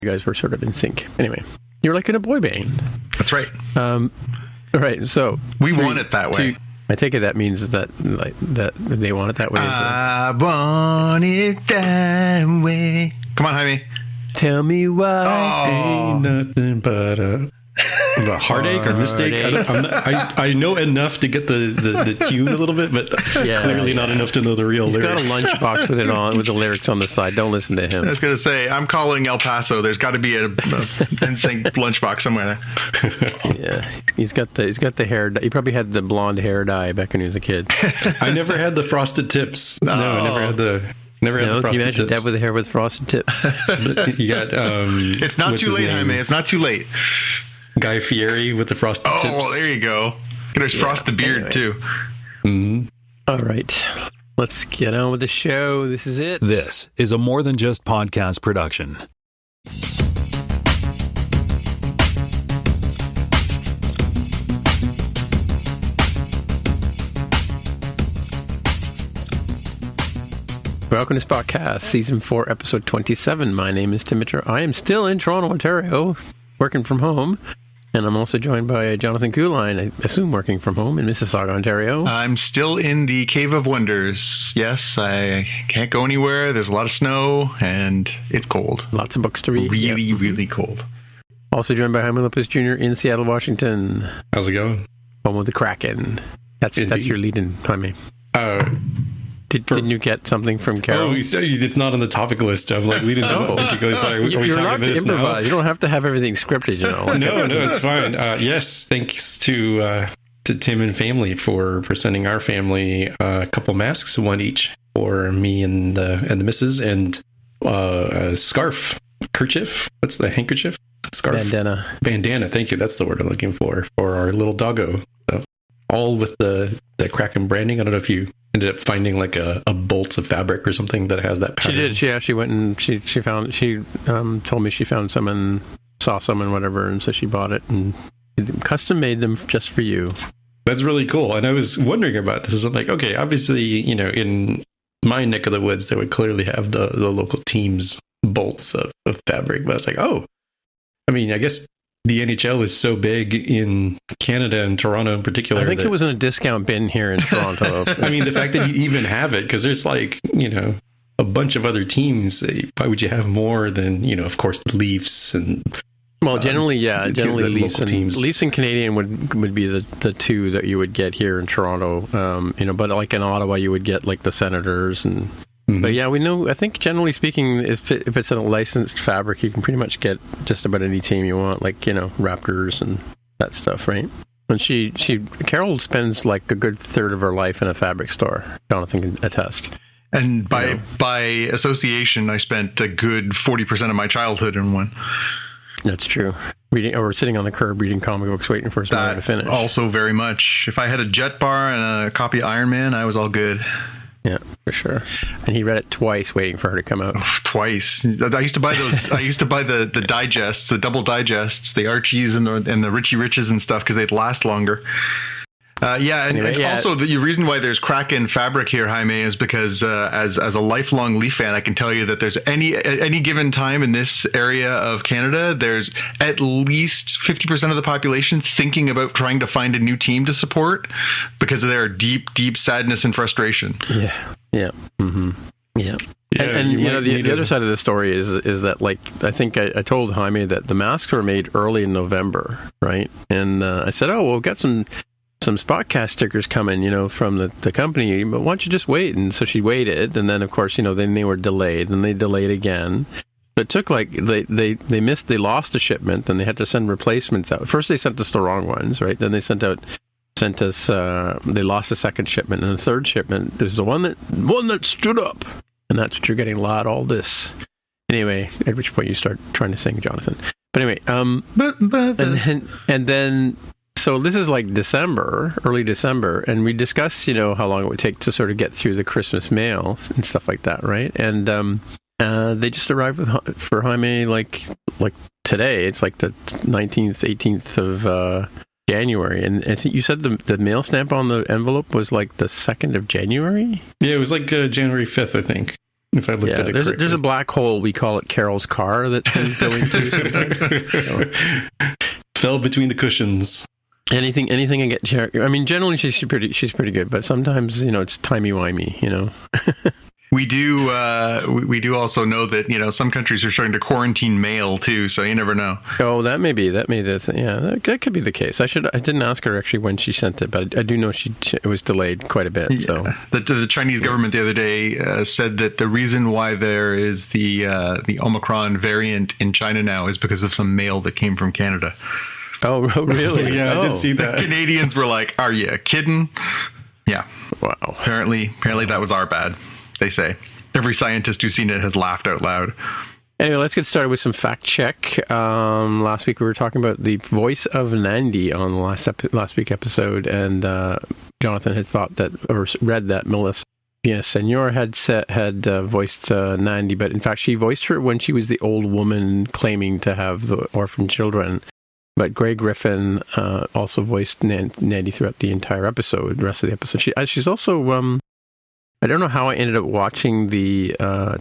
You guys were sort of in sync. Anyway, you're like in a boy band. That's right. All right, so we want it that way. I take it that means that they want it that way. I want it that way. Come on, Jaime. Tell me why ain't nothing but a heartache or mistake. I know enough to get the tune a little bit, but clearly not enough to know the real lyrics. He's got a lunchbox with it on, with the lyrics on the side. Don't listen to him. I was going to say, I'm calling El Paso. There's got to be a NSYNC lunchbox somewhere there. Yeah, he's got the hair. He probably had the blonde hair dye back when he was a kid. I never had the frosted tips. No, I never had the. Never had the frosted you imagine tips. Dad with the hair with frosted tips. You got. It's not too late, Jaime. It's not too late. Guy Fieri with the frosted tips. Oh, well, there you go. There's frost the beard too. Mm-hmm. All right, let's get on with the show. This is it. This is a More Than Just Podcast production. Welcome to Spotcast, Season 4, Episode 27. My name is Tim Mitchell. I am still in Toronto, Ontario, working from home. And I'm also joined by Jonathan Kuline, I assume working from home in Mississauga, Ontario. I'm still in the Cave of Wonders. Yes, I can't go anywhere. There's a lot of snow, and it's cold. Lots of books to read. Really cold. Also joined by Jaime Lopez Jr. in Seattle, Washington. How's it going? Home of the Kraken. That's your lead-in, Jaime. Didn't you get something from Carol? Oh, it's not on the topic list. I'm like leading to what particularly. Sorry, are we talking about this now? You don't have to have everything scripted, you know. No, it's fine. Yes, thanks to Tim and family for sending our family a couple masks, one each for me and the missus, and a scarf, kerchief. What's the handkerchief? Scarf. Bandana. Thank you. That's the word I'm looking for our little doggo. So, all with the Kraken branding. I don't know if you ended up finding like a bolt of fabric or something that has that pattern. She did. She went and she told me she found some and saw some and whatever, and so she bought it and custom made them just for you. That's really cool. And I was wondering about this. I'm like, okay, obviously, you know, in my neck of the woods, they would clearly have the local team's bolts of fabric. But I was like, oh, I mean, I guess the NHL is so big in Canada and Toronto in particular. I think it was in a discount bin here in Toronto. I mean, the fact that you even have it, because there's like, you know, a bunch of other teams. Why would you have more than, you know, of course, the Leafs and... Well, generally Leafs and Canadian would be the two that you would get here in Toronto. You know, but like in Ottawa, you would get like the Senators and... Mm-hmm. But yeah, we know. I think generally speaking, if it's a licensed fabric, you can pretty much get just about any team you want, like, you know, Raptors and that stuff, right? And Carol spends like a good third of her life in a fabric store. Jonathan can attest. And by association, I spent a good 40% of my childhood in one. That's true. Reading, or sitting on the curb reading comic books, waiting for somebody to finish. Also, very much. If I had a Jet Bar and a copy of Iron Man, I was all good. Yeah, for sure. And he read it twice, waiting for her to come out. Oh, twice. I used to buy those. I used to buy the digests, the double digests, the Archies and the Richie Riches and stuff because they'd last longer. Also the reason why there's Kraken fabric here, Jaime, is because as a lifelong Leaf fan, I can tell you that there's at any given time in this area of Canada, there's at least 50% of the population thinking about trying to find a new team to support because of their deep sadness and frustration. Yeah. Mm-hmm. Yeah. And you know, the other side of the story is that, like, I think I told Jaime that the masks were made early in November, right? And I said, oh, we'll get some Spotcast stickers coming, you know, from the company, but why don't you just wait? And so she waited, and then of course, you know, then they were delayed, and they delayed again. But it took like they lost a shipment, and they had to send replacements out. First they sent us the wrong ones, right? Then they sent us they lost a second shipment, and the third shipment is the one that stood up, and that's what you're getting all this. Anyway, at which point you start trying to sing, Jonathan. But anyway, and then. So this is like early December, and we discussed, you know, how long it would take to sort of get through the Christmas mail and stuff like that, right? And they just arrived for Jaime like today. It's like the 19th, 18th of January, and I think you said the mail stamp on the envelope was like the 2nd of January. Yeah, it was like January 5th, I think. If I looked at it correctly. There's a black hole, we call it Carol's car, that things go into sometimes. Fell between the cushions. Anything I get. I mean, generally she's pretty good, but sometimes it's timey-wimey. We do also know that some countries are starting to quarantine mail too, so you never know. Oh, that may be the thing. Yeah, that could be the case. I didn't ask her actually when she sent it, but I do know it was delayed quite a bit. Yeah. So the Chinese government the other day said that the reason why there is the Omicron variant in China now is because of some mail that came from Canada. Oh, really? Yeah, I did see that. The Canadians were like, "Are you kidding?" Yeah. Wow. Apparently that was our bad. They say. Every scientist who's seen it has laughed out loud. Anyway, let's get started with some fact check. Last week we were talking about the voice of Nandi on the last week episode, and Jonathan had thought that, or read that Melissa Villaseñor had voiced Nandi, but in fact she voiced her when she was the old woman claiming to have the orphan children. But Grey Griffin also voiced Nandi throughout the entire episode, the rest of the episode. She's also... I don't know how I ended up watching the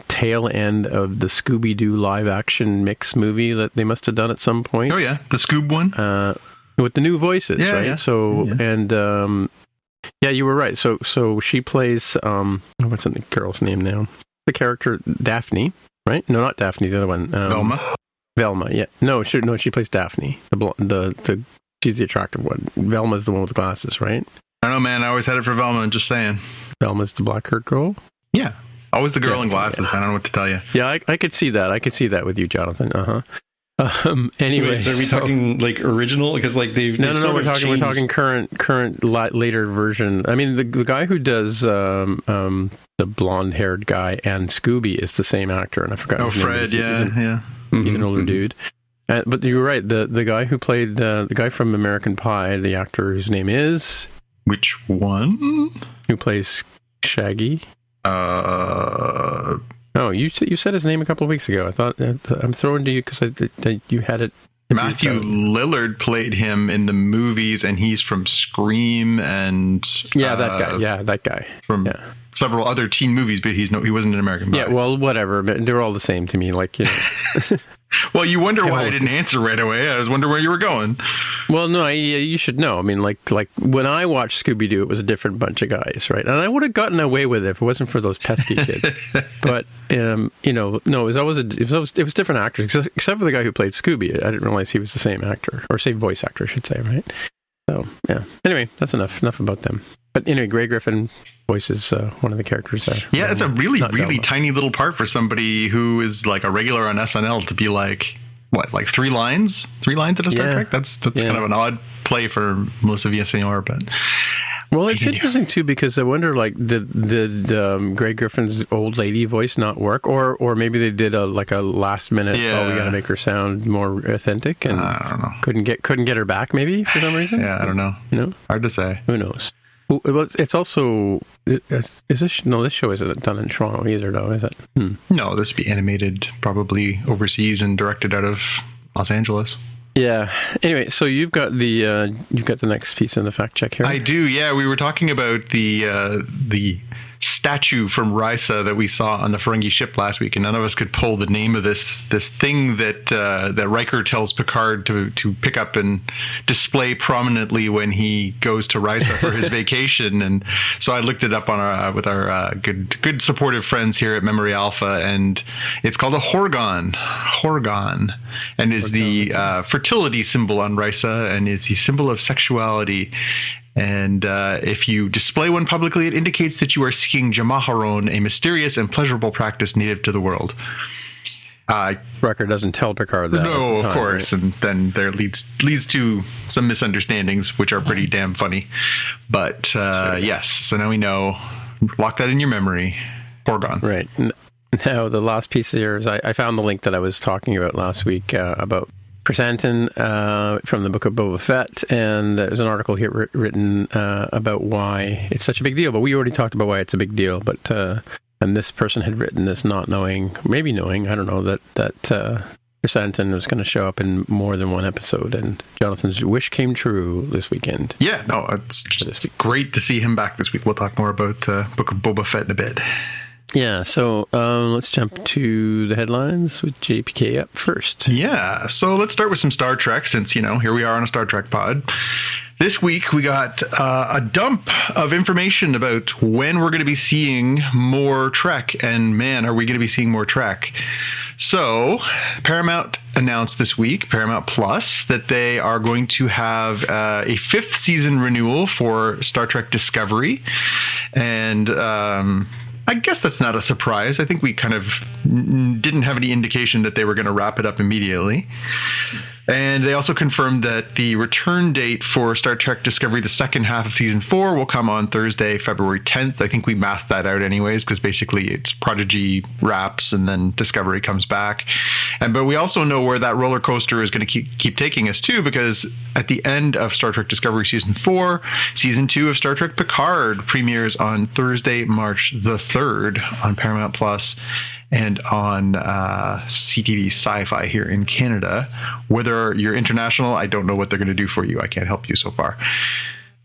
tail end of the Scooby-Doo live-action mix movie that they must have done at some point. Oh, yeah. The Scoob one? With the new voices, right? Yeah. So, yeah. And, you were right. So she plays, what's the girl's name now? The character Daphne, right? No, not Daphne, the other one. Velma, yeah. No, she plays Daphne. She's the attractive one. Velma's the one with the glasses, right? I don't know, man. I always had it for Velma, just saying. Velma's the black-haired girl? Yeah. Always the girl in glasses. Yeah. I don't know what to tell you. Yeah, I could see that. I could see that with you, Jonathan. Anyway. Wait, so are we talking like original? Because like they've No, we're talking current later version. I mean, the guy who does the blonde-haired guy and Scooby is the same actor, and I forgot his name. Fred, yeah. He's an older dude. But you're right. The guy who played the guy from American Pie, the actor whose name is... Which one? Who plays Shaggy? Oh, you said his name a couple of weeks ago. I thought I'm throwing to you because you had it. Matthew Lillard played him in the movies, and he's from Scream and that guy from several other teen movies, but he wasn't an American Pie. Yeah, well, whatever. But they're all the same to me. Like Well, you wonder why I didn't answer right away. I was wondering where you were going. Well, no, you should know. I mean, like when I watched Scooby-Doo, it was a different bunch of guys, right? And I would have gotten away with it if it wasn't for those pesky kids. But no, it was different actors, except for the guy who played Scooby. I didn't realize he was the same actor, or same voice actor, I should say, right? So yeah. Anyway, that's enough about them. But anyway, Grey Griffin voices one of the characters there. Yeah, it's a really tiny little part for somebody who is like a regular on SNL to be like, what, like 3 lines? 3 lines in a Star Trek? That's kind of an odd play for Melissa Villaseñor, but... Well, it's interesting too, because I wonder, like, did Grey Griffin's old lady voice not work, or maybe they did a last minute. Yeah. Oh, we got to make her sound more authentic, and I don't know. Couldn't get her back, maybe for some reason. Yeah, I don't know. Hard to say. Who knows? Well, it's also this show isn't done in Toronto either, though, is it? No, this would be animated probably overseas and directed out of Los Angeles. Yeah. Anyway, so you've got the next piece in the fact check here. I do. Yeah, we were talking about the statue from Risa that we saw on the Ferengi ship last week, and none of us could pull the name of this thing that Riker tells Picard to pick up and display prominently when he goes to Risa for his vacation. And so I looked it up on with our good supportive friends here at Memory Alpha, and it's called a Horgon, and is the fertility symbol on Risa, and is the symbol of sexuality. And if you display one publicly, it indicates that you are seeking Jamaharon, a mysterious and pleasurable practice native to the world. Riker doesn't tell Picard that. No, of course, right? And then there leads to some misunderstandings, which are pretty damn funny. But sure. Yes, so now we know. Lock that in your memory. Horgon. Right. Now, the last piece here is I found the link that I was talking about last week about Chrysanthemum from the book of Boba Fett, and there's an article here written about why it's such a big deal, but we already talked about why it's a big deal, but and this person had written this not knowing, maybe knowing, I don't know, that Chrysanthemum was going to show up in more than one episode, and Jonathan's wish came true this weekend. Yeah, no, it's just great to see him back this week. We'll talk more about book of Boba Fett in a bit. Yeah, so let's jump to the headlines with JPK up first. Yeah, so let's start with some Star Trek, since, here we are on a Star Trek pod. This week, we got a dump of information about when we're going to be seeing more Trek, and man, are we going to be seeing more Trek. So, Paramount announced this week, Paramount Plus, that they are going to have a 5th season renewal for Star Trek Discovery, and I guess that's not a surprise. I think we kind of didn't have any indication that they were going to wrap it up immediately. And they also confirmed that the return date for Star Trek Discovery, the second half of season 4, will come on Thursday, February 10th. I think we mathed that out anyways, because basically it's Prodigy wraps and then Discovery comes back. But we also know where that roller coaster is going to keep taking us too, because at the end of Star Trek Discovery season 4, season 2 of Star Trek Picard premieres on Thursday, March the 3rd on Paramount Plus and on CTV Sci-Fi here in Canada. Whether you're international, I don't know what they're going to do for you. I can't help you so far.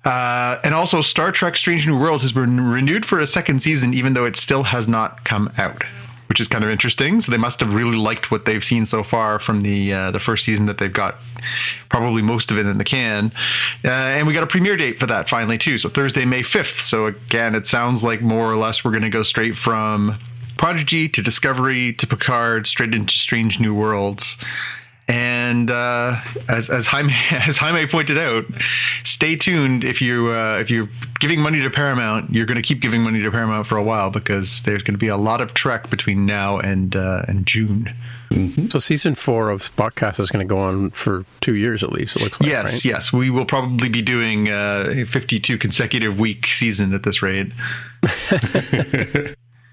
And also, Star Trek Strange New Worlds has been renewed for a second season, even though it still has not come out, which is kind of interesting. So they must have really liked what they've seen so far from the first season that they've got, probably most of it in the can. And we got a premiere date for that finally, too. So Thursday, May 5th. So again, it sounds like more or less we're going to go straight from Prodigy to Discovery to Picard, straight into Strange New Worlds. And as Jaime pointed out, stay tuned. If you're giving money to Paramount, you're going to keep giving money to Paramount for a while, because there's going to be a lot of Trek between now and June. Mm-hmm. So season 4 of Spotcast is going to go on for 2 years at least, it looks like. Yes, right? Yes. We will probably be doing a 52 consecutive week season at this rate.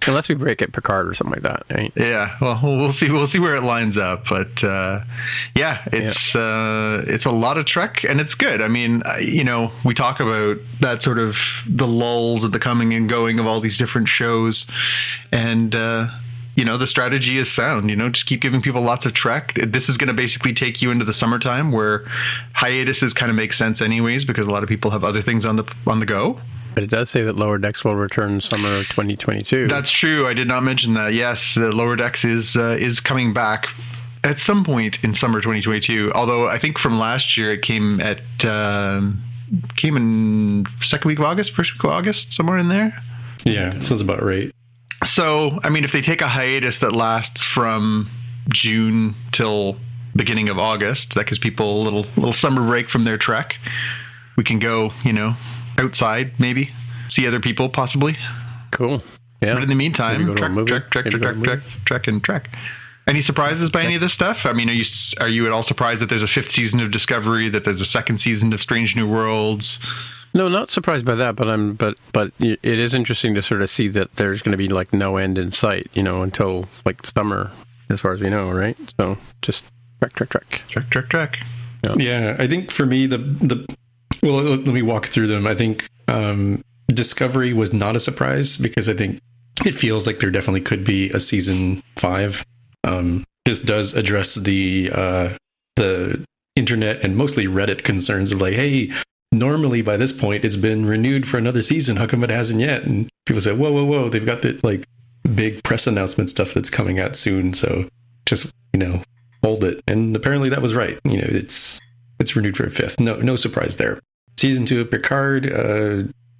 Unless we break it Picard or something like that, right? Yeah, well, we'll see. We'll see where it lines up. But it's a lot of Trek, and it's good. I mean, we talk about that sort of the lulls of the coming and going of all these different shows, and the strategy is sound. Just keep giving people lots of Trek. This is going to basically take you into the summertime, where hiatuses kind of make sense anyways, because a lot of people have other things on the go. But it does say that Lower Decks will return summer of 2022. That's true. I did not mention that. Yes, the Lower Decks is coming back at some point in summer 2022. Although I think from last year it came in second week of August, first week of August, somewhere in there. Yeah, sounds about right. So, I mean, if they take a hiatus that lasts from June till beginning of August, that gives people a little summer break from their Trek. We can go, outside, maybe see other people, possibly. Cool. Yeah. But in the meantime, Trek. Any surprises by any of this stuff? I mean, are you at all surprised that there's a 5th season of Discovery, that there's a 2nd season of Strange New Worlds? No, not surprised by that, but it is interesting to sort of see that there's going to be like no end in sight, until like summer, as far as we know, right? So just Trek. Yeah, I think for me well, let me walk through them. I think Discovery was not a surprise, because I think it feels like there definitely could be a season 5. This does address the internet and mostly Reddit concerns of like, hey, normally by this point it's been renewed for another season. How come it hasn't yet? And people say, whoa, they've got the like big press announcement stuff that's coming out soon. So just hold it. And apparently that was right. It's renewed for a 5th. No surprise there. Season 2 of Picard,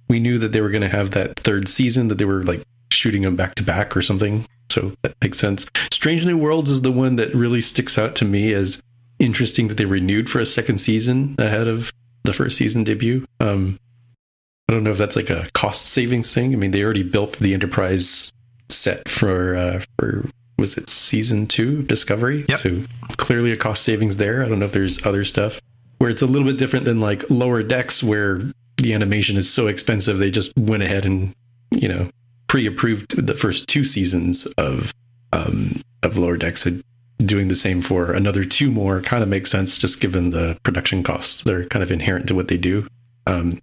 we knew that they were going to have that 3rd season, that they were like shooting them back to back or something. So that makes sense. Strange New Worlds is the one that really sticks out to me as interesting, that they renewed for a 2nd season ahead of the 1st season debut. I don't know if that's like a cost savings thing. I mean, they already built the Enterprise set for was it season 2 of Discovery? Yep. So clearly a cost savings there. I don't know if there's other stuff where it's a little bit different than like Lower Decks, where the animation is so expensive they just went ahead and pre-approved the first 2 seasons of Lower Decks. Doing the same for another 2 more kind of makes sense, just given the production costs. They're kind of inherent to what they do.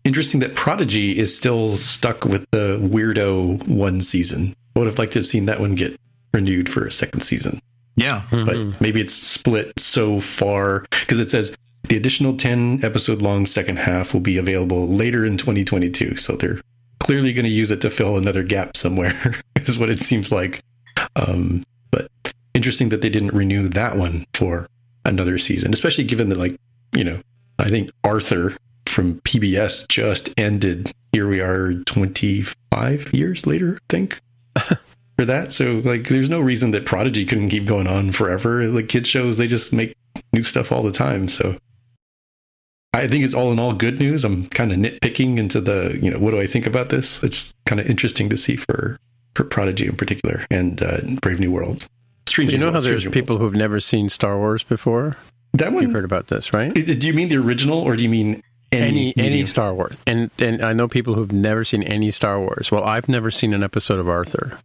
Interesting that Prodigy is still stuck with the weirdo 1 season. I would have liked to have seen that one get renewed for a 2nd season. Yeah. But maybe it's split so far, because it says the additional 10 episode long second half will be available later in 2022. So they're clearly going to use it to fill another gap somewhere, is what it seems like. But interesting that they didn't renew that one for another season, especially given that, like, I think Arthur from PBS just ended. Here we are 25 years later, I think, for that. So, like, there's no reason that Prodigy couldn't keep going on forever. Like, kids shows, they just make new stuff all the time. So I think it's all in all good news. I'm kind of nitpicking into the, what do I think about this? It's kind of interesting to see for Prodigy in particular, and Brave New Worlds. How there's people who've never seen Star Wars before? That one, you've heard about this, right? Do you mean the original, or do you mean any Star Wars? And I know people who've never seen any Star Wars. Well, I've never seen an episode of Arthur.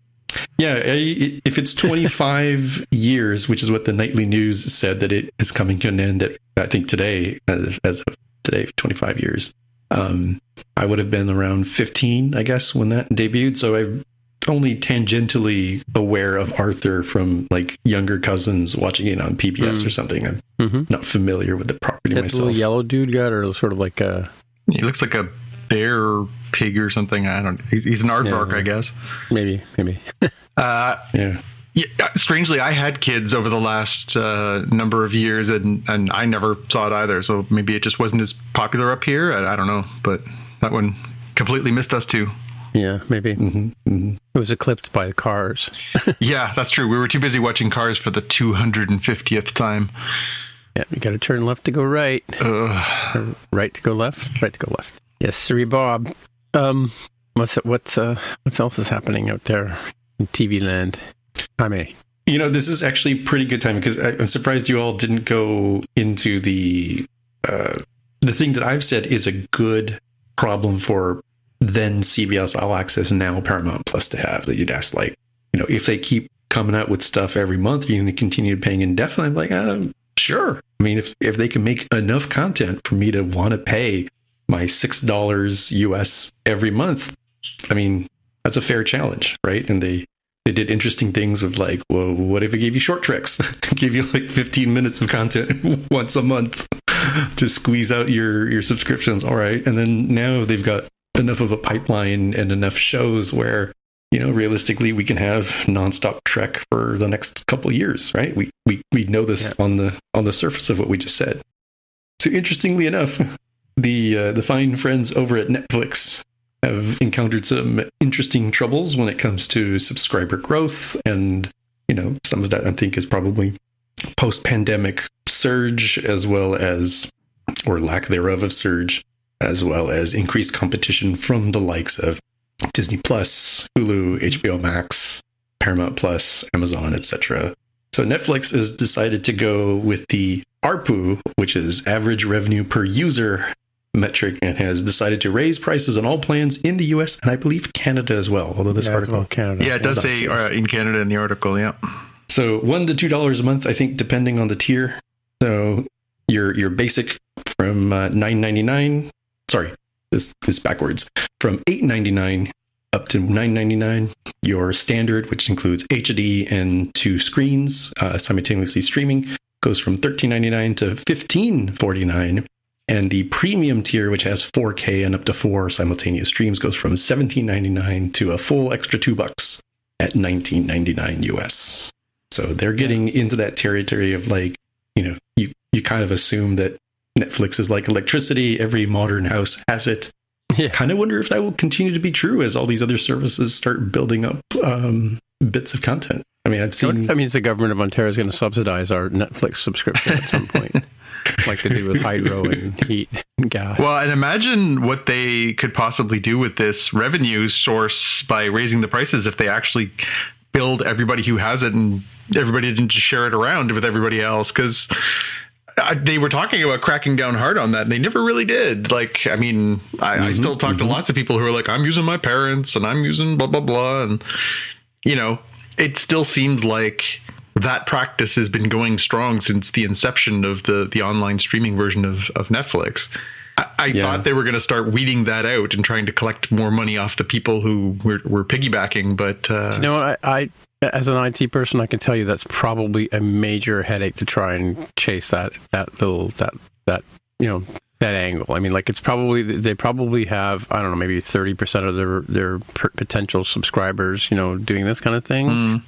Yeah, if it's 25 years, which is what the Nightly News said that it is coming to an end at, I think today, as of today, 25 years. I would have been around 15, I guess, when that debuted. So I'm only tangentially aware of Arthur from, like, younger cousins watching it on PBS or something. I'm not familiar with the property myself. That little yellow dude got, or sort of like a... He looks like a bear pig or something. I don't. He's an aardvark, I guess. Maybe. Yeah. Strangely, I had kids over the last number of years, and I never saw it either. So maybe it just wasn't as popular up here. I don't know, but that one completely missed us too. Yeah, maybe. It was eclipsed by the Cars. Yeah, that's true. We were too busy watching Cars for the 250th time. Yeah, you got to turn left to go right. Right to go left. Right to go left. Yes, sir, Bob. What else is happening out there in TV land? Jaime. This is actually pretty good timing, because I'm surprised you all didn't go into the thing that I've said is a good problem for then CBS All Access, now Paramount Plus, to have. That you'd ask, like, if they keep coming out with stuff every month, you're going to continue paying indefinitely. I'm like, sure. I mean, if they can make enough content for me to want to pay my $6 US every month, I mean, that's a fair challenge, right? And they did interesting things with, like, well, what if it gave you short tricks? Give you like 15 minutes of content once a month to squeeze out your subscriptions. All right. And then now they've got enough of a pipeline and enough shows where, realistically, we can have nonstop Trek for the next couple of years, right? We know this on the surface of what we just said. So interestingly enough, the fine friends over at Netflix have encountered some interesting troubles when it comes to subscriber growth, and some of that I think is probably post-pandemic surge, as well as, or lack thereof of surge, as well as increased competition from the likes of Disney Plus, Hulu, HBO Max, Paramount Plus, Amazon, etc. So Netflix has decided to go with the ARPU, which is average revenue per user metric, and has decided to raise prices on all plans in the US and I believe Canada as well. Although this article, Canada. Yeah, it does say in Canada in the article. Yeah. So $1 to $2 a month, I think, depending on the tier. So your basic from $9.99. Sorry, this is backwards. From $8.99 up to $9.99. Your standard, which includes HD and 2 screens simultaneously streaming, goes from $13.99 to $15.49. And the premium tier, which has 4K and up to 4 simultaneous streams, goes from $17.99 to a full extra $2 at $19.99 US. So they're getting into that territory of, like, you kind of assume that Netflix is like electricity. Every modern house has it. Yeah. Kind of wonder if that will continue to be true as all these other services start building up bits of content. I mean, I've seen... That means the government of Ontario is going to subsidize our Netflix subscription at some point. Like they do with hydro and heat and gas. Well, and imagine what they could possibly do with this revenue source by raising the prices if they actually build everybody who has it and everybody didn't just share it around with everybody else. Because they were talking about cracking down hard on that, and they never really did. Like, I mean, I still talk to lots of people who are like, I'm using my parents and I'm using blah, blah, blah. And, it still seems like that practice has been going strong since the inception of the online streaming version of Netflix. I thought they were going to start weeding that out and trying to collect more money off the people who were piggybacking. But I as an IT person, I can tell you that's probably a major headache to try and chase that angle. I mean, like it's probably, they probably have, I don't know, maybe 30% of their potential subscribers, doing this kind of thing.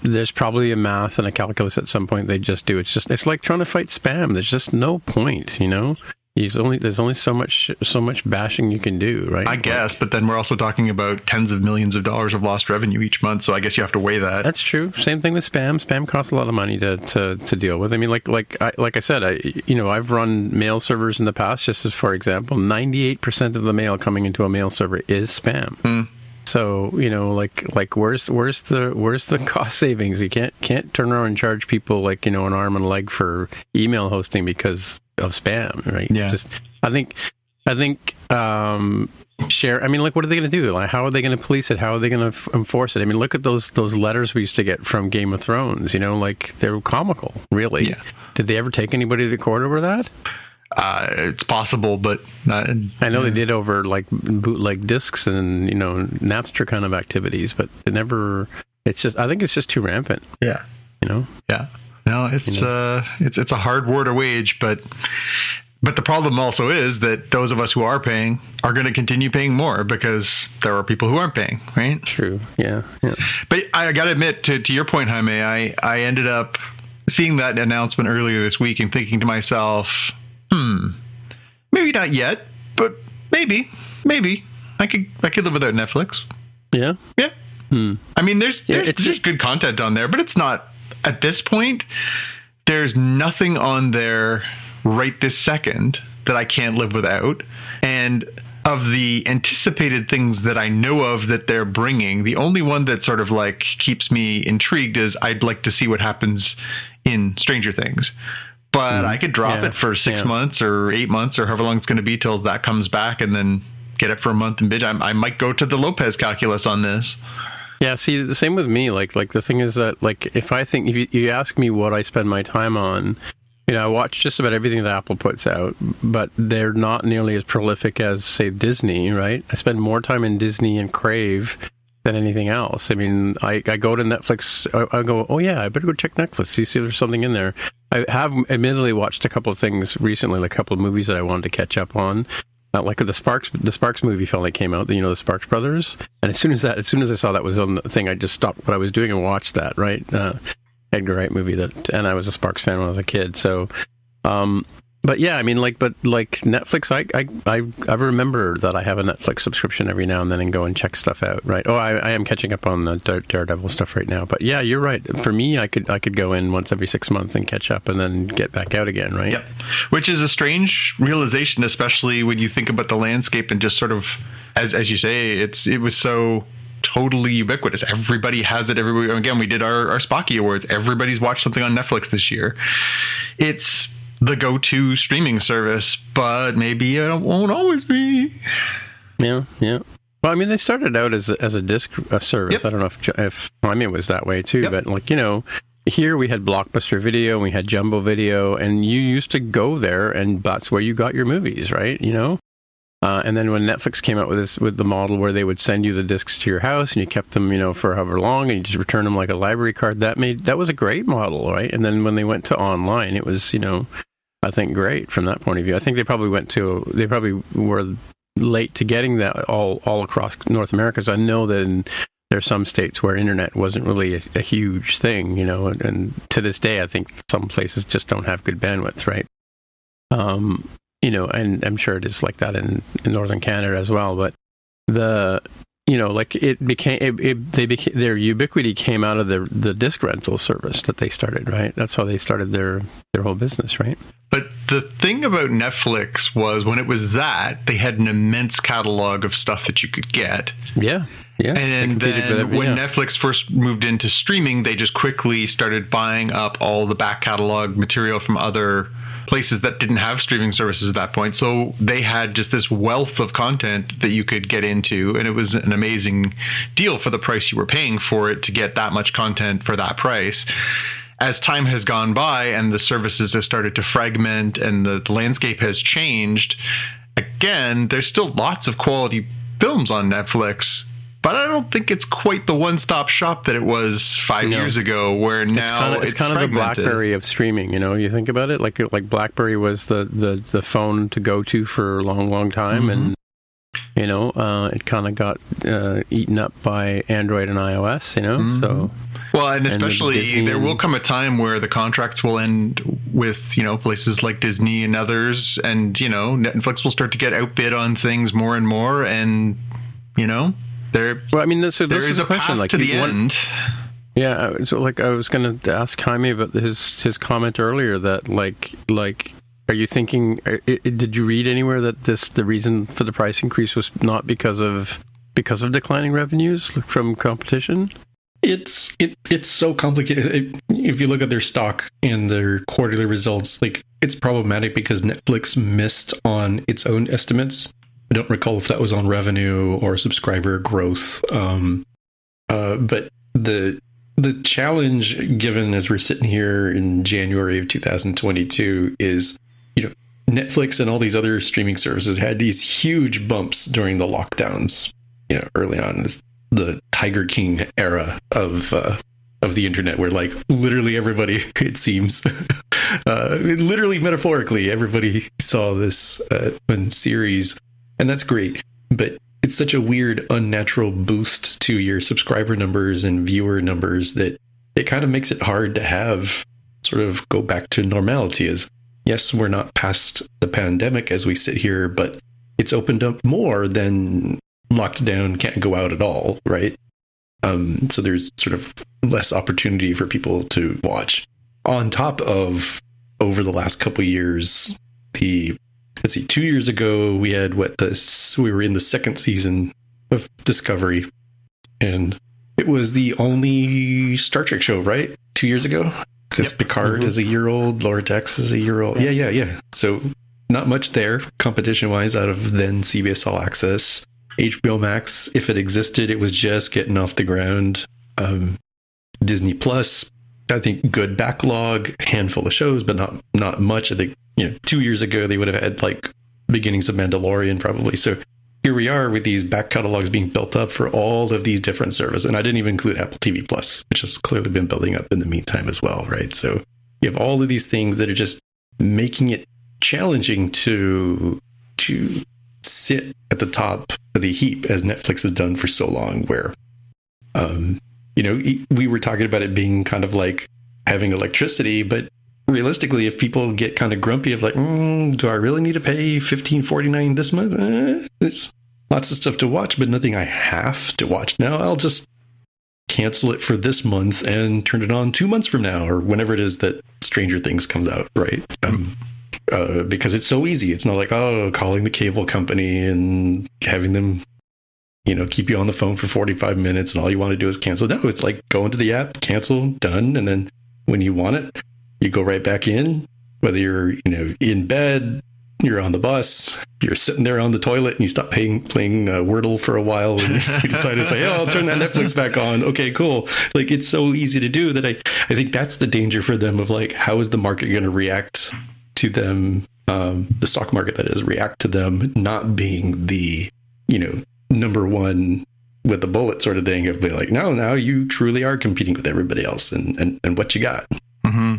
There's probably a math and a calculus at some point they just do. It's like trying to fight spam. There's just no point, There's only so much bashing you can do, right? I guess, but then we're also talking about tens of millions of dollars of lost revenue each month, so I guess you have to weigh that. That's true. Same thing with spam. Spam costs a lot of money to deal with. I mean, like I said, I've run mail servers in the past. Just as for example, 98% of the mail coming into a mail server is spam. So where's the cost savings? You can't turn around and charge people an arm and a leg for email hosting because of spam, right? Yeah. I think share. I mean, what are they going to do? How are they going to police it? How are they going to enforce it? I mean, look at those letters we used to get from Game of Thrones. They're comical, really. Yeah. Did they ever take anybody to court over that? It's possible, but I know they did over bootleg discs and Napster kind of activities, but it never. I think it's just too rampant. Yeah. Yeah. No, it's a hard war to wage, but the problem also is that those of us who are paying are going to continue paying more because there are people who aren't paying, right? True. Yeah. But I got to admit, to your point, Jaime, I ended up seeing that announcement earlier this week and thinking to myself, maybe not yet, but maybe I could live without Netflix. Yeah. Yeah. I mean, there's good content on there, but it's not. At this point, there's nothing on there right this second that I can't live without. And of the anticipated things that I know of that they're bringing, the only one that sort of keeps me intrigued is I'd like to see what happens in Stranger Things. But I could drop it for 6 months or 8 months or however long it's going to be till that comes back and then get it for a month and binge. I might go to the Lopez calculus on this. Yeah, see, the same with me. The thing is that, if you ask me what I spend my time on, I watch just about everything that Apple puts out, but they're not nearly as prolific as, say, Disney, right? I spend more time in Disney and Crave than anything else. I mean, I go to Netflix, I go, oh yeah, I better go check Netflix, see if there's something in there. I have admittedly watched a couple of things recently, a couple of movies that I wanted to catch up on. Like the Sparks movie finally came out, the Sparks Brothers, and as soon as I saw that was on the thing, I just stopped what I was doing and watched that. Right, Edgar Wright movie and I was a Sparks fan when I was a kid. So, but yeah, I mean, Netflix, I remember that I have a Netflix subscription every now and then and go and check stuff out. Right. Oh, I am catching up on the Daredevil stuff right now. But yeah, you're right. For me, I could go in once every 6 months and catch up and then get back out again. Right. Yep. Which is a strange realization, especially when you think about the landscape and just sort of, as you say, it was so totally ubiquitous. Everybody has it. Everybody. Again, we did our Spocky Awards. Everybody's watched something on Netflix this year. It's the go-to streaming service, but maybe it won't always be. Yeah. Well, I mean, they started out as a disc service. Yep. I don't know if it was that way too, but here we had Blockbuster Video, we had Jumbo Video, and you used to go there, and that's where you got your movies, right? And then when Netflix came out with the model where they would send you the discs to your house and you kept them, for however long, and you just return them like a library card, that was a great model, right? And then when they went to online, it was, I think great from that point of view. I think they probably were late to getting that all across North America. So I know that there's some states where internet wasn't really a huge thing, and to this day, I think some places just don't have good bandwidth, right? And I'm sure it is like that in Northern Canada as well. But their ubiquity came out of the disc rental service that they started, right? That's how they started their whole business, right? But the thing about Netflix was when it was that, they had an immense catalog of stuff that you could get. Yeah. And then when Netflix first moved into streaming, they just quickly started buying up all the back catalog material from other places that didn't have streaming services at that point. So they had just this wealth of content that you could get into, and it was an amazing deal for the price you were paying for it to get that much content for that price. As time has gone by and the services have started to fragment and the landscape has changed, again, there's still lots of quality films on Netflix. But I don't think it's quite the one-stop shop that it was 5 years ago, where now it's kind of the BlackBerry of streaming. You think about it, like BlackBerry was the phone to go to for a long time, and it kind of got eaten up by Android and iOS. So. Well, and especially there will come a time where the contracts will end with, places like Disney and others, and, Netflix will start to get outbid on things more and more, and, there is a path to the end. Yeah, so I was going to ask Jaime about his comment earlier that, are you thinking, did you read anywhere that the reason for the price increase was not because of declining revenues from competition? It's so complicated. If you look at their stock and their quarterly results, it's problematic because Netflix missed on its own estimates. I don't recall if that was on revenue or subscriber growth. But the challenge, given as we're sitting here in January of 2022, is Netflix and all these other streaming services had these huge bumps during the lockdowns. Early on, the Tiger King era of the internet, where literally everybody, it seems, literally metaphorically, everybody saw this one series, and that's great. But it's such a weird, unnatural boost to your subscriber numbers and viewer numbers that it kind of makes it hard to have sort of go back to normality. As yes, we're not past the pandemic as we sit here, but it's opened up more than locked down, can't go out at all, right? So there's sort of less opportunity for people to watch. On top of, over the last couple of years, 2 years ago, we had we were in the second season of Discovery, and it was the only Star Trek show, right? 2 years ago? Because Picard is a year old, Lower Decks is a year old. Yeah. So not much there, competition-wise, out of then CBS All Access. HBO Max, if it existed, it was just getting off the ground. Disney Plus, I think good backlog, handful of shows, but not much. I think 2 years ago they would have had beginnings of Mandalorian probably. So here we are with these back catalogs being built up for all of these different services, and I didn't even include Apple TV Plus, which has clearly been building up in the meantime as well, right? So you have all of these things that are just making it challenging to sit at the top of the heap as Netflix has done for so long, where we were talking about it being kind of like having electricity, but realistically, if people get kind of grumpy of do I really need to pay $15.49 this month? There's lots of stuff to watch, but nothing I have to watch now. I'll just cancel it for this month and turn it on 2 months from now, or whenever it is that Stranger Things comes out, right? Because it's so easy. It's not calling the cable company and having them, keep you on the phone for 45 minutes and all you want to do is cancel. No, it's go into the app, cancel, done. And then when you want it, you go right back in, whether you're, in bed, you're on the bus, you're sitting there on the toilet and you stop playing Wordle for a while and you decide to say, I'll turn that Netflix back on. Okay, cool. It's so easy to do that. I think that's the danger for them of how is the market going to react to them, the stock market, that is, react to them not being the, number one with the bullet sort of thing of being no, now you truly are competing with everybody else and what you got. Mm-hmm.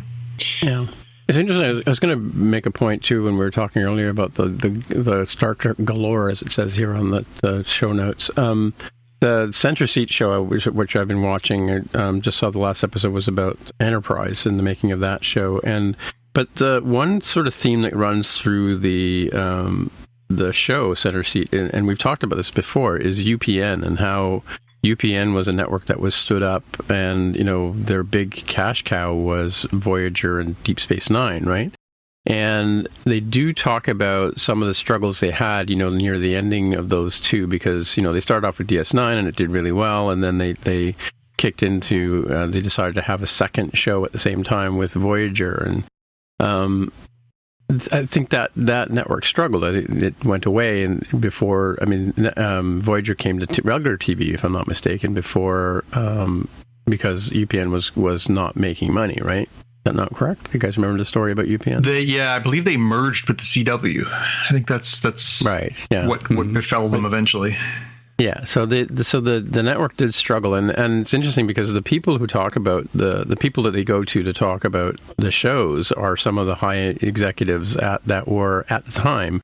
Yeah. It's interesting. I was going to make a point too when we were talking earlier about the Star Trek galore, as it says here on the show notes. The Center Seat show, which I've been watching, just saw the last episode was about Enterprise and the making of that show. But one sort of theme that runs through the show Center Seat, and we've talked about this before, is UPN and how UPN was a network that was stood up, and their big cash cow was Voyager and Deep Space Nine, right? And they do talk about some of the struggles they had, near the ending of those two, because they started off with DS9 and it did really well, and then they kicked into they decided to have a second show at the same time with Voyager, and I think that network struggled. I think it went away, and before, Voyager came to regular TV, if I'm not mistaken, before because UPN was not making money, right? Is that not correct? You guys remember the story about UPN? I believe they merged with the CW. I think that's right. Yeah. What befell them eventually. Yeah, so the network did struggle, and it's interesting because the people who talk about the people that they go to talk about the shows are some of the high executives that were at the time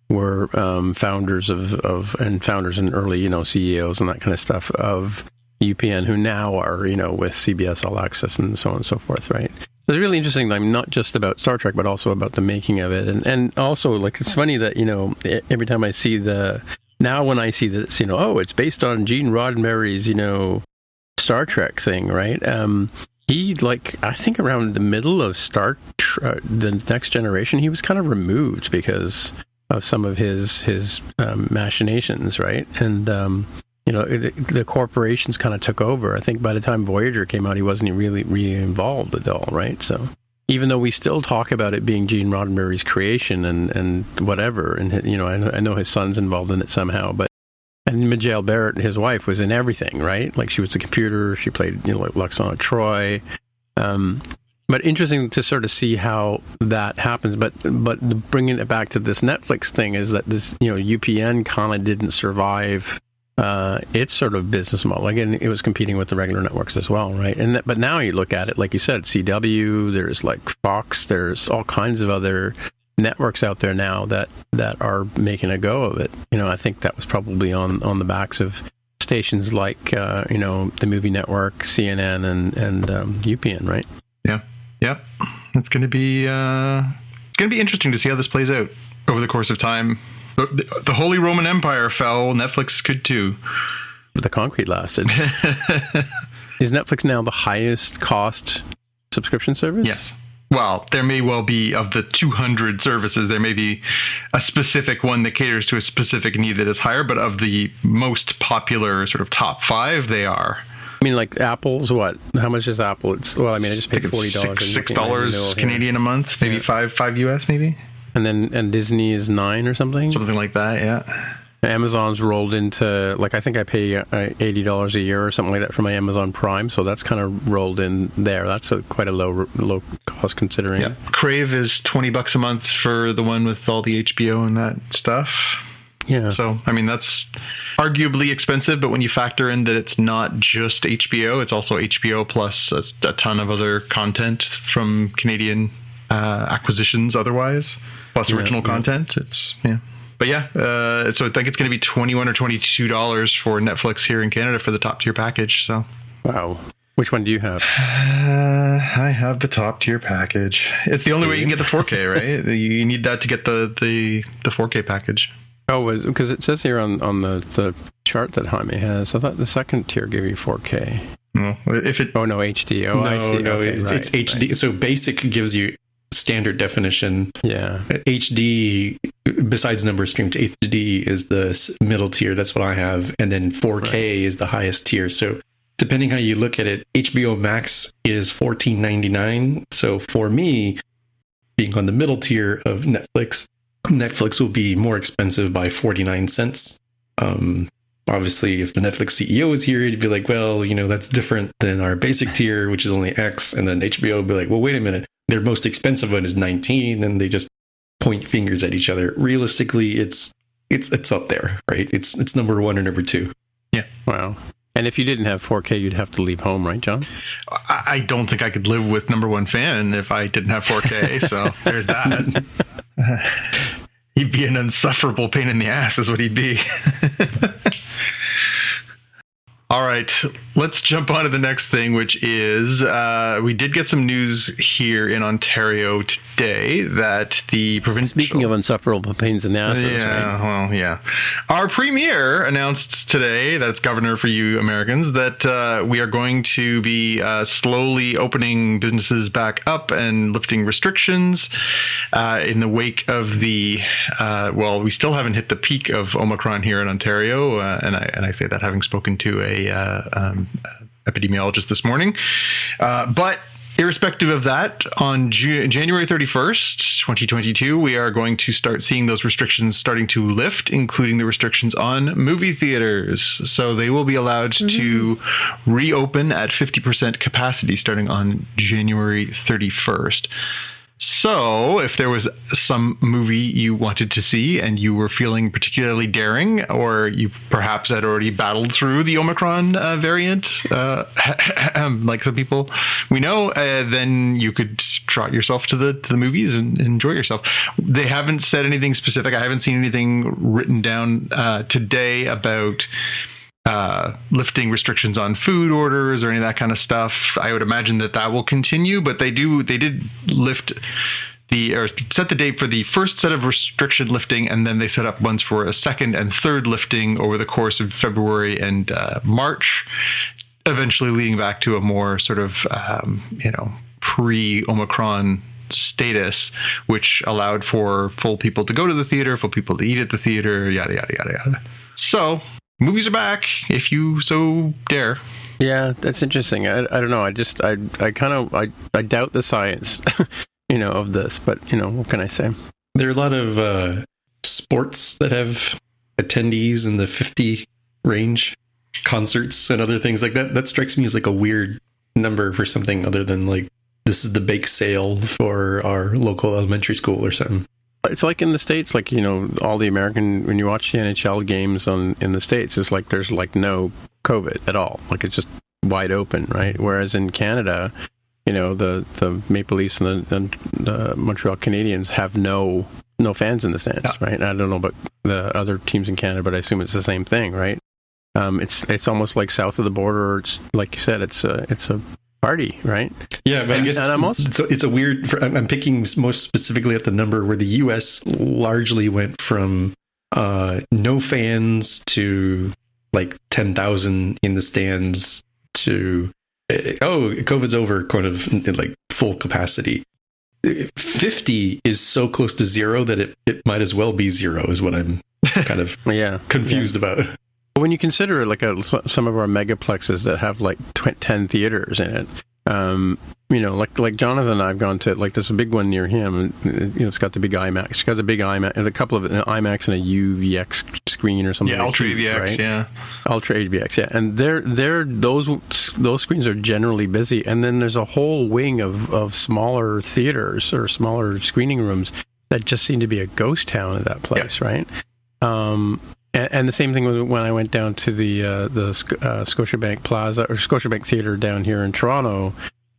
were founders and founders and early CEOs and that kind of stuff of UPN, who now are with CBS All Access and so on and so forth, right? So it's really interesting. Not just about Star Trek, but also about the making of it, and also like it's funny that every time I see Now, when I see this, it's based on Gene Roddenberry's, Star Trek thing, right? He, I think around the middle of the Next Generation, he was kind of removed because of some of his machinations, right? And, the corporations kind of took over. I think by the time Voyager came out, he wasn't really involved at all, right? So even though we still talk about it being Gene Roddenberry's creation and whatever, and I know his son's involved in it somehow, and Majel Barrett, his wife, was in everything, right? Like she was the computer, she played like Luxana Troy. But interesting to sort of see how that happens. But bringing it back to this Netflix thing is that this UPN kind of didn't survive its sort of business model. Again, it was competing with the regular networks as well, right? But now you look at it, like you said, CW, there's like Fox, there's all kinds of other networks out there now that are making a go of it. I think that was probably on the backs of stations like the Movie Network, CNN, and UPN, right? Yeah. It's going to be interesting to see how this plays out over the course of time. The Holy Roman Empire fell. Netflix could too. The concrete lasted. Is Netflix now the highest cost subscription service? Yes. Well, there may well be, of the 200 services, there may be a specific one that caters to a specific need that is higher, but of the most popular sort of top 5, they are. I mean, like Apple's what? How much is Apple? I just paid $40. $6 Canadian a month, maybe $5 US, maybe. And Disney is $9 or something? Something like that, yeah. Amazon's rolled into, I think I pay $80 a year or something like that for my Amazon Prime, so that's kind of rolled in there. That's quite a low cost considering. Yeah. Crave is $20 a month for the one with all the HBO and that stuff. Yeah. So, that's arguably expensive, but when you factor in that it's not just HBO, it's also HBO plus a ton of other content from Canadian acquisitions otherwise, plus original content. It's but so I think it's going to be $21 or $22 for Netflix here in Canada for the top tier package. So wow. Which one do you have? I have the top tier package. It's the only way you can get the 4K, right? You need that to get the 4K package. Oh, because it says here on the chart that Jaime has, I thought the second tier gave you 4K. No, if it. Oh no, HD. Oh, no, I see. No, okay, it's HD. Right. So basic gives you standard definition. Yeah. HD, besides number streams, HD is the middle tier. That's what I have, and then 4K is the highest tier. So depending how you look at it, HBO Max is $14.99. So for me, being on the middle tier of Netflix will be more expensive by 49 cents. Obviously, if the Netflix CEO is here, he'd be like, well, that's different than our basic tier, which is only X. And then HBO will be like, well, wait a minute, their most expensive one is 19, and they just point fingers at each other. Realistically, it's up there, right? It's number 1 or number 2. Yeah. Wow. And if you didn't have 4K, you'd have to leave home, right, John? I don't think I could live with number 1 fan if I didn't have 4K. So there's that. He'd be an insufferable pain in the ass is what he'd be. All right, let's jump on to the next thing, which is we did get some news here in Ontario today that the provincial... Speaking of insufferable pains in the ass. Yeah, right? Well, yeah. Our premier announced today, that's governor for you Americans, that we are going to be slowly opening businesses back up and lifting restrictions in the wake of the... we still haven't hit the peak of Omicron here in Ontario, and I say that having spoken to a epidemiologist this morning. But irrespective of that, on January 31st, 2022, we are going to start seeing those restrictions starting to lift, including the restrictions on movie theaters. So they will be allowed to reopen at 50% capacity starting on January 31st. So, if there was some movie you wanted to see and you were feeling particularly daring, or you perhaps had already battled through the Omicron variant, like some people we know, then you could trot yourself to the movies and enjoy yourself. They haven't said anything specific. I haven't seen anything written down today about lifting restrictions on food orders or any of that kind of stuff. I would imagine that will continue, but they did lift or set the date for the first set of restriction lifting, and then they set up ones for a second and third lifting over the course of February and March, eventually leading back to a more sort of pre-Omicron status, which allowed for full people to go to the theater, full people to eat at the theater, yada yada yada yada. So movies are back, if you so dare. Yeah, that's interesting. I don't know. I doubt the science, of this. But what can I say? There are a lot of sports that have attendees in the 50 range, concerts and other things like that. That strikes me as like a weird number for something other than like this is the bake sale for our local elementary school or something. It's like in the States, like, all the American, when you watch the NHL games in the States, it's like there's like no COVID at all. Like it's just wide open, right? Whereas in Canada, the Maple Leafs and the Montreal Canadiens have no fans in the stands, right? I don't know about the other teams in Canada, but I assume it's the same thing, right? It's almost like south of the border. It's like you said, it's a party, right? Yeah, but I guess it's a weird. I'm picking most specifically at the number where the U.S. largely went from no fans to like 10,000 in the stands to COVID's over, kind of like full capacity. 50 is so close to zero that it might as well be zero, is what I'm kind of confused about. When you consider like some of our megaplexes that have like 10 theaters in it, like Jonathan and I've gone to, like there's a big one near him, and it's got the big IMAX. It's got the big IMAX and a couple of IMAX and a UVX screen or something. Yeah, Ultra AVX, right? Yeah. Ultra AVX, yeah. And those screens are generally busy, and then there's a whole wing of smaller theaters or smaller screening rooms that just seem to be a ghost town at that place, right? And the same thing was when I went down to the Scotiabank Plaza or Scotiabank Theatre down here in Toronto.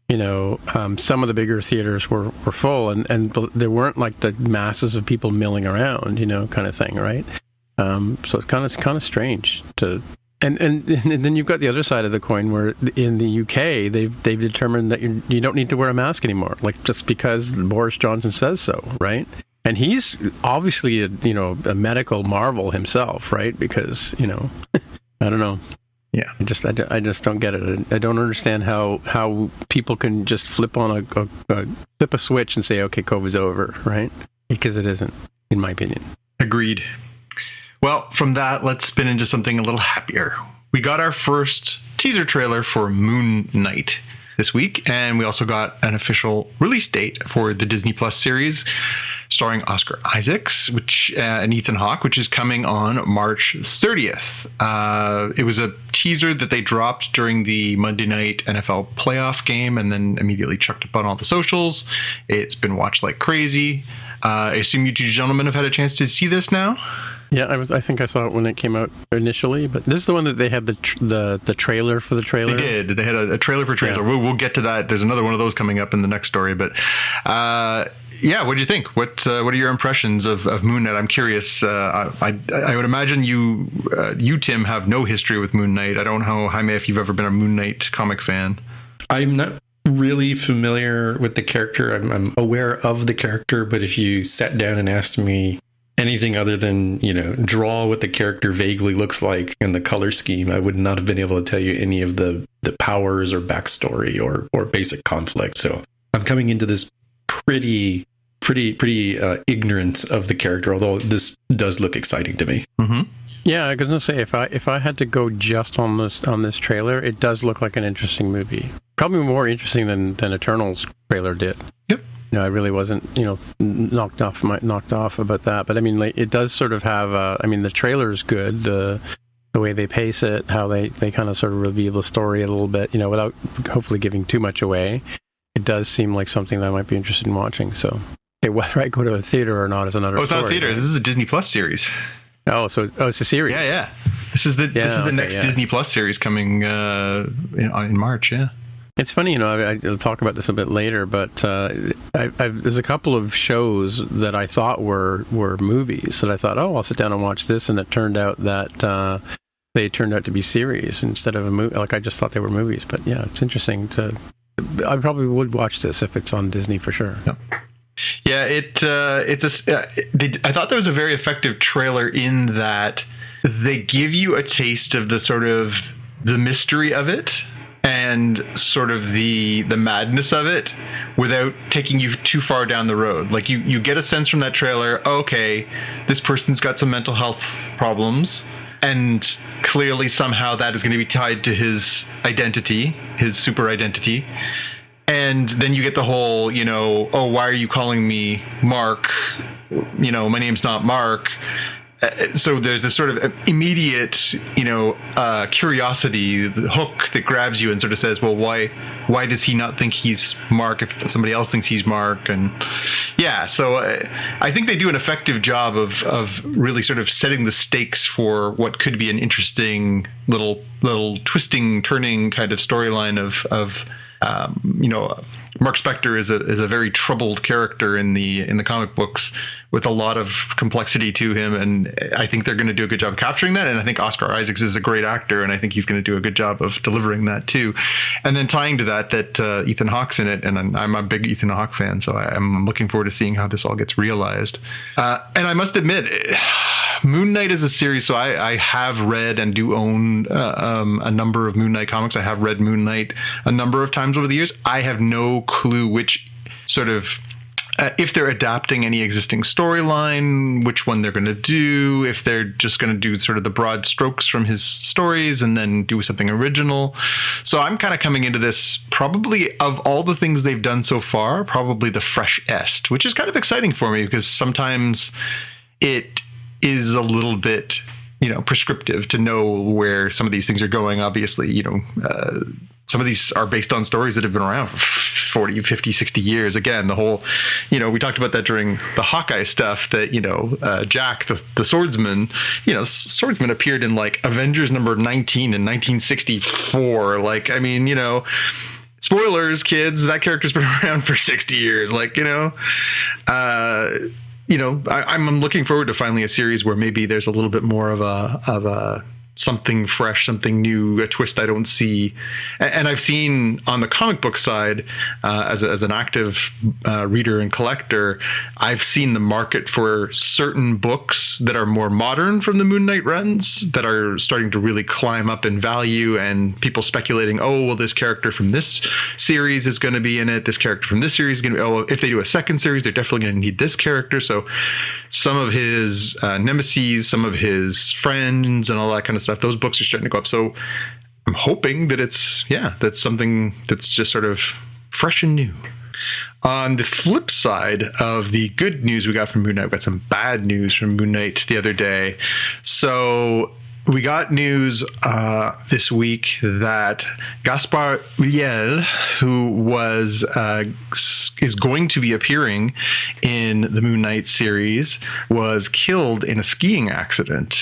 Some of the bigger theaters were full, and there weren't like the masses of people milling around, kind of thing, right? So it's kind of strange to. And then you've got the other side of the coin where in the UK they've determined that you don't need to wear a mask anymore, like just because Boris Johnson says so, right? And he's obviously a medical marvel himself, right? Because I don't know. Yeah, I just don't get it. I don't understand how people can just flip a switch and say, okay, COVID's over, right? Because it isn't, in my opinion. Agreed. Well, from that, let's spin into something a little happier. We got our first teaser trailer for Moon Knight this week, and we also got an official release date for the Disney Plus series starring Oscar Isaacs and Ethan Hawke, which is coming on March 30th. It was a teaser that they dropped during the Monday night NFL playoff game and then immediately chucked up on all the socials. It's been watched like crazy. I assume you two gentlemen have had a chance to see this now? Yeah, I think I saw it when it came out initially, but this is the one that they had the trailer for the trailer. They did. They had a trailer for trailer. Yeah. We'll get to that. There's another one of those coming up in the next story, but yeah, what do you think? What are your impressions of Moon Knight? I'm curious. I would imagine you Tim have no history with Moon Knight. I don't know, Jaime, if you've ever been a Moon Knight comic fan. I'm not really familiar with the character. I'm aware of the character, but if you sat down and asked me anything other than, draw what the character vaguely looks like and the color scheme, I would not have been able to tell you any of the powers or backstory or basic conflict. So I'm coming into this pretty ignorant of the character, although this does look exciting to me. Mm-hmm. Yeah, I was going to say, if I had to go just on this trailer, it does look like an interesting movie. Probably more interesting than Eternals trailer did. Yep. I really wasn't, knocked off about that. But I mean, like, it does sort of have. The trailer is good. The way they pace it, how they kind of sort of reveal the story a little bit, without hopefully giving too much away. it does seem like something that I might be interested in watching. So, whether I go to a theater or not is another story. It's not a theater. Right? This is a Disney Plus series. It's a series. Yeah. This is the next Disney Plus series coming in March. Yeah. It's funny, I'll talk about this a bit later, but there's a couple of shows that I thought were movies that I thought, I'll sit down and watch this, and it turned out that they turned out to be series instead of a movie. Like, I just thought they were movies, but yeah, it's interesting I probably would watch this if it's on Disney for sure. Yep. Yeah, I thought there was a very effective trailer in that they give you a taste of the sort of the mystery of it and sort of the madness of it without taking you too far down the road. Like you get a sense from that trailer, okay, this person's got some mental health problems, and clearly somehow that is going to be tied to his identity, his super identity. And then you get the whole, why are you calling me Mark? My name's not Mark. So there's this sort of immediate, curiosity, the hook that grabs you and sort of says, well, why does he not think he's Mark if somebody else thinks he's Mark? And yeah, so I think they do an effective job of really sort of setting the stakes for what could be an interesting little twisting, turning kind of storyline of Mark Spector is a very troubled character in the comic books with a lot of complexity to him, and I think they're going to do a good job of capturing that. And I think Oscar Isaacs is a great actor, and I think he's going to do a good job of delivering that too. And then tying to that Ethan Hawke's in it, and I'm a big Ethan Hawke fan, so I'm looking forward to seeing how this all gets realized. And I must admit, Moon Knight is a series, so I have read and do own a number of Moon Knight comics. I have read Moon Knight a number of times over the years. I have no clue which sort of if they're adapting any existing storyline, which one they're going to do, if they're just going to do sort of the broad strokes from his stories and then do something original. So I'm kind of coming into this, probably of all the things they've done so far, probably the freshest, which is kind of exciting for me because sometimes it is a little bit, prescriptive to know where some of these things are going. Obviously, some of these are based on stories that have been around for 40, 50, 60 years. Again, the whole, we talked about that during the Hawkeye stuff that, Jack, the swordsman, swordsman appeared in like Avengers number 19 in 1964. Like, I mean, spoilers, kids, that character's been around for 60 years. Like, I'm looking forward to finally a series where maybe there's a little bit more of a something fresh, something new, a twist I don't see. And I've seen on the comic book side, as an active reader and collector, I've seen the market for certain books that are more modern from the Moon Knight runs that are starting to really climb up in value, and people speculating, this character from this series is going to be in it. This character from this series is going to be, if they do a second series, they're definitely going to need this character. So some of his nemesis, some of his friends and all that kind of stuff, those books are starting to go up. So I'm hoping that that's something that's just sort of fresh and new. On the flip side of the good news we got from Moon Knight, we got some bad news from Moon Knight the other day. So we got news this week that Gaspar Ulliel, who is going to be appearing in the Moon Knight series, was killed in a skiing accident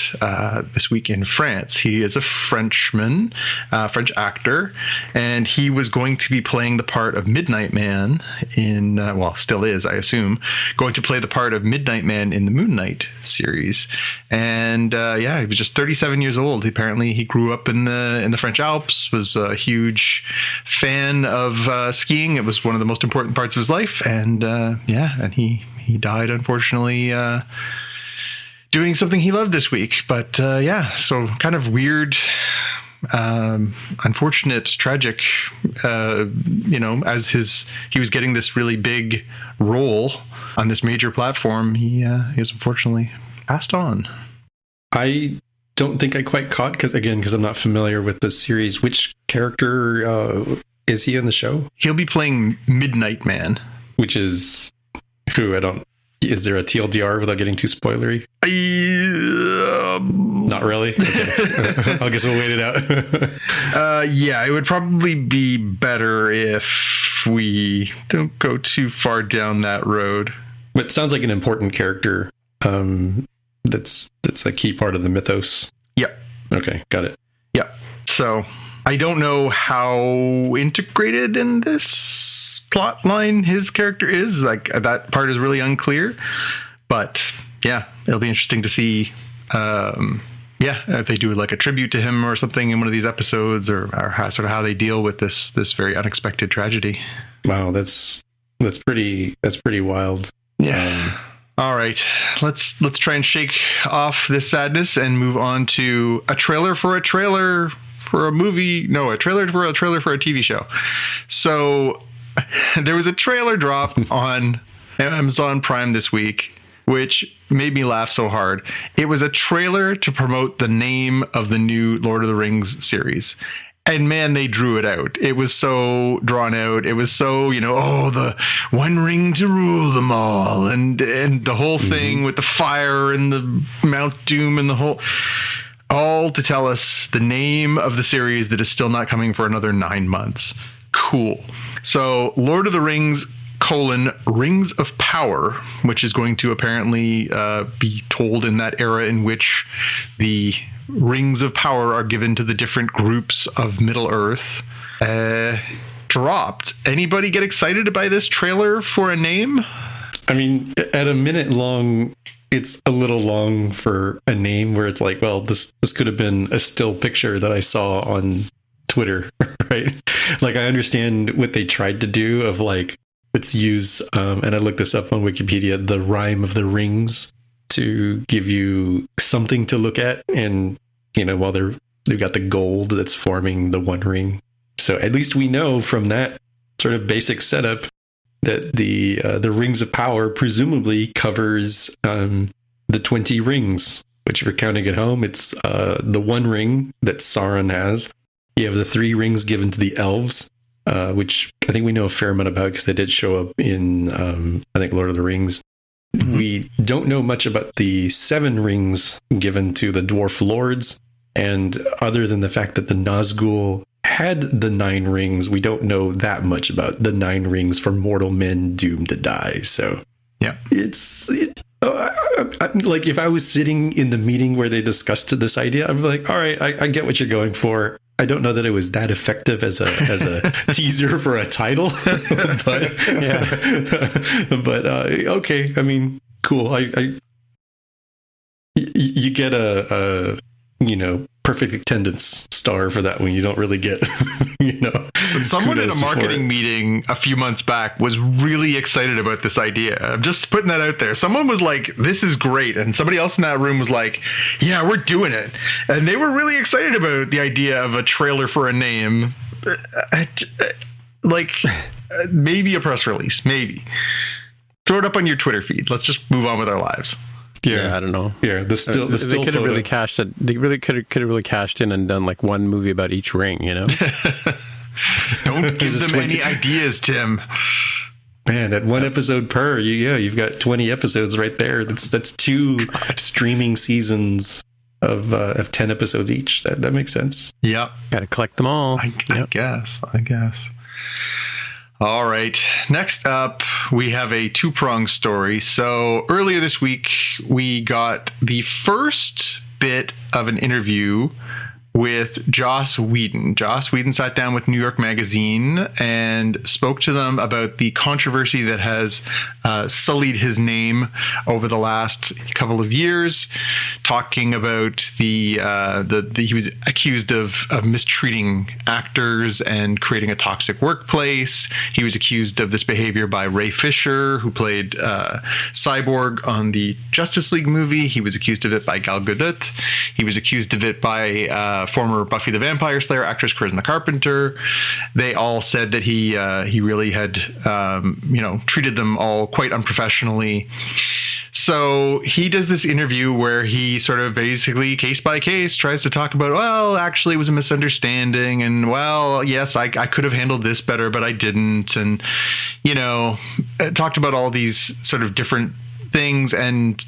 this week in France. He is a Frenchman, French actor, and he was going to be playing the part of Midnight Man in, still is, I assume, going to play the part of Midnight Man in the Moon Knight series. And he was just 37 years old. Apparently he grew up in the French Alps, was a huge fan of skiing. It was one of the most important parts of his life, and he died, unfortunately, doing something he loved this week. But so kind of weird, unfortunate, tragic, as he was getting this really big role on this major platform, he was unfortunately passed on. I don't think I quite caught, because I'm not familiar with the series. Which character is he in the show? He'll be playing Midnight Man. Which is who? I don't. Is there a TLDR without getting too spoilery? Not really? Okay. I guess we'll wait it out. Yeah, it would probably be better if we don't go too far down that road. But it sounds like an important character. That's a key part of the mythos. Yep. Okay, got it. Yep. So I don't know how integrated in this plot line his character is. Like, that part is really unclear. But yeah, it'll be interesting to see. If they do like a tribute to him or something in one of these episodes, or how they deal with this very unexpected tragedy. Wow, that's pretty wild. Yeah. All right, let's try and shake off this sadness and move on to a trailer for a movie. No, a trailer for a TV show. So there was a trailer drop on Amazon Prime this week, which made me laugh so hard. It was a trailer to promote the name of the new Lord of the Rings series. And man, they drew it out. It was so drawn out. It was so, the one ring to rule them all. And the whole thing with the fire and the Mount Doom and the whole, all to tell us the name of the series that is still not coming for another 9 months. Cool. So Lord of the Rings, Rings of Power, which is going to apparently be told in that era in which the Rings of Power are given to the different groups of Middle-earth, dropped. Anybody get excited by this trailer for a name? I mean, at a minute long, it's a little long for a name where it's like, well, this could have been a still picture that I saw on Twitter, right? Like, I understand what they tried to do of like, let's use, and I looked this up on Wikipedia, the rhyme of the rings to give you something to look at. And, while they've got the gold that's forming the one ring. So at least we know from that sort of basic setup that the Rings of Power presumably covers the 20 rings, which if you're counting at home, it's the one ring that Sauron has. You have the 3 rings given to the elves, which I think we know a fair amount about because they did show up in, I think, Lord of the Rings. Mm-hmm. We don't know much about the 7 rings given to the dwarf lords. And other than the fact that the Nazgul had the 9 rings, we don't know that much about the 9 rings for mortal men doomed to die. So yeah, like if I was sitting in the meeting where they discussed this idea, I'd be like, all right, I get what you're going for. I don't know that it was that effective as a teaser for a title, but yeah, but okay. I mean, cool. You get a perfect attendance star for that one. You don't really get, So someone in a marketing meeting a few months back was really excited about this idea. I'm just putting that out there. Someone was like, this is great. And somebody else in that room was like, yeah, we're doing it. And they were really excited about the idea of a trailer for a name. Like maybe a press release, maybe. Throw it up on your Twitter feed. Let's just move on with our lives. Yeah, I don't know. Yeah, the still they could have really cashed it. They really could have really cashed in and done like one movie about each ring. Don't give them any ideas, Tim. Man, at one episode per, you've got 20 episodes right there. That's 2 streaming seasons of 10 episodes each. That makes sense. Yep. Got to collect them all. I guess. All right. Next up, we have a 2-pronged story. So earlier this week, we got the first bit of an interview with Joss Whedon. Joss Whedon sat down with New York Magazine and spoke to them about the controversy that has sullied his name over the last couple of years, talking about he was accused of mistreating actors and creating a toxic workplace. He was accused of this behavior by Ray Fisher, who played Cyborg on the Justice League movie. He was accused of it by Gal Gadot. He was accused of it by former Buffy the Vampire Slayer actress Charisma Carpenter. They all said that he really had treated them all quite unprofessionally. So he does this interview where he sort of basically case by case tries to talk about, well, actually it was a misunderstanding, and well, yes, I could have handled this better, but I didn't, and talked about all these sort of different things, and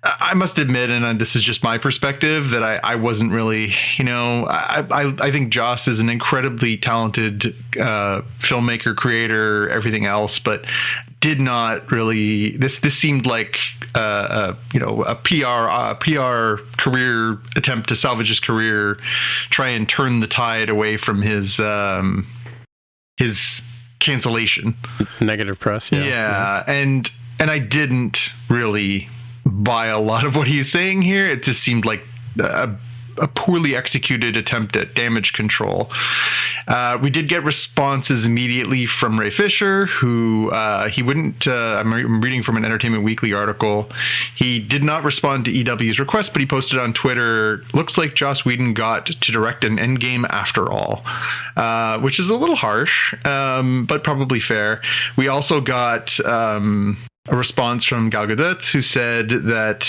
I must admit, and this is just my perspective, that I wasn't really, I think Joss is an incredibly talented filmmaker, creator, everything else, but did not really. This seemed like a PR career attempt to salvage his career, try and turn the tide away from his cancellation, negative press. Yeah. And I didn't really buy a lot of what he's saying here. It just seemed like a poorly executed attempt at damage control. We did get responses immediately from Ray Fisher, who he wouldn't. I'm reading from an Entertainment Weekly article. He did not respond to EW's request, but he posted on Twitter, "Looks like Joss Whedon got to direct an Endgame after all," which is a little harsh, but probably fair. We also got a response from Gal Gadot, who said that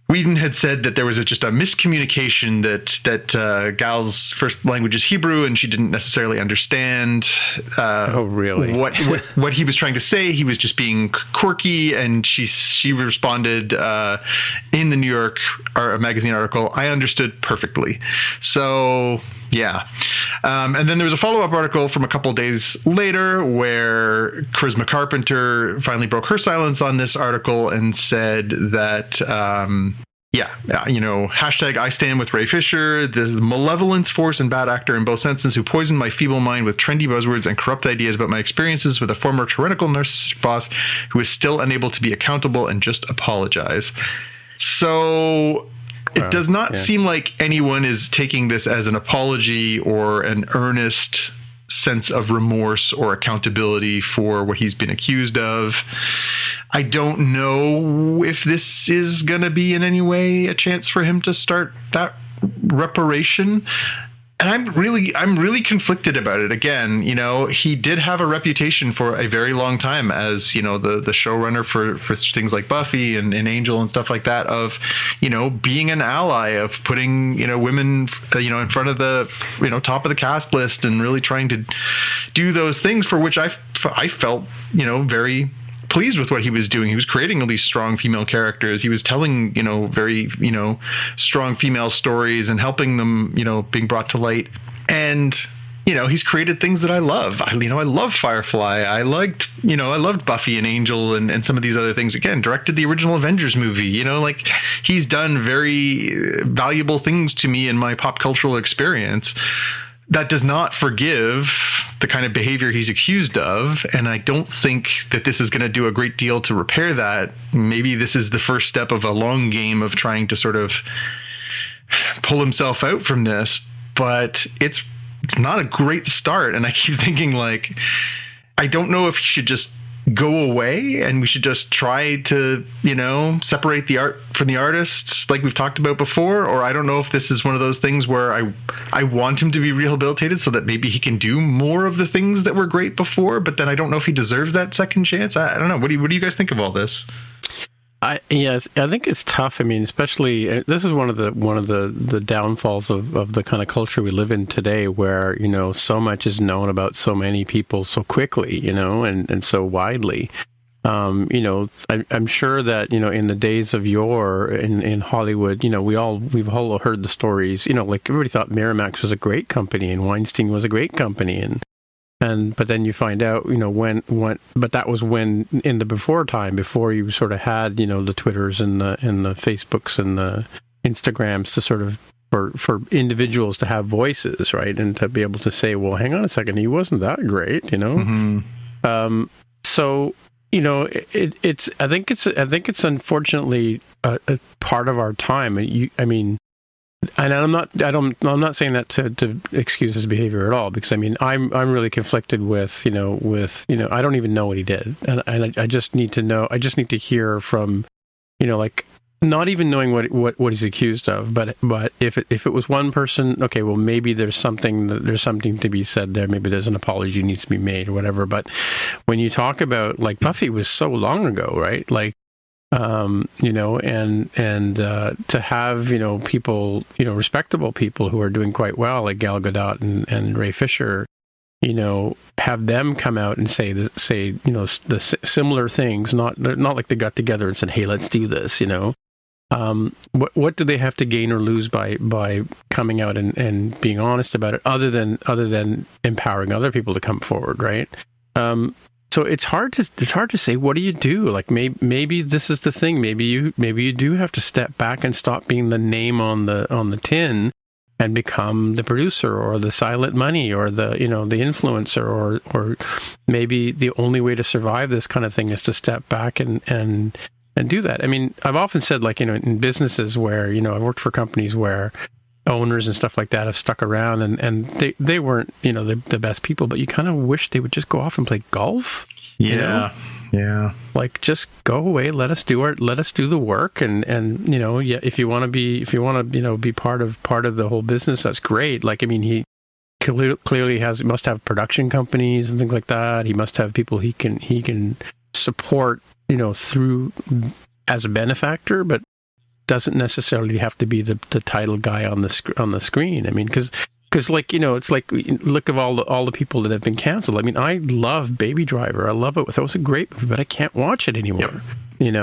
Whedon had said that there was just a miscommunication, that Gal's first language is Hebrew and she didn't necessarily understand really? what he was trying to say. He was just being quirky, and she responded in the New York magazine article, "I understood perfectly." So yeah. And then there was a follow-up article from a couple days later where Charisma Carpenter finally broke her silence on this article and said that hashtag I stand with Ray Fisher, the malevolence force and bad actor in both senses who poisoned my feeble mind with trendy buzzwords and corrupt ideas about my experiences with a former tyrannical narcissistic boss who is still unable to be accountable and just apologize. So it does not seem like anyone is taking this as an apology or an earnest sense of remorse or accountability for what he's been accused of. I don't know if this is going to be in any way a chance for him to start that reparation. And I'm really conflicted about it. Again, he did have a reputation for a very long time as, the showrunner for things like Buffy and Angel and stuff like that, of, being an ally, of putting, women, in front of the, top of the cast list, and really trying to do those things for which I felt, very pleased with what he was doing. He was creating all these strong female characters. He was telling, very, strong female stories and helping them, being brought to light. And, he's created things that I love. I love Firefly. I loved Buffy and Angel and some of these other things. Again, directed the original Avengers movie. He's done very valuable things to me in my pop cultural experience. That does not forgive the kind of behavior he's accused of, and I don't think that this is going to do a great deal to repair that. Maybe this is the first step of a long game of trying to sort of pull himself out from this, but it's not a great start. And I keep thinking, I don't know if he should just go away and we should just try to, separate the art from the artists like we've talked about before, or I don't know if this is one of those things where I want him to be rehabilitated so that maybe he can do more of the things that were great before, but then I don't know if he deserves that second chance. I don't know. What do you guys think of all this? I think it's tough. I mean, especially this is one of the downfalls of the kind of culture we live in today, where so much is known about so many people so quickly, and so widely. I'm sure that in the days of yore in Hollywood, we've all heard the stories. Like everybody thought Miramax was a great company and Weinstein was a great company, but then you find out, but that was when in the before time, before you sort of had, the Twitters and the Facebooks and the Instagrams to sort of for individuals to have voices, right, and to be able to say, well, hang on a second, he wasn't that great, Mm-hmm. So it's I think it's unfortunately a part of our time. And I'm not saying that to excuse his behavior at all, because I'm really conflicted with I don't even know what he did, and I just need to know. I just need to hear from not even knowing what he's accused of, but if it was one person, okay, well maybe there's something to be said there. Maybe there's an apology needs to be made or whatever. But when you talk about Buffy was so long ago, right? To have, people, respectable people who are doing quite well, like Gal Gadot and Ray Fisher, have them come out and say the similar things, not like they got together and said, hey, let's do this, what do they have to gain or lose by coming out and being honest about it, other than empowering other people to come forward, right? So it's hard to say, what do you do? Like maybe this is the thing. Maybe you do have to step back and stop being the name on the tin and become the producer or the silent money or the the influencer, or maybe the only way to survive this kind of thing is to step back and do that. I mean, I've often said, like, in businesses where, I've worked for companies where owners and stuff like that have stuck around and they weren't, the best people, but you kind of wish they would just go off and play golf. Yeah. Yeah. Like, just go away, let us do the work, and if you want to be part of the whole business, that's great. Like, I mean, he clearly must have production companies and things like that. He must have people he can support, through as a benefactor, but doesn't necessarily have to be the title guy on the screen. I mean, because it's like, look at all the people that have been canceled. I mean, I love Baby Driver. I love it. That was a great movie, but I can't watch it anymore. Yep.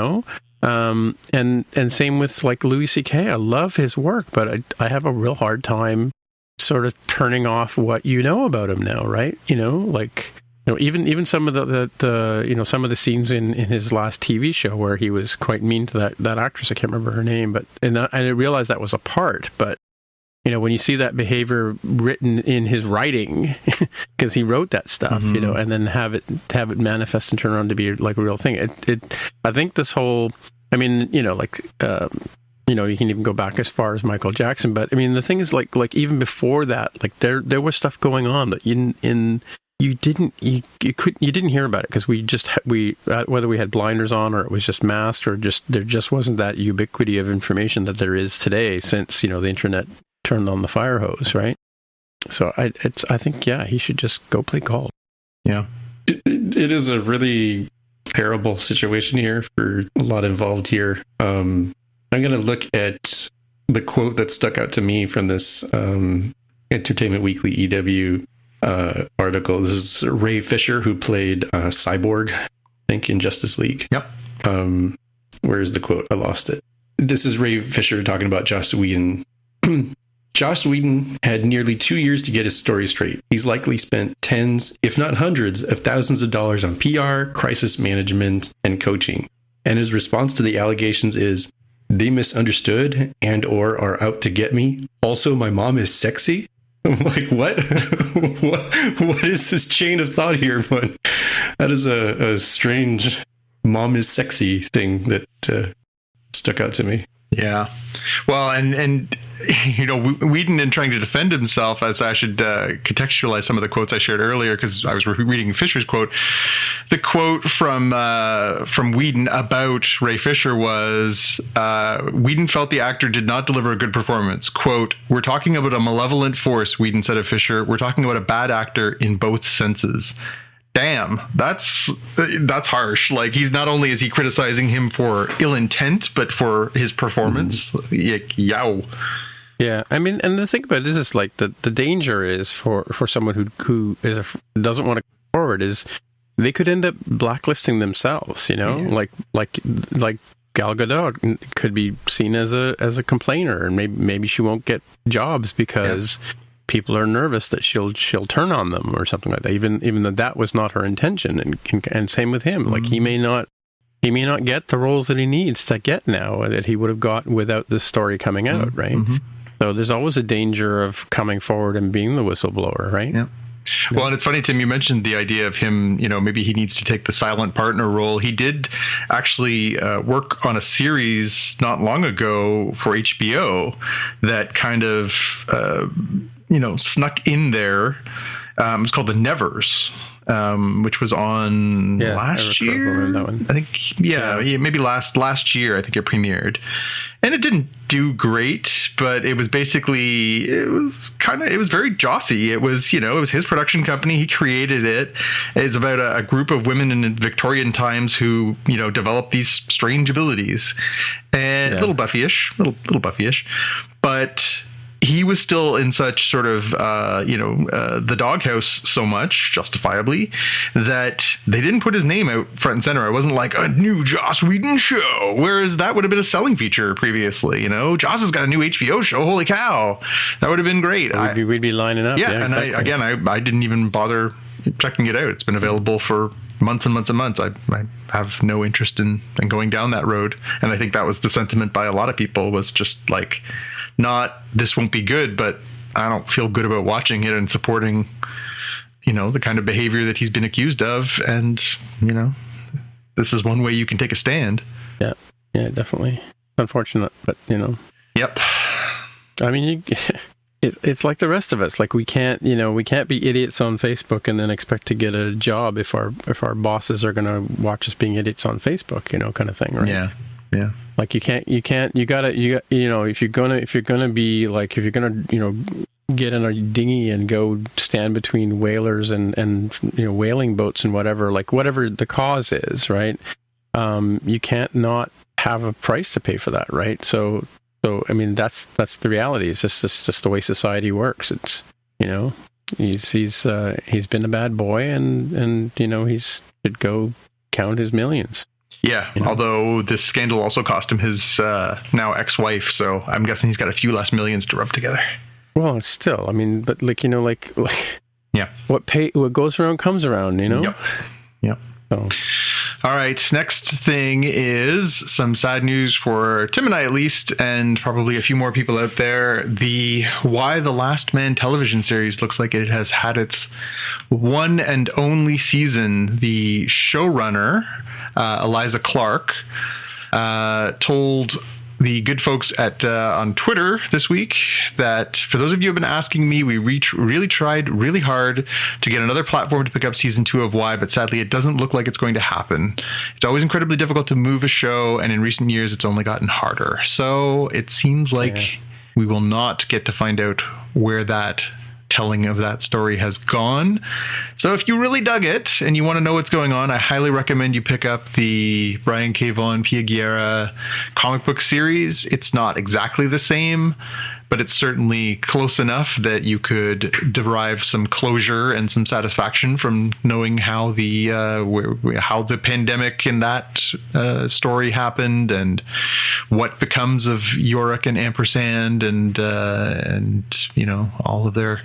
And same with, like, Louis C.K. I love his work, but I have a real hard time sort of turning off what about him now, right? Even some of the some of the scenes in his last TV show where he was quite mean to that actress. I can't remember her name, but I realized that was a part. But when you see that behavior written in his writing, because he wrote that stuff, and then have it manifest and turn around to be like a real thing. I think this whole, I mean, you can even go back as far as Michael Jackson, but I mean, the thing is, like even before that, like there was stuff going on that you didn't hear about it because we whether we had blinders on or it was just masked, or there just wasn't that ubiquity of information that there is today since the internet turned on the fire hose, right? So I think he should just go play golf. Yeah, it is a really terrible situation here for a lot involved here. I'm going to look at the quote that stuck out to me from this Entertainment Weekly EW article. This is Ray Fisher, who played Cyborg, I think, in Justice League. Yep. Where is the quote? I lost it. This is Ray Fisher talking about Joss Whedon. Joss Whedon had nearly 2 years to get his story straight. He's likely spent tens, if not hundreds, of thousands of dollars on PR, crisis management, and coaching. And his response to the allegations is, they misunderstood and or are out to get me. Also, my mom is sexy. I'm like, what? What is this chain of thought here? But that is a strange mom is sexy thing that stuck out to me. Yeah. Well, and Whedon, in trying to defend himself, as I should contextualize some of the quotes I shared earlier, because I was reading Fisher's quote. The quote from Whedon about Ray Fisher was, Whedon felt the actor did not deliver a good performance. Quote, we're talking about a malevolent force, Whedon said of Fisher. We're talking about a bad actor in both senses. Damn, that's harsh. Like, he's not only is he criticizing him for ill intent, but for his performance. Yow. Yeah, I mean, and the thing about this is, like, the danger is for someone who doesn't want to come forward is they could end up blacklisting themselves. Like Gal Gadot could be seen as a complainer, and maybe she won't get jobs because. Yeah. People are nervous that she'll turn on them or something like that. Even though that was not her intention, and same with him. Mm-hmm. Like he may not get the roles that he needs to get now that he would have got without this story coming out, mm-hmm. right? Mm-hmm. So there's always a danger of coming forward and being the whistleblower, right? Yeah. Well, and it's funny, Tim, you mentioned the idea of him, maybe he needs to take the silent partner role. He did actually work on a series not long ago for HBO that kind of, snuck in there. It was called The Nevers, which was on last year. That one. I think, maybe last year. I think it premiered, and it didn't do great, but it was basically it was very Jossy. It was it was his production company. He created it. It's about a group of women in Victorian times who develop these strange abilities, and little Buffy-ish, but he was still in such sort of, the doghouse so much, justifiably, that they didn't put his name out front and center. It wasn't like a new Joss Whedon show, whereas that would have been a selling feature previously. Joss has got a new HBO show. Holy cow, that would have been great. We'd be lining up. Yeah, and exactly. I didn't even bother checking it out. It's been available for months and months and months. I have no interest in going down that road, and I think that was the sentiment by a lot of people, was just like, not this won't be good, but I don't feel good about watching it and supporting the kind of behavior that he's been accused of, and this is one way you can take a stand. Yeah definitely unfortunate, but Yep. I mean, it's like the rest of us. Like, we can't be idiots on Facebook and then expect to get a job if our bosses are going to watch us being idiots on Facebook, kind of thing, right? Yeah. Like, if you're gonna be like, if you're gonna, get in a dinghy and go stand between whalers and whaling boats and whatever the cause is, right? You can't not have a price to pay for that, right? So I mean, that's the reality. It's just the way society works. It's he's been a bad boy, and he should go count his millions. Yeah, although this scandal also cost him his now ex-wife, so I'm guessing he's got a few less millions to rub together. Well, still, I mean, but yeah, what goes around comes around, Yep. So. All right, next thing is some sad news for Tim and I, at least, and probably a few more people out there. The Why the Last Man television series looks like it has had its one and only season. The showrunner, Eliza Clark, told the good folks on Twitter this week that, for those of you who have been asking me, we really tried really hard to get another platform to pick up season 2 of Why, but sadly it doesn't look like it's going to happen. It's always incredibly difficult to move a show, and in recent years it's only gotten harder. So it seems like we will not get to find out where that telling of that story has gone. So if you really dug it and you want to know what's going on, I highly recommend you pick up the Brian K. Vaughan Pia Guerra comic book series. It's not exactly the same, but it's certainly close enough that you could derive some closure and some satisfaction from knowing how the pandemic in that story happened, and what becomes of Yorick and Ampersand, and all of their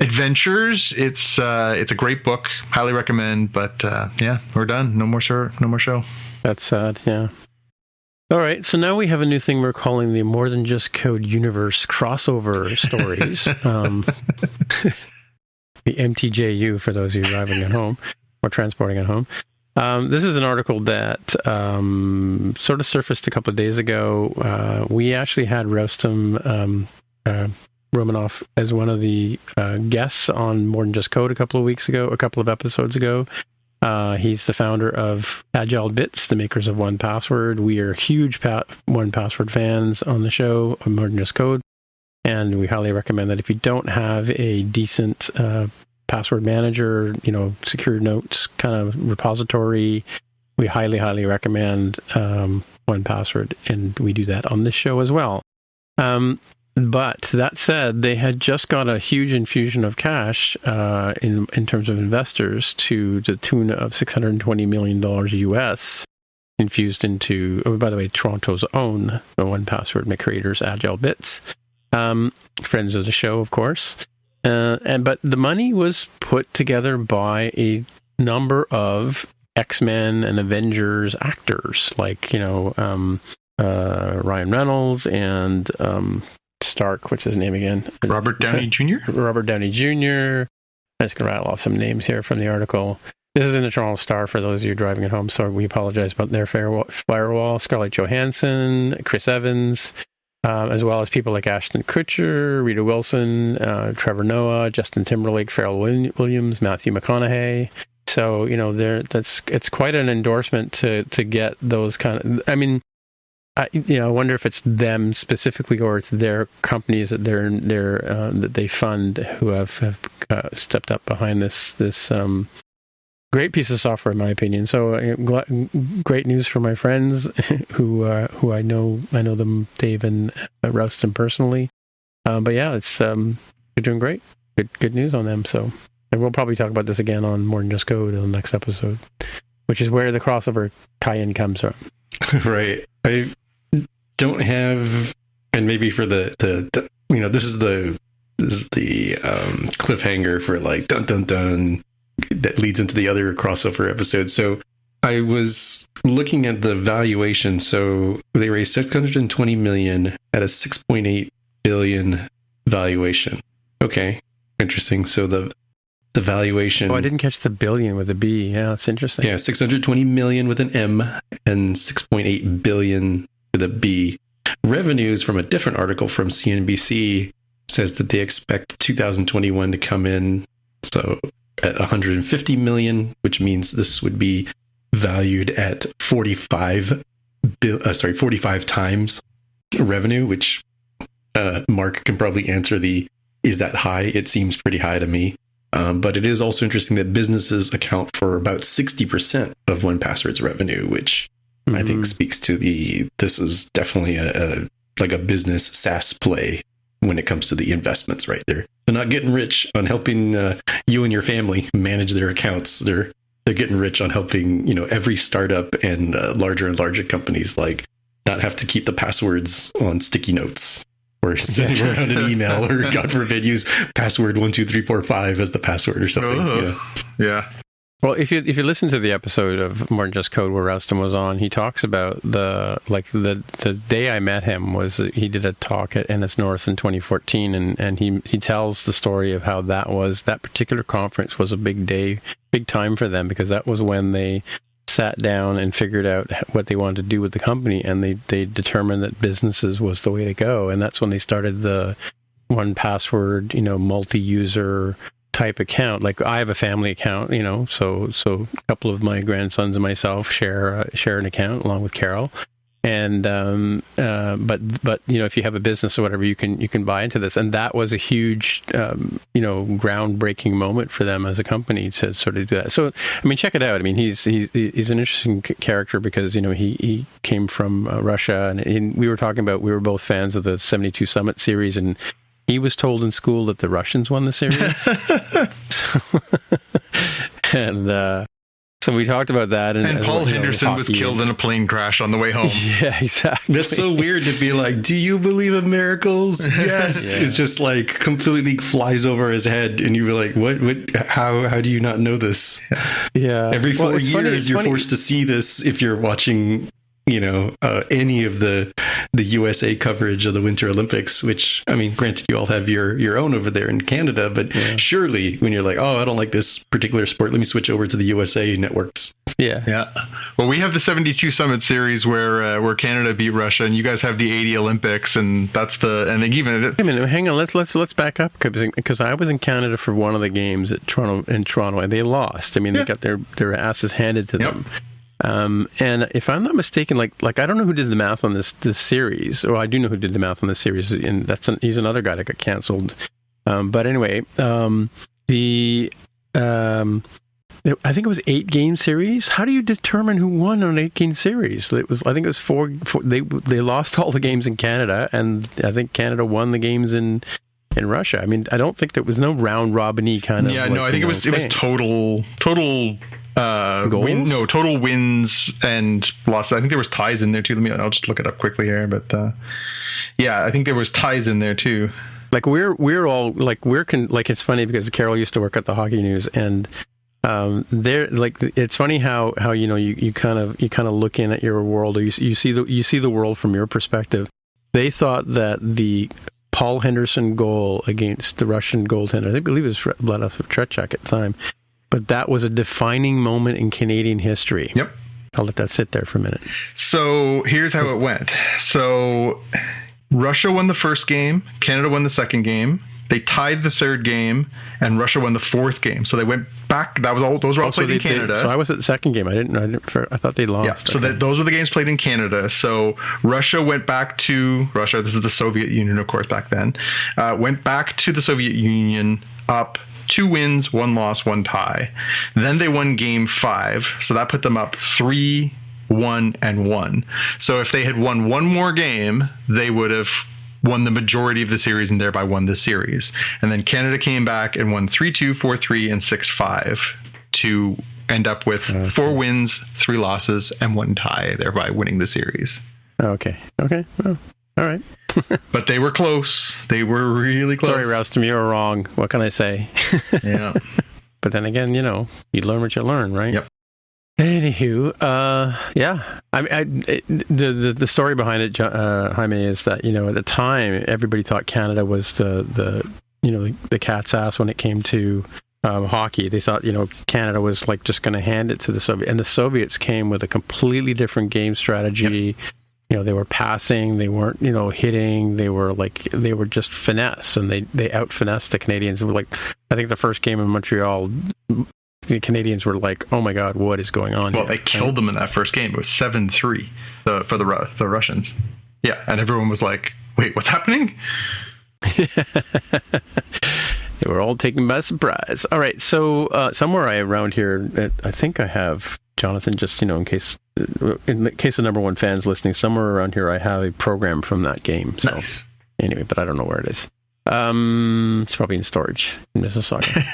adventures. It's a great book, highly recommend. But we're done. No more show. That's sad. Yeah. All right, so now we have a new thing we're calling the More Than Just Code Universe crossover stories. The MTJU, for those of you driving at home or transporting at home. This is an article that sort of surfaced a couple of days ago. We actually had Rustam Romanoff as one of the guests on More Than Just Code a couple of episodes ago. He's the founder of Agile Bits, the makers of 1Password. We are huge 1Password fans on the show, More Than Just Code, and we highly recommend that if you don't have a decent password manager, secure notes kind of repository, we highly, highly recommend 1Password, and we do that on this show as well. But that said, they had just got a huge infusion of cash in terms of investors to the tune of $620 million US infused into, by the way, Toronto's own 1Password creators, Agile Bits. Friends of the show, of course. But the money was put together by a number of X-Men and Avengers actors, like, Ryan Reynolds and Stark, what's his name again? Robert Downey Jr.? Robert Downey Jr. I'm just going to rattle off some names here from the article. This is in the Toronto Star for those of you driving at home, so we apologize about their firewall. Scarlett Johansson, Chris Evans, as well as people like Ashton Kutcher, Rita Wilson, Trevor Noah, Justin Timberlake, Pharrell Williams, Matthew McConaughey. So, it's quite an endorsement to get those kind of... I mean, I wonder if it's them specifically, or it's their companies that that they fund who have stepped up behind this great piece of software, in my opinion. So great news for my friends who I know them, Dave and Rustam, personally. But yeah, it's they're doing great. Good news on them. So, and we'll probably talk about this again on More Than Just Code in the next episode, which is where the crossover tie-in comes from. Right. I don't have, and maybe for the this is the cliffhanger for like dun dun dun that leads into the other crossover episode. So I was looking at the valuation. So they raised $620 million at a $6.8 billion valuation. Okay, interesting. So the valuation. Oh, I didn't catch the billion with a B. Yeah, it's interesting. Yeah, 620 million with an M and 6.8 billion with a B. Revenues from a different article from CNBC says that they expect 2021 to come in so at 150 million, which means this would be valued at 45 times revenue, which Mark can probably answer is that high? It seems pretty high to me. But it is also interesting that businesses account for about 60% of 1Password's revenue, which I think speaks to this is definitely a business SaaS play when it comes to the investments right there. They're not getting rich on helping you and your family manage their accounts. They're getting rich on helping, every startup and larger and larger companies like not have to keep the passwords on sticky notes or send around an email, or God forbid, use password 12345 as the password or something. Yeah. Well, if you listen to the episode of More Than Just Code where Rustin was on, he talks about the day I met him was he did a talk at NS North in 2014, and he tells the story of how that particular conference was a big time for them, because that was when they sat down and figured out what they wanted to do with the company, and they determined that businesses was the way to go, and that's when they started the 1Password, multi-user type account. Like I have a family account, so a couple of my grandsons and myself share an account along with Carol, and but if you have a business or whatever, you can buy into this, and that was a huge groundbreaking moment for them as a company to sort of do that. So I mean, check it out. I mean, he's an interesting character because he came from Russia, and we were both fans of the 72 Summit series, and he was told in school that the Russians won the series. So we talked about that. And Paul Henderson was killed in a plane crash on the way home. Yeah, exactly. That's so weird to be like, do you believe in miracles? Yes. Yeah. It's just like completely flies over his head. And you were like, what, how do you not know this? Yeah. Every 4 years, you're forced to see this if you're watching any of the USA coverage of the Winter Olympics, which, I mean, granted, you all have your own over there in Canada, but surely when you're like, oh, I don't like this particular sport, let me switch over to the USA networks. Yeah. Well, we have the 72 Summit series where Canada beat Russia, and you guys have the 80 Olympics, and that's and even. Wait a minute, hang on. Let's back up because I was in Canada for one of the games in Toronto, and they lost. I mean, they got their asses handed to them. And if I'm not mistaken, like I don't know who did the math on this series. Well, I do know who did the math on this series, and he's another guy that got canceled. But anyway, I think it was 8-game series. How do you determine who won on an 8-game series? I think it was four. They lost all the games in Canada, and I think Canada won the games in Russia. I mean, I don't think there was no round robin-y kind of. Yeah, no, I think it was total. Goals? Total wins and losses. I think there was ties in there too. I'll just look it up quickly here, but I think there was ties in there too. Like it's funny because Carol used to work at the Hockey News, and it's funny how you kind of look in at your world, or you see the world from your perspective. They thought that the Paul Henderson goal against the Russian goaltender, I believe it was Vladimir Tretiak at the time, but that was a defining moment in Canadian history. Yep. I'll let that sit there for a minute. So here's how it went. So Russia won the first game, Canada won the second game, they tied the third game, and Russia won the fourth game. So they went back. Those were all played in Canada. So I was at the second game. I thought they lost. Yeah. So those were the games played in Canada. So Russia went back to Russia. This is the Soviet Union, of course, back then. Went back to the Soviet Union, up 2 wins, 1 loss, 1 tie. Then they won game 5. So that put them up 3-1-1. So if they had won one more game, they would have won the majority of the series and thereby won the series. And then Canada came back and won 3-2, 4-3, and 6-5 to end up with 4 wins, 3 losses, and 1 tie, thereby winning the series. Okay. Well, all right. But they were close. They were really close. Sorry, Rouston, you were wrong. What can I say? Yeah. But then again, you learn what you learn, right? Yep. Anywho, yeah. The story behind it, Jaime, is that at the time everybody thought Canada was the cat's ass when it came to hockey. They thought Canada was like just going to hand it to the Soviets, and the Soviets came with a completely different game strategy. Yep. They were passing, they weren't hitting. They were just finesse, and they out finessed the Canadians. And I think the first game in Montreal, the Canadians were like, "Oh my God, what is going on?" Well, they killed them in that first game. It was 7-3 for the Russians. Yeah, and everyone was like, "Wait, what's happening?" They were all taken by surprise. All right, so somewhere around here, I think I have Jonathan. Just in case the number one fans listening, somewhere around here, I have a program from that game. So nice. Anyway, but I don't know where it is. It's probably in storage in Mississauga.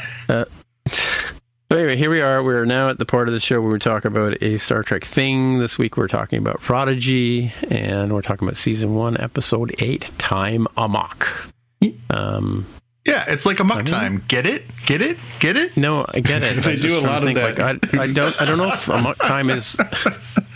So anyway, here we are. We're now at the part of the show where we talk about a Star Trek thing. This week we're talking about Prodigy, and we're talking about Season 1, Episode 8, Time Amok. Yeah, it's like Amok time. Get it? Get it? Get it? No, I get it. They do a lot of that. I don't know if Amok time is.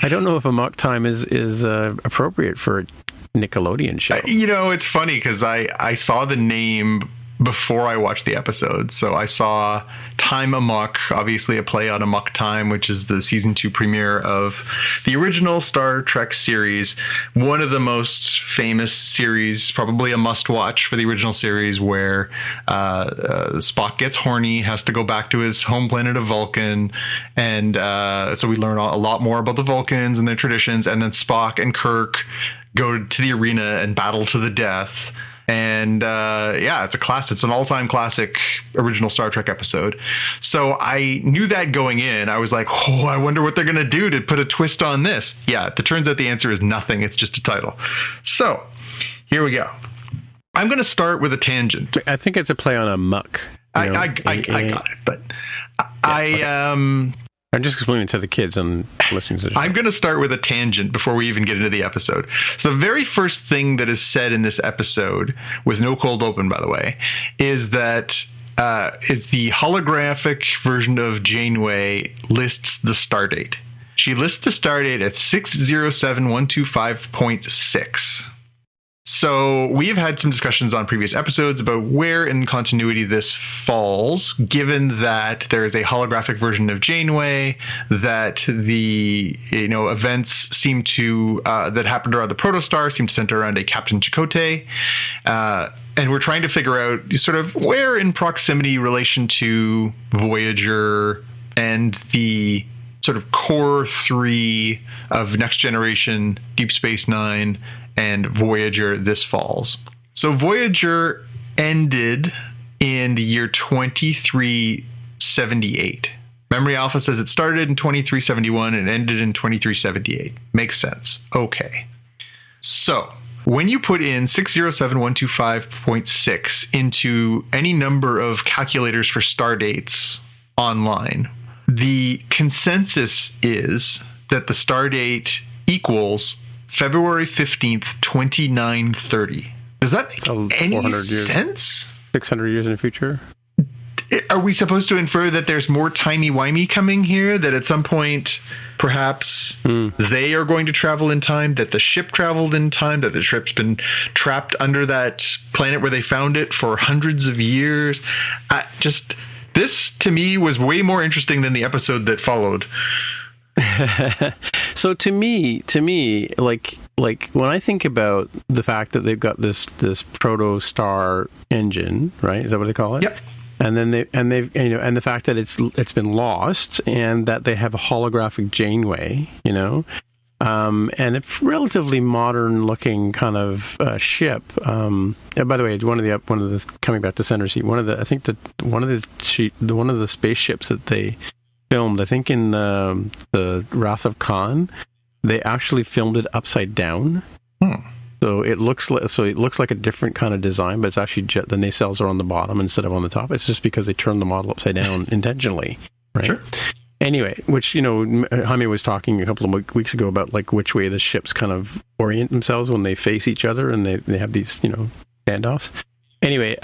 I don't know if Amok time is appropriate for a Nickelodeon show. It's funny because I saw the name before I watched the episode. So I saw Time Amok, obviously a play on Amok Time, which is the season 2 premiere of the original Star Trek series. One of the most famous series, probably a must-watch for the original series, where Spock gets horny, has to go back to his home planet of Vulcan, and so we learn a lot more about the Vulcans and their traditions, and then Spock and Kirk go to the arena and battle to the death. And it's a classic. It's an all-time classic original Star Trek episode. So I knew that going in. I was like, oh, I wonder what they're going to do to put a twist on this. Yeah, it turns out the answer is nothing. It's just a title. So here we go. I'm going to start with a tangent. I think it's a play on Amok. I got it, but I'm just explaining to the kids and listening to the show. I'm going to start with a tangent before we even get into the episode. So the very first thing that is said in this episode, with no cold open, by the way, is that is the holographic version of Janeway lists the stardate. She lists the stardate at 607125.6. So we've had some discussions on previous episodes about where in continuity this falls, given that there is a holographic version of Janeway, that the events seem to that happened around the protostar seem to center around a Captain Chakotay, and we're trying to figure out sort of where in proximity relation to Voyager and the sort of core 3 of Next Generation, Deep Space Nine, and Voyager this falls. So Voyager ended in the year 2378. Memory Alpha says it started in 2371 and ended in 2378. Makes sense. Okay. So when you put in 607125.6 into any number of calculators for star dates online, the consensus is that the star date equals February 15th, 2930. Does that make any sense? 600 years in the future? Are we supposed to infer that there's more timey-wimey coming here? That at some point, perhaps they are going to travel in time? That the ship traveled in time? That the ship's been trapped under that planet where they found it for hundreds of years? This, to me, was way more interesting than the episode that followed. So to me, like when I think about the fact that they've got this proto-star engine, right? Is that what they call it? Yep. And then and the fact that it's been lost, and that they have a holographic Janeway, and a relatively modern-looking kind of ship. By the way, one of the coming back to center seat, one of the spaceships that they filmed, I think in the Wrath of Khan, they actually filmed it upside down. So it looks like a different kind of design, but it's actually the nacelles are on the bottom instead of on the top. It's just because they turned the model upside down intentionally, right? Sure. Anyway, which, Jaime was talking a couple of weeks ago about like which way the ships kind of orient themselves when they face each other and they have these, standoffs. Anyway,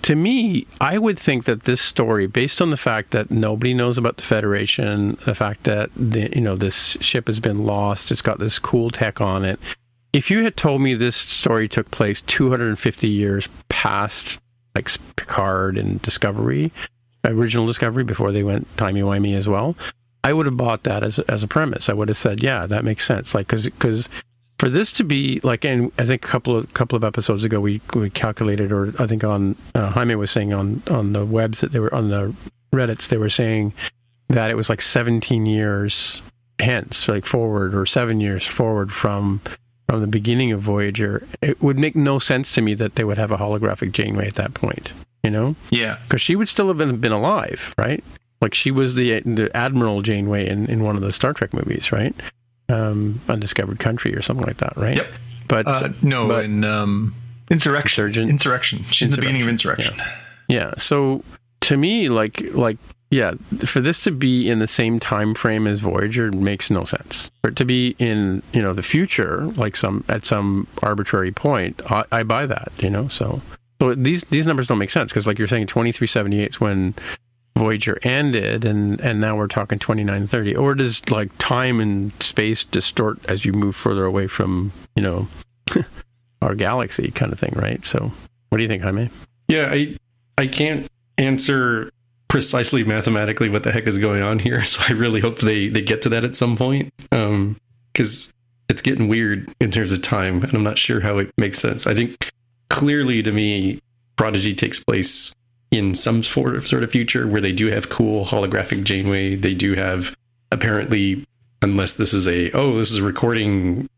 to me, I would think that this story, based on the fact that nobody knows about the Federation, the fact that this ship has been lost, it's got this cool tech on it. If you had told me this story took place 250 years past like Picard and Discovery, original Discovery, before they went timey-wimey as well, I would have bought that as a premise. I would have said, yeah, that makes sense. Like, because for this to be like, and I think a couple of episodes ago we calculated, or I think on Jaime was saying on the webs that they were on the Reddits, they were saying that it was like 17 years hence, like forward, or 7 years forward from the beginning of Voyager. It would make no sense to me that they would have a holographic Janeway at that point. Yeah, because she would still have been alive, right? Like she was the Admiral Janeway in one of the Star Trek movies, right? Undiscovered Country or something like that, right? Yep. But in Insurrection. She's in the beginning of Insurrection. Yeah. So to me, yeah, for this to be in the same time frame as Voyager makes no sense. For it to be in the future, like at some arbitrary point, I buy that. So these numbers don't make sense because, like you're saying, 2378 is when Voyager ended, and now we're talking 2930. Or does like time and space distort as you move further away from our galaxy, kind of thing, right? So, what do you think, Jaime? Yeah, I can't answer precisely mathematically what the heck is going on here, so I really hope they get to that at some point, because it's getting weird in terms of time, and I'm not sure how it makes sense. I think clearly, to me, Prodigy takes place in some sort of future where they do have cool holographic Janeway. They do have, apparently, unless this is a recording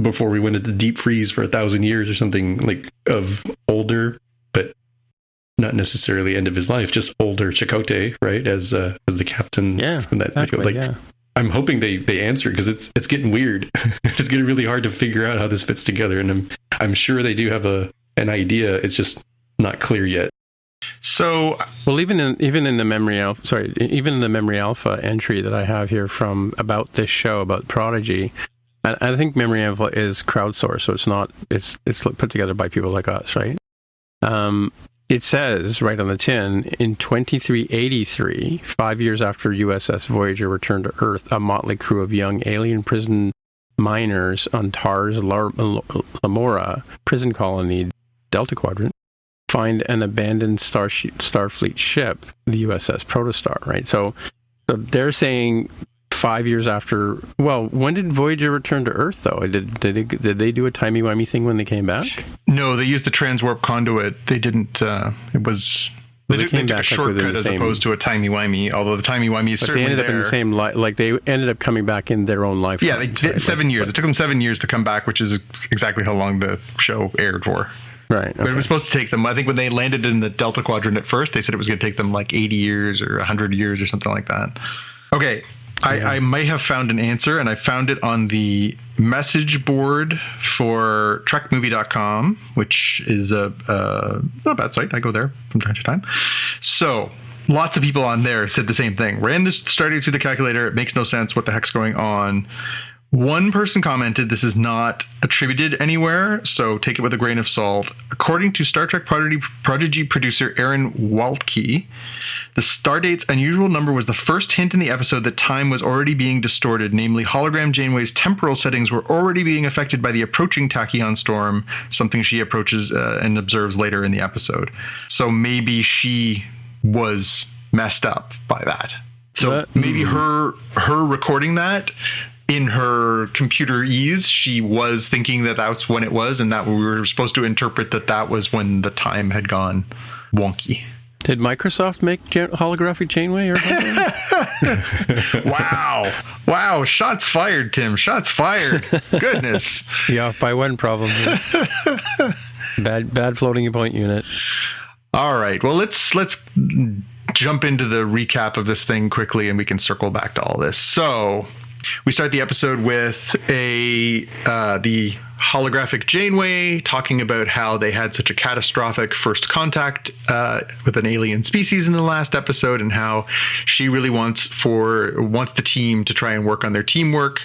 before we went into deep freeze for 1,000 years or something, like of older, but not necessarily end of his life, just older Chakotay, right, as the captain from that exactly, video. Yeah. I'm hoping they answer, because it's getting weird. It's getting really hard to figure out how this fits together, and I'm sure they do have an idea. It's just not clear yet. So, well, even in the Memory Alpha entry that I have here from about this show about Prodigy, I think Memory Alpha is crowdsourced, so it's put together by people like us, right? It says right on the tin, in 2383, 5 years after USS Voyager returned to Earth, a motley crew of young alien prison miners on Tar's Lamora prison colony, Delta Quadrant, find an abandoned Starfleet ship, the USS Protostar, right? So they're saying 5 years after. Well, when did Voyager return to Earth, though? Did they do a timey-wimey thing when they came back? No, they used the transwarp conduit. They didn't. It was. They took a shortcut as opposed to a timey-wimey, although the timey-wimey is certainly there. But they ended up in the same like they ended up coming back in their own life. Yeah, right? 7 years. It took them 7 years to come back, which is exactly how long the show aired for. Right. Okay. But it was supposed to take them, I think when they landed in the Delta Quadrant at first, they said it was going to take them like 80 years or 100 years or something like that. Okay. I might have found an answer, and I found it on the message board for trekmovie.com, which is not a bad site. I go there from time to time. So lots of people on there said the same thing. Ran this starting through the calculator. It makes no sense. What the heck's going on? One person commented, this is not attributed anywhere, so take it with a grain of salt. According to Star Trek Prodigy producer Aaron Waltke, the Stardate's unusual number was the first hint in the episode that time was already being distorted, namely hologram Janeway's temporal settings were already being affected by the approaching tachyon storm, something she approaches and observes later in the episode. So maybe she was messed up by that. So maybe her recording that in her computer ease, she was thinking that that's when it was, and that we were supposed to interpret that was when the time had gone wonky. Did Microsoft make holographic Janeway or something? Wow. Shots fired, Tim. Shots fired. Goodness. You off by one, probably. Bad floating point unit. All right. Well, let's jump into the recap of this thing quickly, and we can circle back to all this. So we start the episode with the holographic Janeway talking about how they had such a catastrophic first contact with an alien species in the last episode, and how she really wants the team to try and work on their teamwork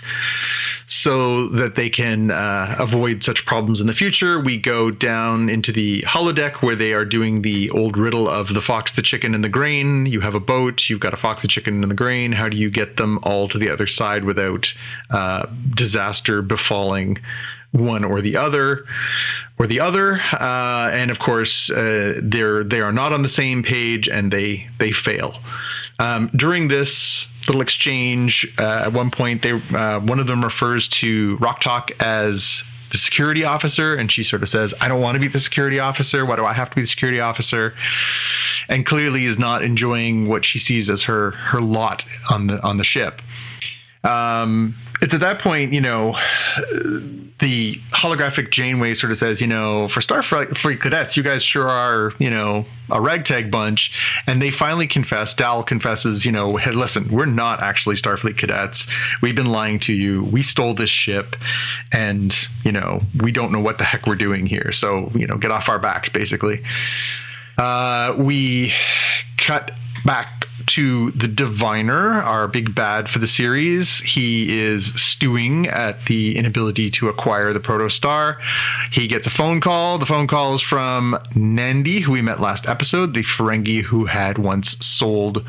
so that they can avoid such problems in the future. We go down into the holodeck where they are doing the old riddle of the fox, the chicken, and the grain. You have a boat, you've got a fox, a chicken, and the grain. How do you get them all to the other side without disaster befalling one or the other? And of course, they are not on the same page, and they fail. During this little exchange, at one point, one of them refers to Rock Talk as the security officer, and she sort of says, "I don't want to be the security officer. Why do I have to be the security officer?" And clearly is not enjoying what she sees as her lot on the ship. It's at that point, the holographic Janeway sort of says, for Starfleet cadets, you guys sure are, a ragtag bunch. And they finally confess. Dal confesses, hey, listen, we're not actually Starfleet cadets. We've been lying to you. We stole this ship, and, we don't know what the heck we're doing here. So, get off our backs, basically. We cut back to the Diviner, our big bad for the series. He is stewing at the inability to acquire the protostar. He gets a phone call. The phone call is from Nandi, who we met last episode, the Ferengi who had once sold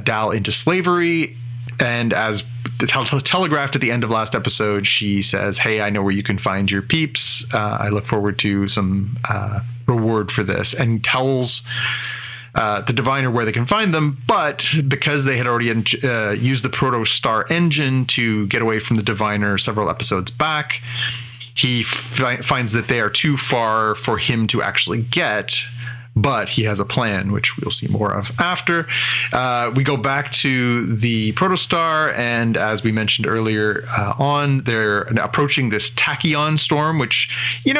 Dal into slavery. And as telegraphed at the end of last episode, she says, "Hey, I know where you can find your peeps. I look forward to some reward for this," and tells the Diviner where they can find them. But because they had already used the protostar engine to get away from the Diviner several episodes back, he finds that they are too far for him to actually get. But he has a plan, which we'll see more of after. We go back to the protostar, and as we mentioned earlier they're approaching this tachyon storm, which,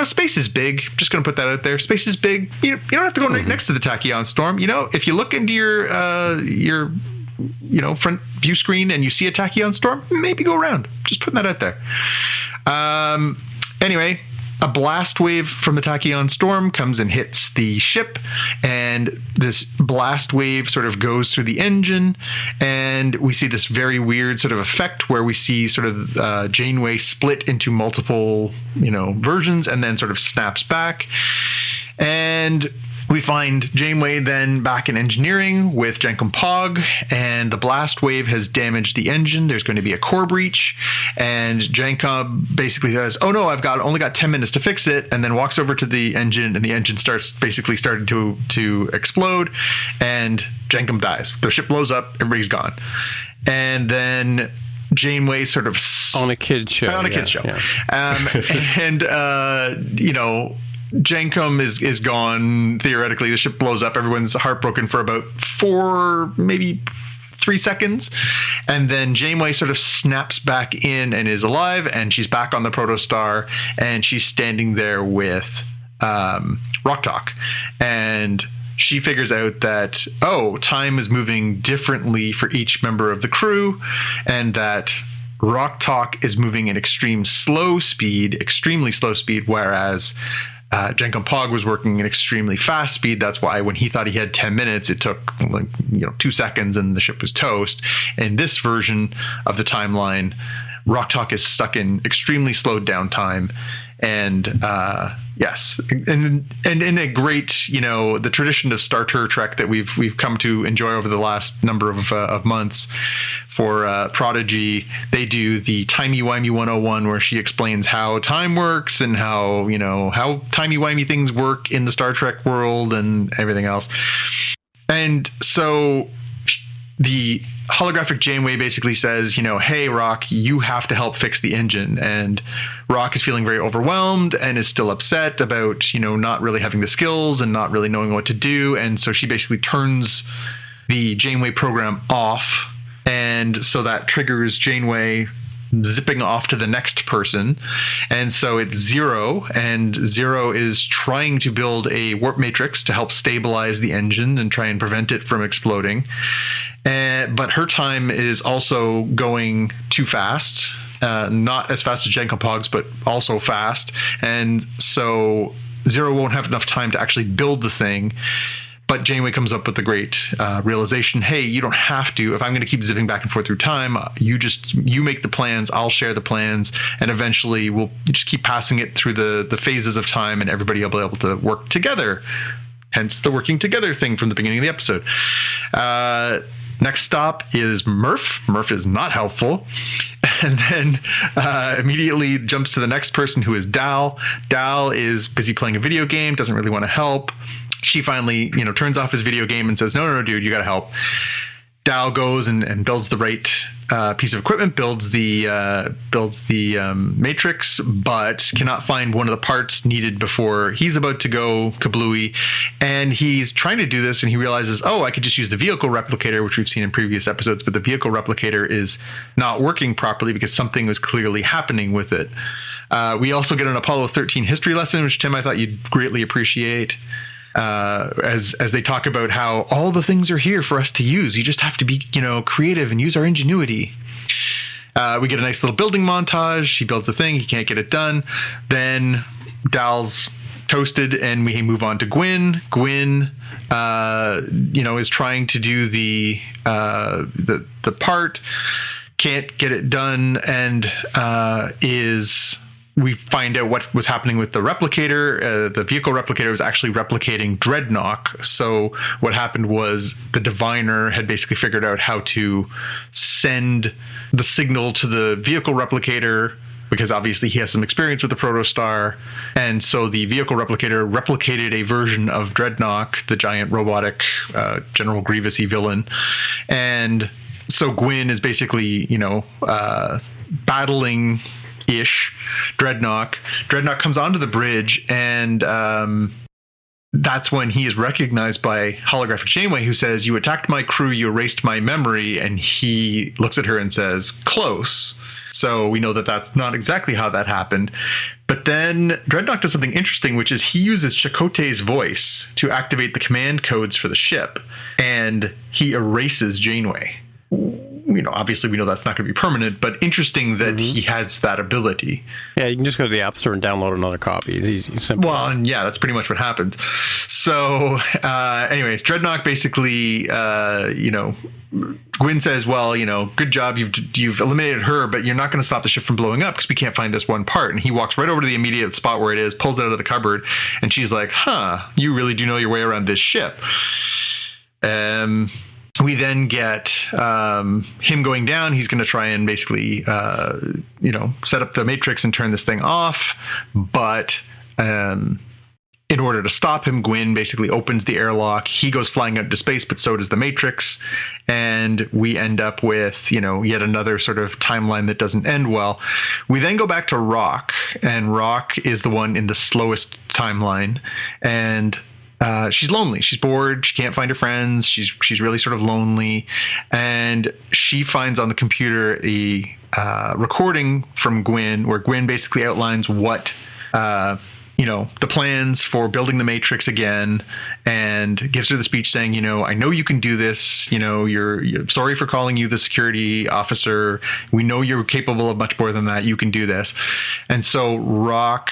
space is big. Just going to put that out there. Space is big. You don't have to go right next to the tachyon storm. If you look into your front view screen and you see a tachyon storm, maybe go around. Just putting that out there. Anyway, a blast wave from the tachyon storm comes and hits the ship, and this blast wave sort of goes through the engine, and we see this very weird sort of effect where we see sort of Janeway split into multiple, versions, and then sort of snaps back. And we find Janeway then back in engineering with Jankum Pog, and the blast wave has damaged the engine. There's going to be a core breach, and Jankum basically says, "Oh no, I've only got 10 minutes to fix it," and then walks over to the engine, and the engine started to explode, and Jankum dies. The ship blows up, everybody's gone. And then Janeway sort of on a kid's show. And Jankum is gone. Theoretically, the ship blows up. Everyone's heartbroken for about 4, maybe 3 seconds. And then Janeway sort of snaps back in and is alive, and she's back on the protostar, and she's standing there with Rock Talk. And she figures out that, time is moving differently for each member of the crew, and that Rock Talk is moving at extremely slow speed, whereas Jankum Pog was working at extremely fast speed. That's why when he thought he had 10 minutes, it took 2 seconds and the ship was toast. In this version of the timeline, Rock Talk is stuck in extremely slowed down time. And yes, and in a great, the tradition of Star Trek that we've come to enjoy over the last number of months. For Prodigy, they do the Timey-Wimey 101, where she explains how time works and how timey-wimey things work in the Star Trek world and everything else. And so the holographic Janeway basically says, "Hey, Rock, you have to help fix the engine." And Rock is feeling very overwhelmed and is still upset about, not really having the skills and not really knowing what to do. And so she basically turns the Janeway program off. And so that triggers Janeway zipping off to the next person. And so it's Zero, and Zero is trying to build a warp matrix to help stabilize the engine and try and prevent it from exploding. But her time is also going too fast not as fast as Janko Pogs, but also fast. And so Zero won't have enough time to actually build the thing. But Janeway comes up with the great realization, hey, you don't have to. If I'm going to keep zipping back and forth through time, you make the plans, I'll share the plans, and eventually we'll just keep passing it through the phases of time, and everybody will be able to work together. Hence the working together thing from the beginning of the episode. Next stop is Murph. Murph is not helpful. And then immediately jumps to the next person, who is Dal. Dal is busy playing a video game, doesn't really want to help. She finally, turns off his video game and says, no, dude, you got to help. Dal goes and builds the right piece of equipment, builds the matrix, but cannot find one of the parts needed before he's about to go kablooey. And he's trying to do this, and he realizes, I could just use the vehicle replicator, which we've seen in previous episodes, but the vehicle replicator is not working properly because something was clearly happening with it. We also get an Apollo 13 history lesson, which, Tim, I thought you'd greatly appreciate. As they talk about how all the things are here for us to use. You just have to be, creative and use our ingenuity. We get a nice little building montage. He builds the thing. He can't get it done. Then Dal's toasted, and we move on to Gwyn. Gwyn, is trying to do the part, can't get it done, and we find out what was happening with the replicator. The vehicle replicator was actually replicating Dreadnought. So what happened was the diviner had basically figured out how to send the signal to the vehicle replicator, because obviously he has some experience with the protostar. And so the vehicle replicator replicated a version of Dreadnought, the giant robotic General Grievous-y villain. And so Gwyn is basically, battling Dreadnought. Dreadnought comes onto the bridge, and that's when he is recognized by holographic Janeway, who says, "You attacked my crew, you erased my memory," and he looks at her and says, "Close." So we know that that's not exactly how that happened. But then Dreadnought does something interesting, which is he uses Chakotay's voice to activate the command codes for the ship, and he erases Janeway. Obviously we know that's not going to be permanent, but interesting that he has that ability. Yeah, you can just go to the App Store and download another copy. It's easy, well, and yeah, that's pretty much what happens. So, anyways, Dreadnought basically, Gwyn says, well, good job, you've eliminated her, but you're not going to stop the ship from blowing up because we can't find this one part. And he walks right over to the immediate spot where it is, pulls it out of the cupboard, and she's like, you really do know your way around this ship. We then get him going down. He's going to try and basically, set up the matrix and turn this thing off. But in order to stop him, Gwyn basically opens the airlock. He goes flying out into space, but so does the matrix. And we end up with, yet another sort of timeline that doesn't end well. We then go back to Rock, and Rock is the one in the slowest timeline. And she's lonely. She's bored. She can't find her friends. She's really sort of lonely, and she finds on the computer a recording from Gwyn, where Gwyn basically outlines what the plans for building the Matrix again, and gives her the speech saying, I know you can do this. You're sorry for calling you the security officer. We know you're capable of much more than that. You can do this. And so Rock.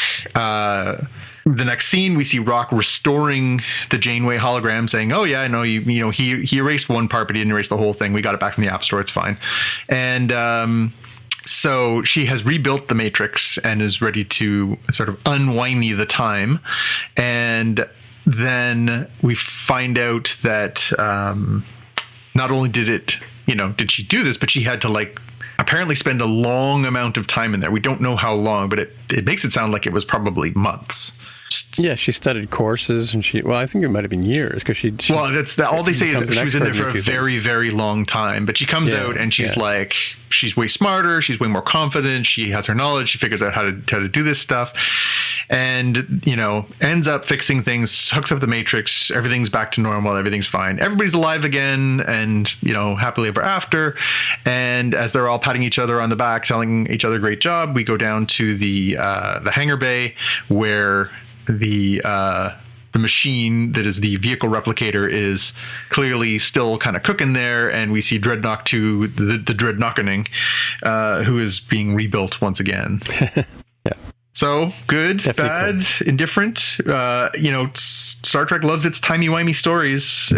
The next scene, we see Rock restoring the Janeway hologram, saying, "Oh yeah, I know you. He erased one part, but he didn't erase the whole thing. We got it back from the App Store. It's fine." And so she has rebuilt the Matrix and is ready to sort of unwindy the time. And then we find out that not only did she do this, but she had to apparently spend a long amount of time in there. We don't know how long, but it makes it sound like it was probably months. Yeah, she studied courses, and I think it might have been years, because she well, all they say is that she was in there for a very, very long time. But she comes out and she's she's way smarter, she's way more confident, she has her knowledge, she figures out how to do this stuff, and ends up fixing things, hooks up the Matrix, everything's back to normal, everything's fine, everybody's alive again, and happily ever after. And as they're all patting each other on the back, telling each other great job, we go down to the hangar bay where the the machine that is the vehicle replicator is clearly still kind of cooking there, and we see Dreadnought 2, the Dreadnoughting, who is being rebuilt once again. Yeah. So good, Definitely bad, indifferent. Star Trek loves its timey-wimey stories.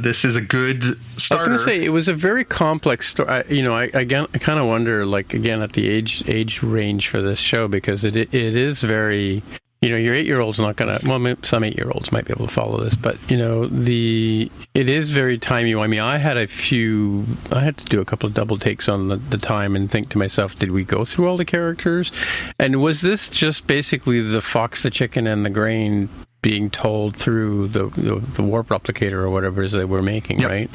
This is a good starter. I was going to say, it was a very complex story. I kind of wonder, like, again, at the age range for this show, because it is very, your 8-year-old's not going to, well, some 8-year-olds might be able to follow this, but, it is very timey-wimey. I had to do a couple of double takes on the time and think to myself, did we go through all the characters? And was this just basically the fox, the chicken, and the grain being told through the warp replicator or whatever it is they were making, yep. right?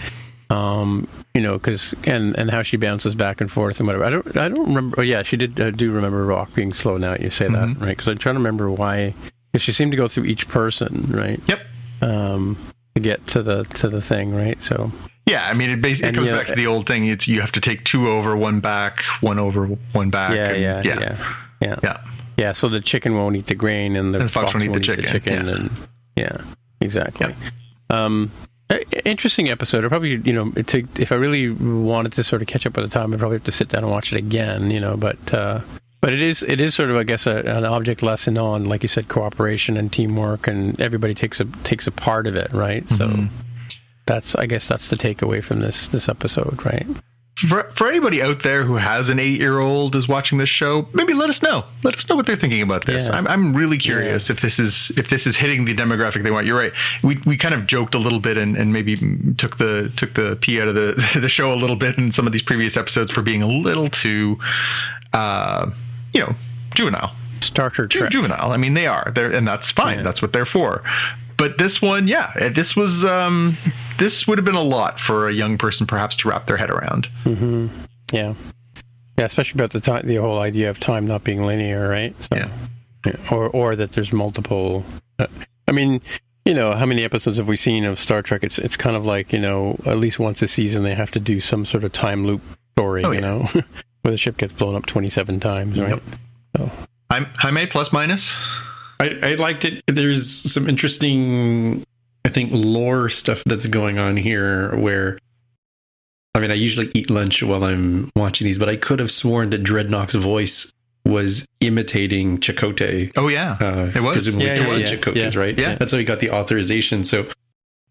Because and how she bounces back and forth and whatever. I don't remember. Oh yeah, she did. I do remember Rock being slow. Now you say that, right? Because I'm trying to remember why. Because she seemed to go through each person, right? Yep. To get to the thing, right? So. Yeah, I mean, it basically comes back to the old thing. It's you have to take 2 over, 1 back, 1 over, 1 back. Yeah. So the chicken won't eat the grain, and the fox won't eat the chicken. Yeah. And yeah, exactly. Yeah. Interesting episode. I probably, if I really wanted to sort of catch up with the time, I'd probably have to sit down and watch it again. But it is sort of, I guess, an object lesson on, like you said, cooperation and teamwork, and everybody takes a part of it, right? So I guess that's the takeaway from this episode, right? For anybody out there who has an 8-year-old is watching this show, maybe let us know. Let us know what they're thinking about this. Yeah. I'm really curious if this is hitting the demographic they want. You're right. We kind of joked a little bit and maybe took the pee out of the show a little bit in some of these previous episodes for being a little too juvenile. Star Trek. Juvenile. I mean, they are. And that's fine. Yeah. That's what they're for. But this one, this was this would have been a lot for a young person perhaps to wrap their head around. Mm-hmm. Yeah, especially about the whole idea of time not being linear, right? So, or that there's multiple. I mean, how many episodes have we seen of Star Trek? It's kind of like, at least once a season they have to do some sort of time loop story, where the ship gets blown up 27 times, right? Yep. So. Jaime, plus minus. I liked it. There's some interesting, I think, lore stuff that's going on here where, I mean, I usually eat lunch while I'm watching these, but I could have sworn that Dreadnought's voice was imitating Chakotay. Oh, yeah. It was. Chakotay's, right? Yeah. That's how he got the authorization. So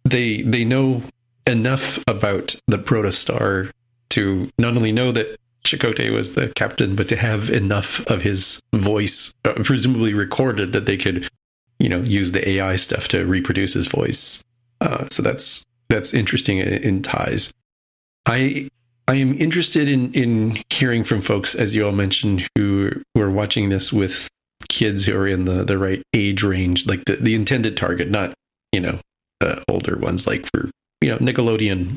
they know enough about the protostar to not only know that Chakotay was the captain, but to have enough of his voice presumably recorded that they could, use the AI stuff to reproduce his voice. So that's interesting in ties. I am interested in hearing from folks, as you all mentioned, who are watching this with kids who are in the right age range, like the intended target, not older ones, like for Nickelodeon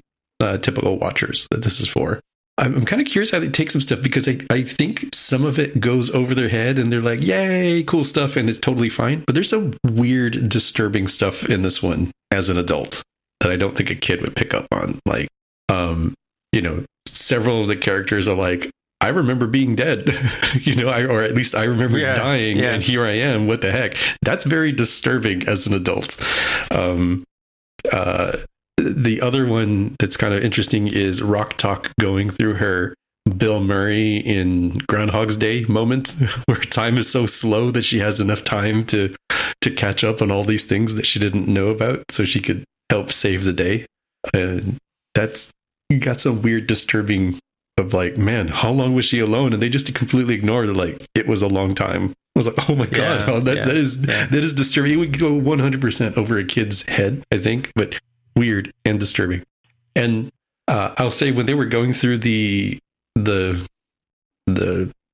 typical watchers that this is for. I'm kind of curious how they take some stuff, because I think some of it goes over their head and they're like, yay, cool stuff, and it's totally fine. But there's some weird, disturbing stuff in this one as an adult that I don't think a kid would pick up on. Like, several of the characters are like, I remember being dead, or at least I remember dying, and here I am. What the heck? That's very disturbing as an adult. The other one that's kind of interesting is Rock Talk going through her Bill Murray in Groundhog's Day moment, where time is so slow that she has enough time to catch up on all these things that she didn't know about, so she could help save the day. That's got some weird disturbing of like, man, how long was she alone? And they just completely ignored it, like it was a long time. I was like, oh my god, that is disturbing. It would go 100% over a kid's head, I think, but weird and disturbing. And I'll say, when they were going through the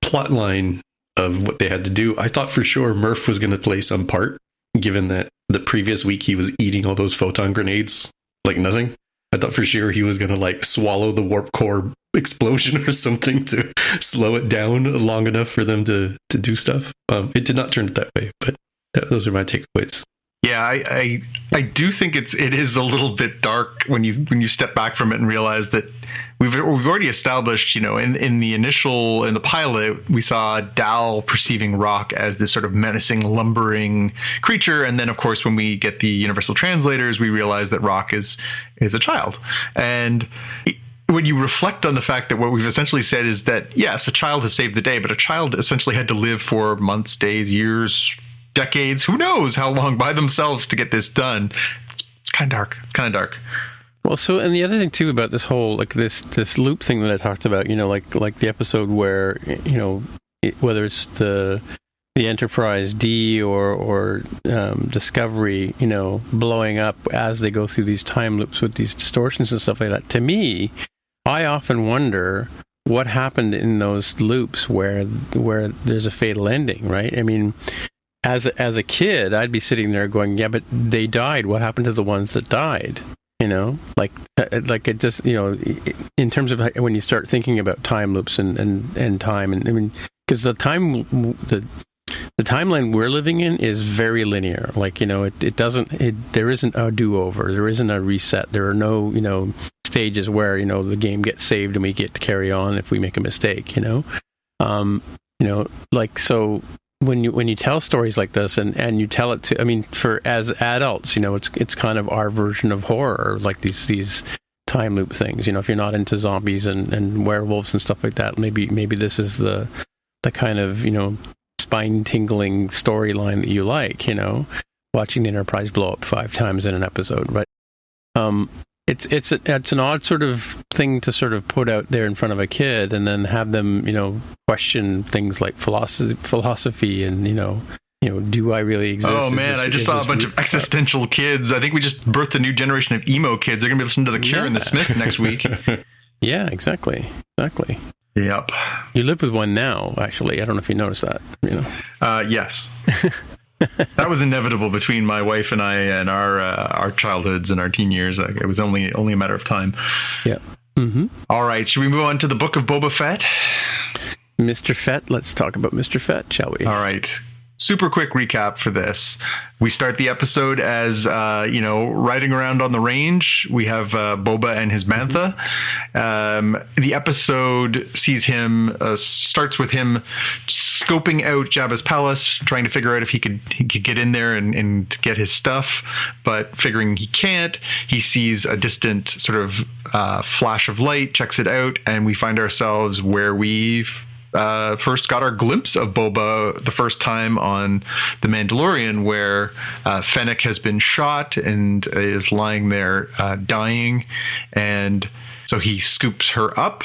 plot line of what they had to do, I thought for sure Murph was going to play some part, given that the previous week he was eating all those photon grenades like nothing. I thought for sure he was going to like swallow the warp core explosion or something to slow it down long enough for them to do stuff. It did not turn it that way, but those are my takeaways. Yeah, I do think it is a little bit dark when you step back from it and realize that we've already established, in the pilot, we saw Dal perceiving Rock as this sort of menacing, lumbering creature, and then of course when we get the universal translators, we realize that Rock is a child. And when you reflect on the fact that what we've essentially said is that yes, a child has saved the day, but a child essentially had to live for months, days, years, decades, who knows how long by themselves to get this done. It's kind of dark. It's kind of dark. Well, so, and the other thing too about this whole, like, this loop thing that I talked about, like the episode where, whether it's the Enterprise D or Discovery, blowing up as they go through these time loops with these distortions and stuff like that. To me, I often wonder what happened in those loops where there's a fatal ending, right? I mean, as a kid, I'd be sitting there going, yeah, but they died. What happened to the ones that died? Like it just, in terms of when you start thinking about time loops and time, and I mean, because the timeline we're living in is very linear. Like, there isn't a do-over, there isn't a reset, there are no, stages where, the game gets saved and we get to carry on if we make a mistake, like, so when you tell stories like this and you tell it to, I mean, for as adults, it's kind of our version of horror, like these time loop things. If you're not into zombies and werewolves and stuff like that, maybe this is the kind of, spine tingling storyline that you like, watching the Enterprise blow up 5 times in an episode, right? It's an odd sort of thing to sort of put out there in front of a kid and then have them, question things like philosophy and, do I really exist? Oh man, I just saw a bunch of existential kids. I think we just birthed a new generation of emo kids. They're going to be listening to The Cure and The Smiths next week. Yeah, exactly. Yep. You live with one now, actually. I don't know if you noticed that, Yes. That was inevitable between my wife and I and our childhoods and our teen years. It was only a matter of time. Yeah. Mm-hmm. All right. Should we move on to the Book of Boba Fett? Mr. Fett. Let's talk about Mr. Fett, shall we? All right. Super quick recap for this. We start the episode as, riding around on the range. We have Boba and his Mantha. The episode starts with him scoping out Jabba's palace, trying to figure out if he could get in there and get his stuff, but figuring he can't. He sees a distant sort of flash of light, checks it out, and we find ourselves where we've first got our glimpse of Boba the first time on The Mandalorian, where Fennec has been shot and is lying there dying, and so he scoops her up,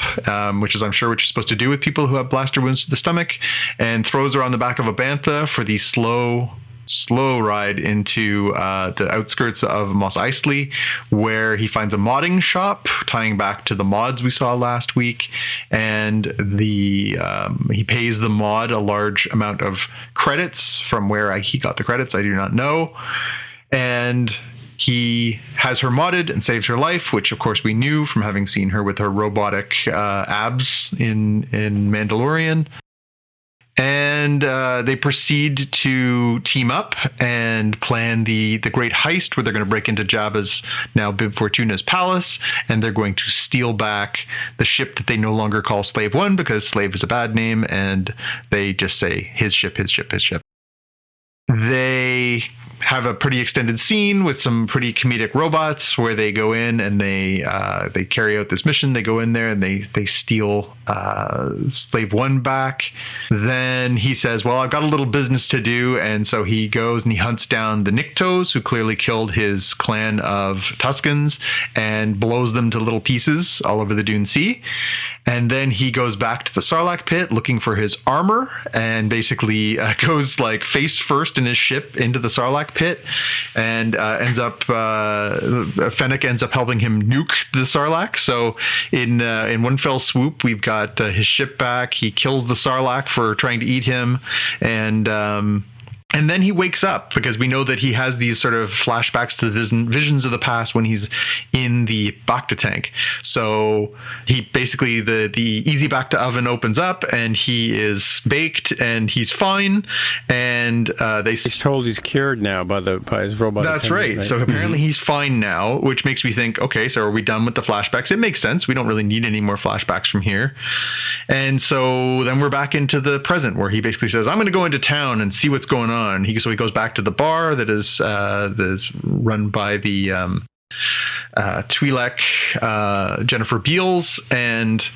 which is, I'm sure, what you're supposed to do with people who have blaster wounds to the stomach, and throws her on the back of a bantha for the slow ride into the outskirts of Mos Eisley, where he finds a modding shop, tying back to the mods we saw last week, and he pays the mod a large amount of credits. From where he got the credits, I do not know. And he has her modded and saves her life, which of course we knew from having seen her with her robotic abs in Mandalorian. And they proceed to team up and plan the great heist, where they're going to break into Jabba's, now Bib Fortuna's, palace, and they're going to steal back the ship that they no longer call Slave One, because Slave is a bad name, and they just say his ship, his ship, his ship. They have a pretty extended scene with some pretty comedic robots where they go in and they carry out this mission. They go in there and they steal Slave One back. Then he says, well, I've got a little business to do. And so he goes and he hunts down the Niktos, who clearly killed his clan of Tuskens, and blows them to little pieces all over the Dune Sea. And then he goes back to the Sarlacc pit looking for his armor, and basically goes like face first in his ship into the Sarlacc pit, and Fennec ends up helping him nuke the Sarlacc. So in one fell swoop, we've got his ship back. He kills the Sarlacc for trying to eat him, and And then he wakes up because we know that he has these sort of flashbacks to the visions of the past when he's in the Bacta tank. So he basically, the easy Bacta oven opens up and he is baked and he's fine. And he's told he's cured now by his robot. That's right. So apparently he's fine now, which makes me think, okay, so are we done with the flashbacks? It makes sense. We don't really need any more flashbacks from here. And so then we're back into the present where he basically says, I'm going to go into town and see what's going on. So he goes back to the bar that is run by the Twi'lek, Jennifer Beals, and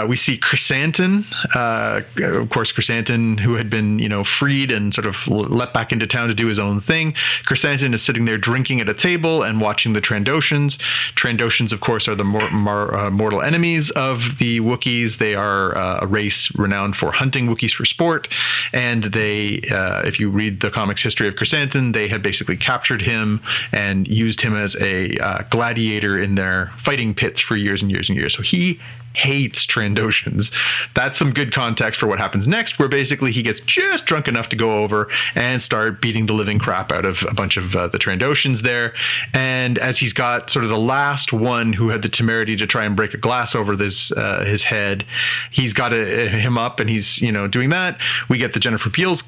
we see Chrysanthemum, of course, Chrysanthemum, who had been, freed and sort of let back into town to do his own thing. Chrysanthemum is sitting there drinking at a table and watching the Trandoshans. Trandoshans, of course, are the mortal enemies of the Wookiees. They are a race renowned for hunting Wookiees for sport. And they, if you read the comics history of Chrysanthemum, they had basically captured him and used him as a gladiator in their fighting pits for years and years and years. So he hates Trandoshans. That's some good context for what happens next, where basically he gets just drunk enough to go over and start beating the living crap out of a bunch of the Trandoshans there. And as he's got sort of the last one who had the temerity to try and break a glass over his head, he's got him up and he's doing that. We get the Jennifer Beals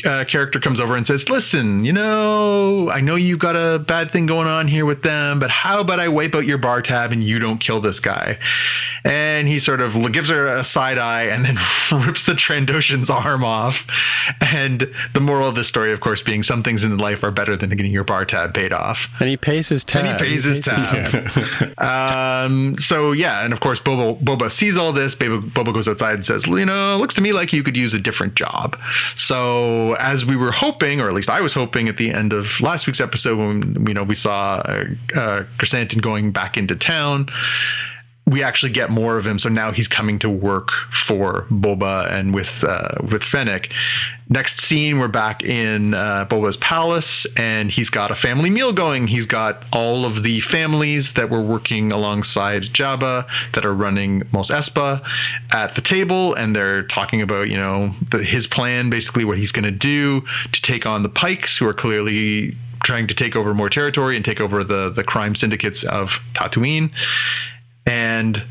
character comes over and says, listen, I know you've got a bad thing going on here with them, but how about I wipe out your bar tab and you don't kill this guy? And he sort of gives her a side eye and then rips the Trandoshan's arm off. And the moral of this story, of course, being some things in life are better than getting your bar tab paid off. And he pays his tab. So yeah, and of course Boba sees all this. Boba goes outside and says, looks to me like you could use a different job. So as we were hoping, or at least I was hoping at the end of last week's episode when we saw Chrysanthemum going back into town, we actually get more of him. So now he's coming to work for Boba and with Fennec. Next scene, we're back in Boba's palace, and he's got a family meal going. He's got all of the families that were working alongside Jabba that are running Mos Espa at the table, and they're talking about, his plan, basically what he's going to do to take on the Pikes, who are clearly trying to take over more territory and take over the crime syndicates of Tatooine. And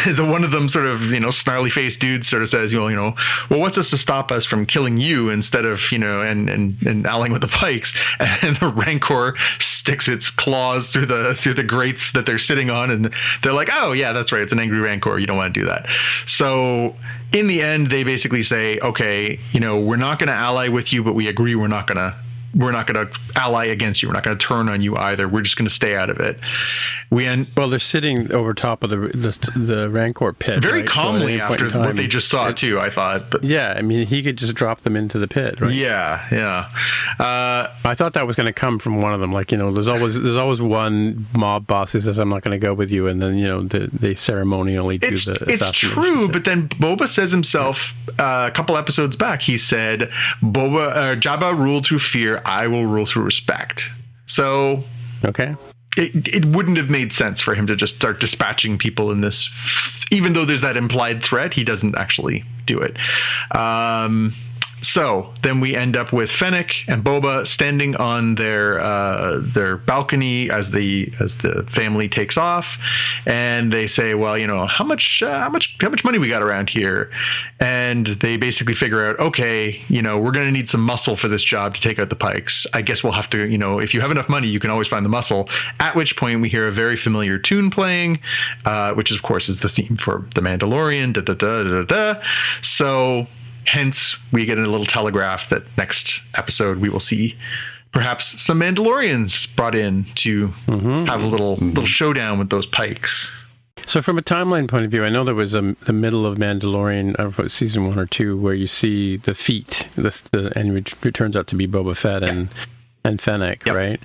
the one of them sort of, snarly faced dude sort of says, well, what's this to stop us from killing you instead of, and allying with the Pikes? And the Rancor sticks its claws through the grates that they're sitting on. And they're like, oh yeah, that's right. It's an angry Rancor. You don't want to do that. So in the end, they basically say, okay, we're not going to ally with you, but we agree we're not going to ally against you. We're not going to turn on you either. We're just going to stay out of it. Well, they're sitting over top of the Rancor pit. Very calmly after what they just saw too, I thought. But yeah, I mean, he could just drop them into the pit, right? Yeah. I thought that was going to come from one of them. Like, there's always one mob boss who says, I'm not going to go with you. And then, they ceremonially do the assassination. It's true, but then Boba says himself a couple episodes back, he said, Jabba ruled through fear, I will rule through respect. So okay, it wouldn't have made sense for him to just start dispatching people in this, even though there's that implied threat. He doesn't actually do it. So then we end up with Fennec and Boba standing on their balcony as the family takes off, and they say, well, how much money we got around here? And they basically figure out, okay, we're going to need some muscle for this job to take out the Pikes. I guess we'll have to, if you have enough money, you can always find the muscle. At which point we hear a very familiar tune playing, which of course is the theme for The Mandalorian. Da, da, da, da, da. So hence, we get a little telegraph that next episode we will see perhaps some Mandalorians brought in to have a little showdown with those Pikes. So from a timeline point of view, I know there was the middle of Mandalorian, I don't know if it was season 1 or 2, where you see the feet, and it turns out to be Boba Fett and Fennec, right?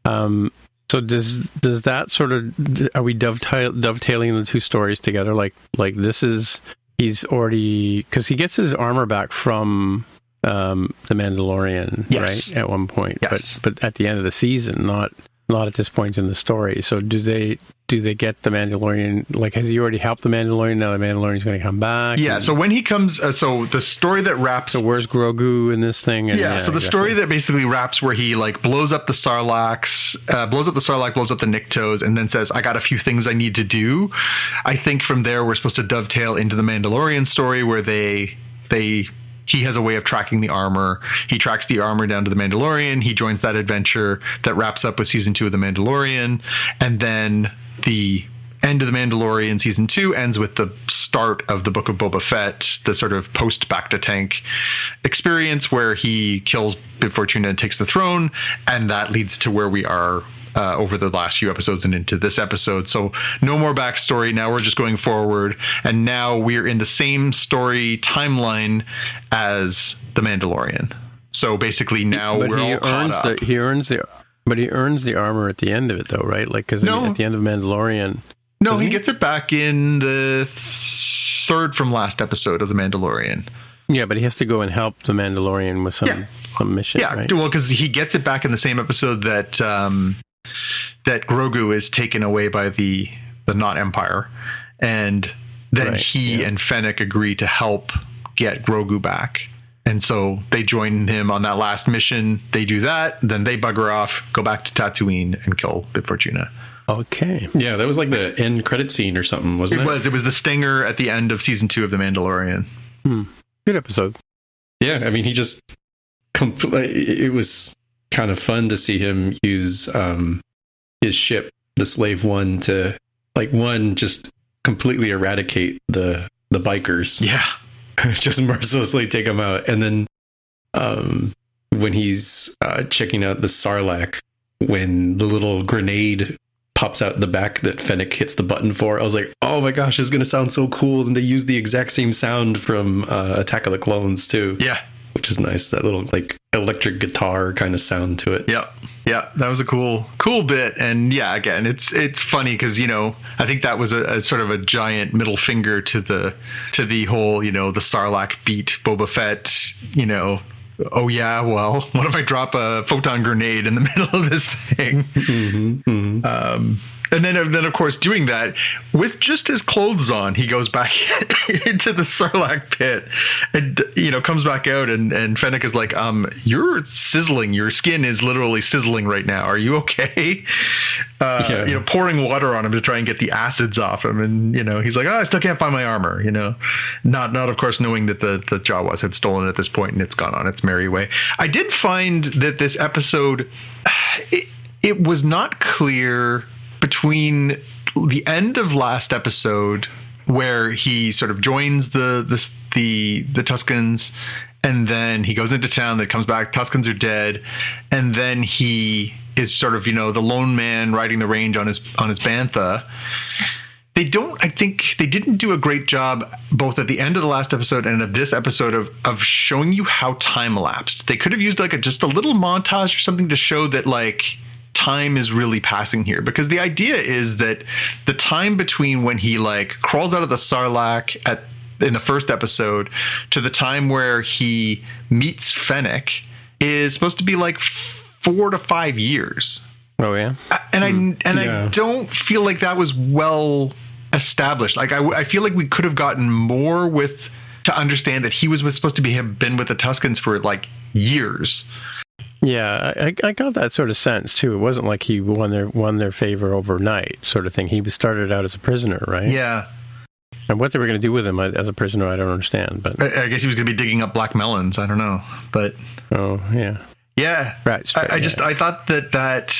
So does that sort of, are we dovetailing the two stories together? Like this is, he's already, because he gets his armor back from the Mandalorian, right, at one point, but at the end of the season, not at this point in the story. So do they do they get the Mandalorian? Like, has he already helped the Mandalorian? Now the Mandalorian's going to come back. Yeah. So when he comes, so the story that wraps. So where's Grogu in this thing? And, so the story that basically wraps where he like blows up the Sarlacc, blows up the Niktos, and then says, "I got a few things I need to do." I think from there we're supposed to dovetail into the Mandalorian story where he has a way of tracking the armor. He tracks the armor down to the Mandalorian. He joins that adventure that wraps up with season 2 of The Mandalorian. And then the end of The Mandalorian season 2 ends with the start of the Book of Boba Fett, the sort of post Bacta Tank experience where he kills Bib Fortuna and takes the throne. And that leads to where we are over the last few episodes and into this episode. So no more backstory. Now we're just going forward. And now we're in the same story timeline as The Mandalorian. So basically now we're all caught up. He earns the armor at the end of it though, right? Like, because at the end of Mandalorian. No, he gets it back in the third from last episode of The Mandalorian. Yeah, but he has to go and help the Mandalorian with some mission, right? Well, because he gets it back in the same episode that that Grogu is taken away by the Not Empire, and then he and Fennec agree to help get Grogu back, and so they join him on that last mission. They do that, then they bugger off, go back to Tatooine, and kill Bib Fortuna. Okay. Yeah, that was like the end credit scene or something, wasn't it? It was the stinger at the end of season 2 of The Mandalorian. Good episode. Yeah, I mean, he just it was kind of fun to see him use his ship, the Slave One, to just completely eradicate the bikers. Yeah. Just mercilessly take them out. And then when he's checking out the Sarlacc, when the little grenade pops out the back that Fennec hits the button for, I was like, oh my gosh, it's going to sound so cool. And they use the exact same sound from Attack of the Clones too. Yeah. Which is nice. That little like electric guitar kind of sound to it. Yeah. Yeah. That was a cool bit. And yeah, again, it's funny because, I think that was a sort of a giant middle finger to the whole, the Sarlacc beat Boba Fett, oh yeah, well, what if I drop a photon grenade in the middle of this thing? And then of course, doing that with just his clothes on, he goes back into the Sarlacc pit and, comes back out and Fennec is like, you're sizzling. Your skin is literally sizzling right now. Are you okay? Pouring water on him to try and get the acids off him. And, he's like, oh, I still can't find my armor, not of course, knowing that the Jawas had stolen it at this point and it's gone on its merry way. I did find that this episode, it was not clear between the end of last episode where he sort of joins the Tuskens and then he goes into town, that comes back, Tuskens are dead, and then he is sort of, the lone man riding the range on his bantha. I think they didn't do a great job both at the end of the last episode and of this episode of showing you how time elapsed. They could have used just a little montage or something to show that time is really passing here, because the idea is that the time between when he crawls out of the Sarlacc in the first episode to the time where he meets Fennec is supposed to be 4 to 5 years. Oh yeah. I don't feel like that was well established. I feel like we could have gotten more to understand that he was supposed to have been with the Tuskens for years. Yeah, I got that sort of sense too. It wasn't like he won their favor overnight, sort of thing. He started out as a prisoner, right? Yeah. And what they were going to do with him as a prisoner, I don't understand. But I guess he was going to be digging up black melons. I don't know, but yeah, right. I thought that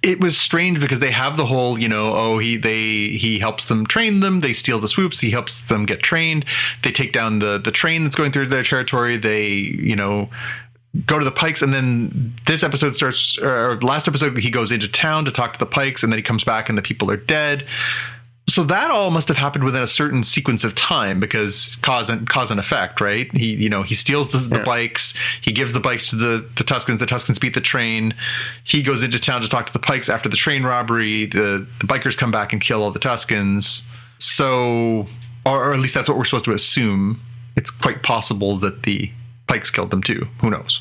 it was strange because they have the whole, he helps them train them. They steal the swoops. He helps them get trained. They take down the train that's going through their territory. They, go to the Pikes, and then this episode starts, or last episode, he goes into town to talk to the Pikes, and then he comes back and the people are dead. So that all must have happened within a certain sequence of time, because cause and effect, right? He steals the bikes, he gives the bikes to the Tuskens beat the train, he goes into town to talk to the Pikes after the train robbery, the bikers come back and kill all the Tuskens. So, or at least that's what we're supposed to assume. It's quite possible that the Pikes killed them too. Who knows?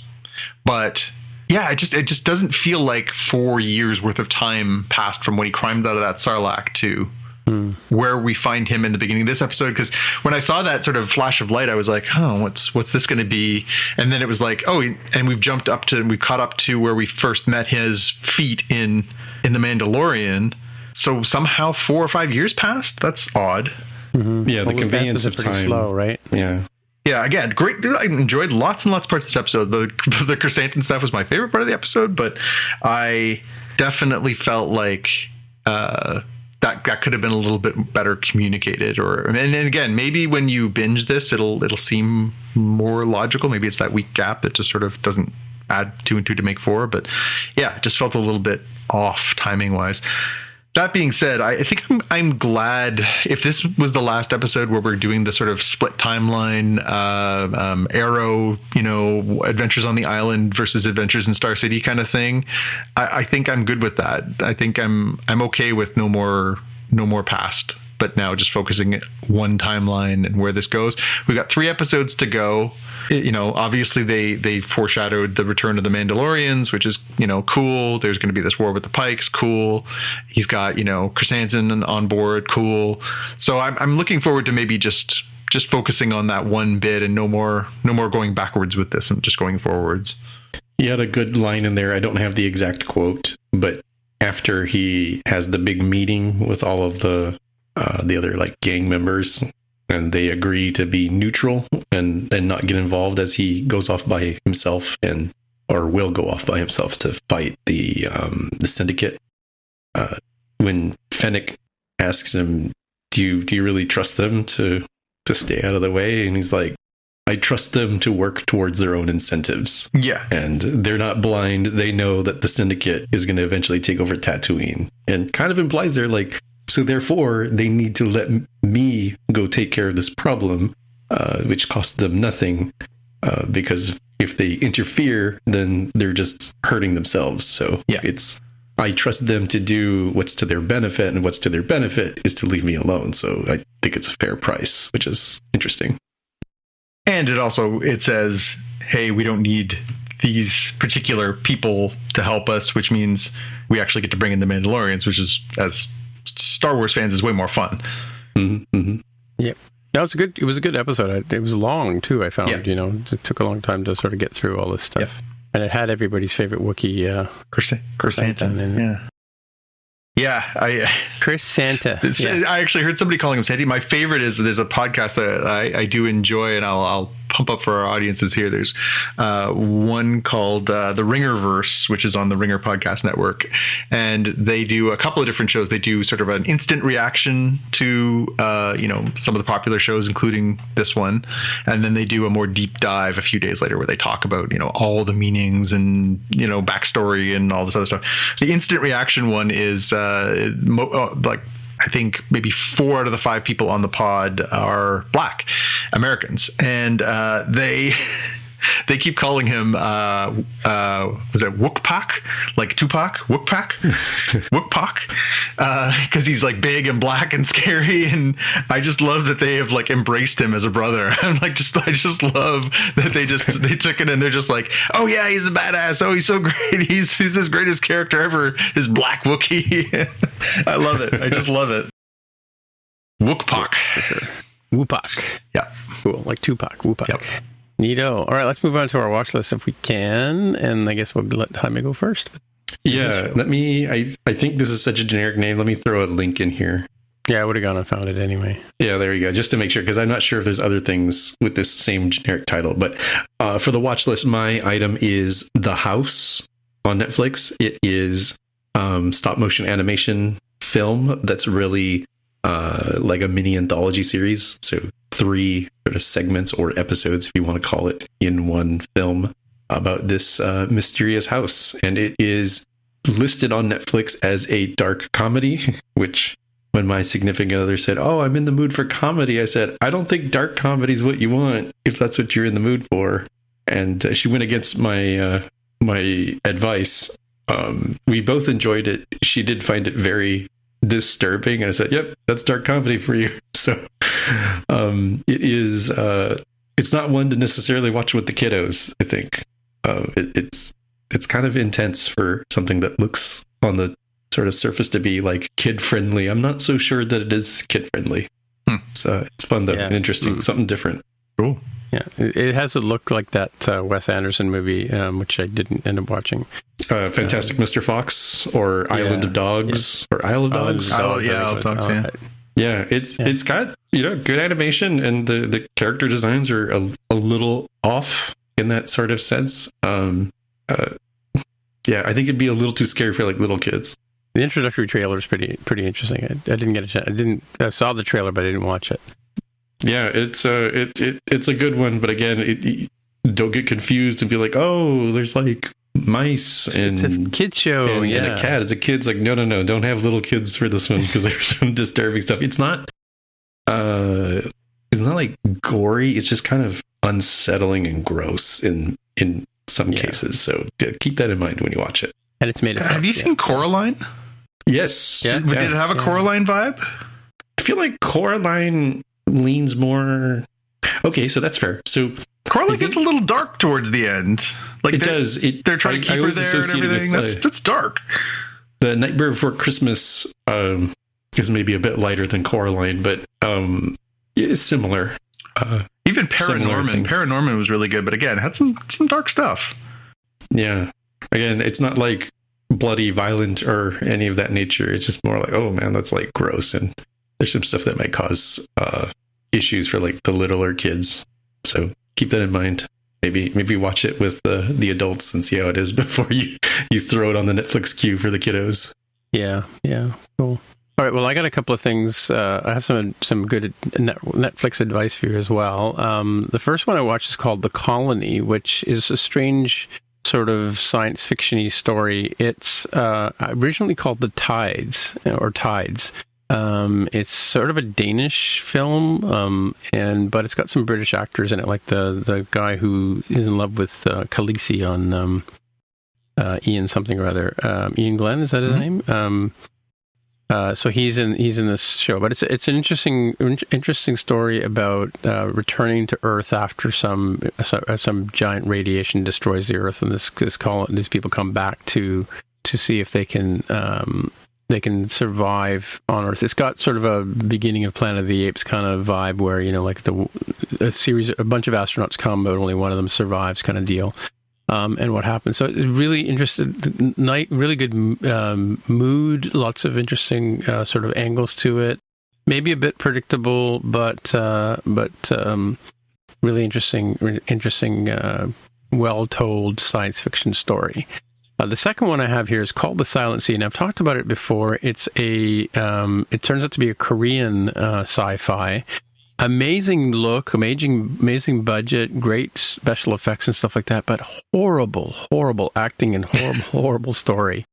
But yeah, it just doesn't feel like 4 years worth of time passed from when he climbed out of that Sarlacc to where we find him in the beginning of this episode. Because when I saw that sort of flash of light, I was like, oh, what's this going to be? And then it was like, oh, and we've caught up to where we first met his feet in The Mandalorian. So somehow 4 or 5 years passed. That's odd. Mm-hmm. Yeah, the convenience of time. Slow, right? Yeah. Yeah, again, great. I enjoyed lots and lots of parts of this episode. The chrysanthemum stuff was my favorite part of the episode, but I definitely felt like that could have been a little bit better communicated. And again, maybe when you binge this, it'll seem more logical. Maybe it's that week gap that just sort of doesn't add 2 and 2 to make 4. But yeah, it just felt a little bit off timing wise. That being said, I think I'm glad if this was the last episode where we're doing the sort of split timeline, Arrow, Adventures on the Island versus Adventures in Star City kind of thing. I think I'm good with that. I think I'm okay with no more past, but now just focusing at one timeline and where this goes. We've got 3 episodes to go. Obviously they foreshadowed the return of the Mandalorians, which is, cool. There's going to be this war with the Pikes. Cool. He's got, Chrysanthemum on board. Cool. So I'm looking forward to maybe just focusing on that one bit and no more going backwards with this and just going forwards. You had a good line in there. I don't have the exact quote, but after he has the big meeting with all of the other gang members, and they agree to be neutral and not get involved as he goes off by himself or will go off by himself to fight the syndicate. When Fennec asks him, do you really trust them to stay out of the way? And he's like, I trust them to work towards their own incentives. Yeah. And they're not blind. They know that the syndicate is going to eventually take over Tatooine, and kind of implies they're like, so therefore, they need to let me go take care of this problem, which costs them nothing, because if they interfere, then they're just hurting themselves. So yeah, I trust them to do what's to their benefit, and what's to their benefit is to leave me alone. So I think it's a fair price, which is interesting. And it says, hey, we don't need these particular people to help us, which means we actually get to bring in the Mandalorians, which is, as Star Wars fans, is way more fun. Mm-hmm, mm-hmm. Yep. It was a good episode. It was long too, I found. Yeah. It took a long time to sort of get through all this stuff. Yep. And it had everybody's favorite Wookiee, Chrysanthemum. Yeah, Chris Santa. I actually heard somebody calling him Santy. My favorite is there's a podcast that I do enjoy, and I'll pump up for our audiences here. There's one called The Ringerverse, which is on the Ringer Podcast Network, and they do a couple of different shows. They do sort of an instant reaction to some of the popular shows, including this one, and then they do a more deep dive a few days later where they talk about all the meanings and backstory and all this other stuff. The instant reaction one is I think maybe 4 out of the 5 people on the pod are Black Americans, and they keep calling him was it Wookpak, like Tupac, Wookpak, because he's like big and black and scary, and I just love that they have like embraced him as a brother. I just love that they took it and they're just like, oh yeah, he's a badass, oh he's so great, he's this greatest character ever, his Black Wookiee. I love it. I just love it. Wookpak. For sure. Woopak. Yeah. Cool. Like Tupac. Woopak. Yep. Neato. All right, let's move on to our watch list if we can, and I guess we'll let Jaime go first. Yeah, I think this is such a generic name. Let me throw a link in here. Yeah, I would have gone and found it anyway. Yeah, there you go. Just to make sure, because I'm not sure if there's other things with this same generic title. But for the watch list, my item is The House on Netflix. It is stop motion animation film that's really like a mini anthology series. So 3 sort of segments or episodes, if you want to call it, in one film about this mysterious house. And it is listed on Netflix as a dark comedy, which when my significant other said, oh, I'm in the mood for comedy, I said, I don't think dark comedy is what you want if that's what you're in the mood for. And she went against my my advice. We both enjoyed it. She did find it very disturbing. I said, yep, that's dark comedy for you. So it is it's not one to necessarily watch with the kiddos, I think. it's kind of intense for something that looks on the sort of surface to be like kid friendly. I'm not so sure that it is kid friendly. So it's fun though, and interesting, something different. Cool. Yeah, it has a look like that Wes Anderson movie, which I didn't end up watching. Fantastic Mr. Fox, or Island of Dogs, or Isle of Dogs. Isle of Dogs. Yeah, it's got good animation, and the character designs are a little off in that sort of sense. I think it'd be a little too scary for like little kids. The introductory trailer is pretty interesting. I didn't get a chance. I saw the trailer, but I didn't watch it. Yeah, it's a good one, but again, don't get confused and be like, oh, there's like mice and it's a kid show, and a cat. As a kid's like, no, don't have little kids for this one because there's some disturbing stuff. It's not like gory. It's just kind of unsettling and gross in some cases. So keep that in mind when you watch it. And it's made. Have you seen Coraline? Yes. Did it have a Coraline vibe? I feel like Coraline leans more. Okay, so that's fair. So Coraline gets a little dark towards the end. Like it does. They're trying to keep her there and everything. That's dark. The Nightmare Before Christmas is maybe a bit lighter than Coraline, but it's similar. Even Paranorman was really good, but again, had some dark stuff. Yeah. Again, it's not like bloody, violent, or any of that nature. It's just more like, oh man, that's like gross, and there's some stuff that might cause issues for like the littler kids. So keep that in mind. Maybe watch it with the adults and see how it is before you throw it on the Netflix queue for the kiddos. Yeah, cool. All right, well, I got a couple of things. I have some good Netflix advice for you as well. The first one I watched is called The Colony, which is a strange sort of science fiction-y story. It's originally called The Tides, or Tides. It's sort of a Danish film, but it's got some British actors in it, like the guy who is in love with Khaleesi on Ian something or other. Ian Glenn, is that his name? So he's in this show, but it's an interesting story about returning to Earth after some giant radiation destroys the Earth, and these people come back to see if they can survive on Earth. It's got sort of a beginning of Planet of the Apes kind of vibe, where like a bunch of astronauts come, but only one of them survives, kind of deal. And what happens. So it's really interesting, really good mood, lots of interesting sort of angles to it. Maybe a bit predictable, but really interesting, well-told science fiction story. The second one I have here is called The Silent Sea, and I've talked about it before. It turns out to be a Korean sci-fi. Amazing look, amazing budget, great special effects and stuff like that, but horrible acting and horrible story.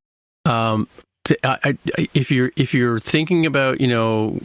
If you're thinking about whether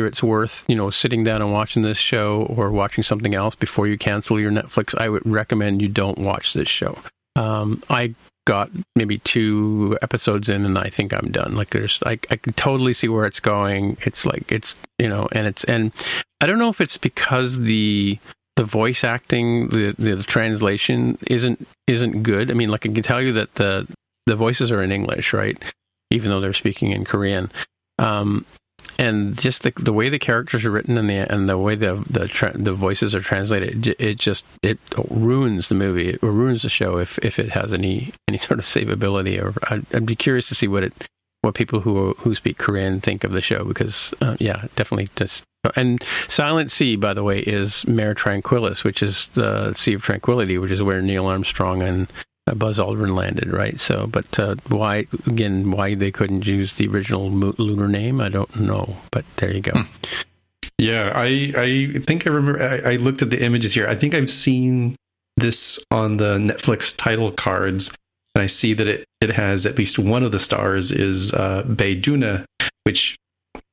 it's worth sitting down and watching this show or watching something else before you cancel your Netflix, I would recommend you don't watch this show. I got maybe 2 episodes in, and I think I'm done. Like I can totally see where it's going. It's like and I don't know if it's because the voice acting, the translation isn't good. I mean, like I can tell you that the voices are in English, right? Even though they're speaking in Korean. And just the way the characters are written and the way the voices are translated, it ruins the movie or ruins the show if it has any sort of savability. Or I'd be curious to see what people who speak Korean think of the show, because definitely just. And Silent Sea, by the way, is Mare Tranquillis, which is the Sea of Tranquility, which is where Neil Armstrong and Buzz Aldrin landed, right? So, but why they couldn't use the original lunar name, I don't know. But there you go. Yeah, I think I remember. I looked at the images here. I think I've seen this on the Netflix title cards, and I see that it has at least one of the stars is Bae Doona, which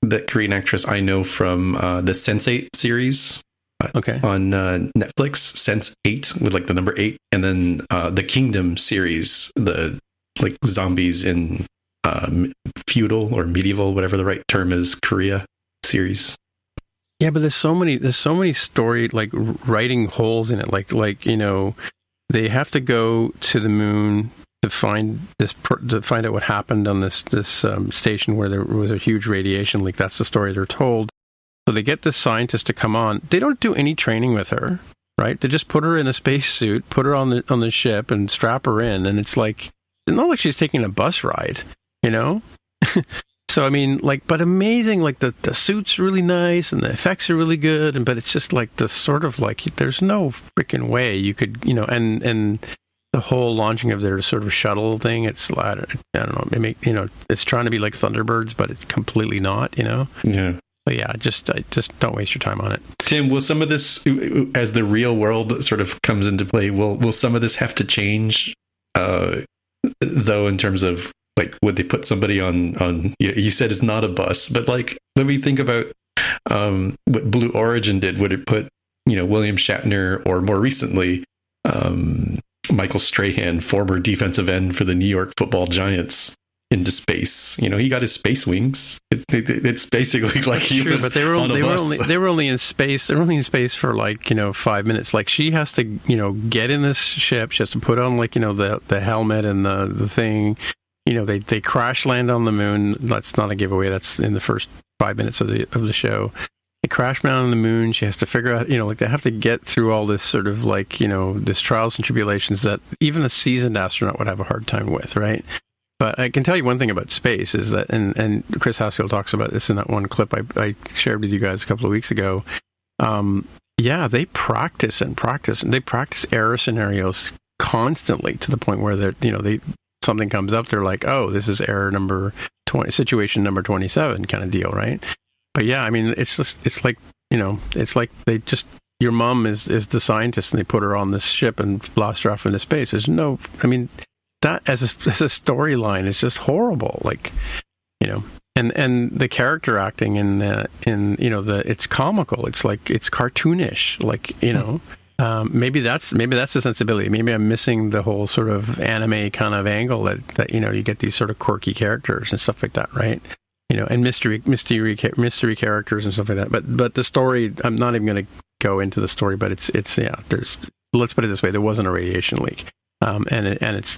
that Korean actress I know from the Sense8 series. On Netflix, Sense8 with like the number 8, and then the Kingdom series, the like zombies in feudal or medieval, whatever the right term is, Korea series. Yeah, but there's so many story like writing holes in it, like they have to go to the moon to find out what happened on this station where there was a huge radiation leak. That's the story they're told. So they get this scientist to come on. They don't do any training with her, right? They just put her in a spacesuit, put her on the ship, and strap her in. And it's not like she's taking a bus ride, you know? So, I mean, but amazing, the suit's really nice and the effects are really good, but it's just the sort of there's no freaking way you could, and the whole launching of their sort of shuttle thing, I don't know, it's trying to be like Thunderbirds, but it's completely not, Yeah. So yeah, just don't waste your time on it. Tim, will some of this, as the real world sort of comes into play, will some of this have to change, though, in terms of, would they put somebody on you said it's not a bus, but let me think about what Blue Origin did. Would it put, William Shatner, or more recently, Michael Strahan, former defensive end for the New York Football Giants, into space? He got his space wings. It's basically like he was but they were only in space. They were only in space for 5 minutes. She has to get in this ship. She has to put on the helmet and the thing. They crash land on the moon. That's not a giveaway. That's in the first 5 minutes of the show. They crash land on the moon. She has to figure out, they have to get through all this sort of this trials and tribulations that even a seasoned astronaut would have a hard time with, right? But I can tell you one thing about space is that, and Chris Hasfield talks about this in that one clip I shared with you guys a couple of weeks ago. They practice and they practice error scenarios constantly to the point where they're, something comes up, they're like, oh, this is error number 20, situation number 27 kind of deal, right? But yeah, I mean, it's like they just, your mom is the scientist and they put her on this ship and blast her off into space. There's no, I mean, that as a storyline is just horrible. And the character acting it's comical. It's it's cartoonish, maybe that's the sensibility. Maybe I'm missing the whole sort of anime kind of angle that you get these sort of quirky characters and stuff like that, right? And mystery characters and stuff like that. But the story, I'm not even going to go into the story, but it's there's, let's put it this way, there wasn't a radiation leak, and it's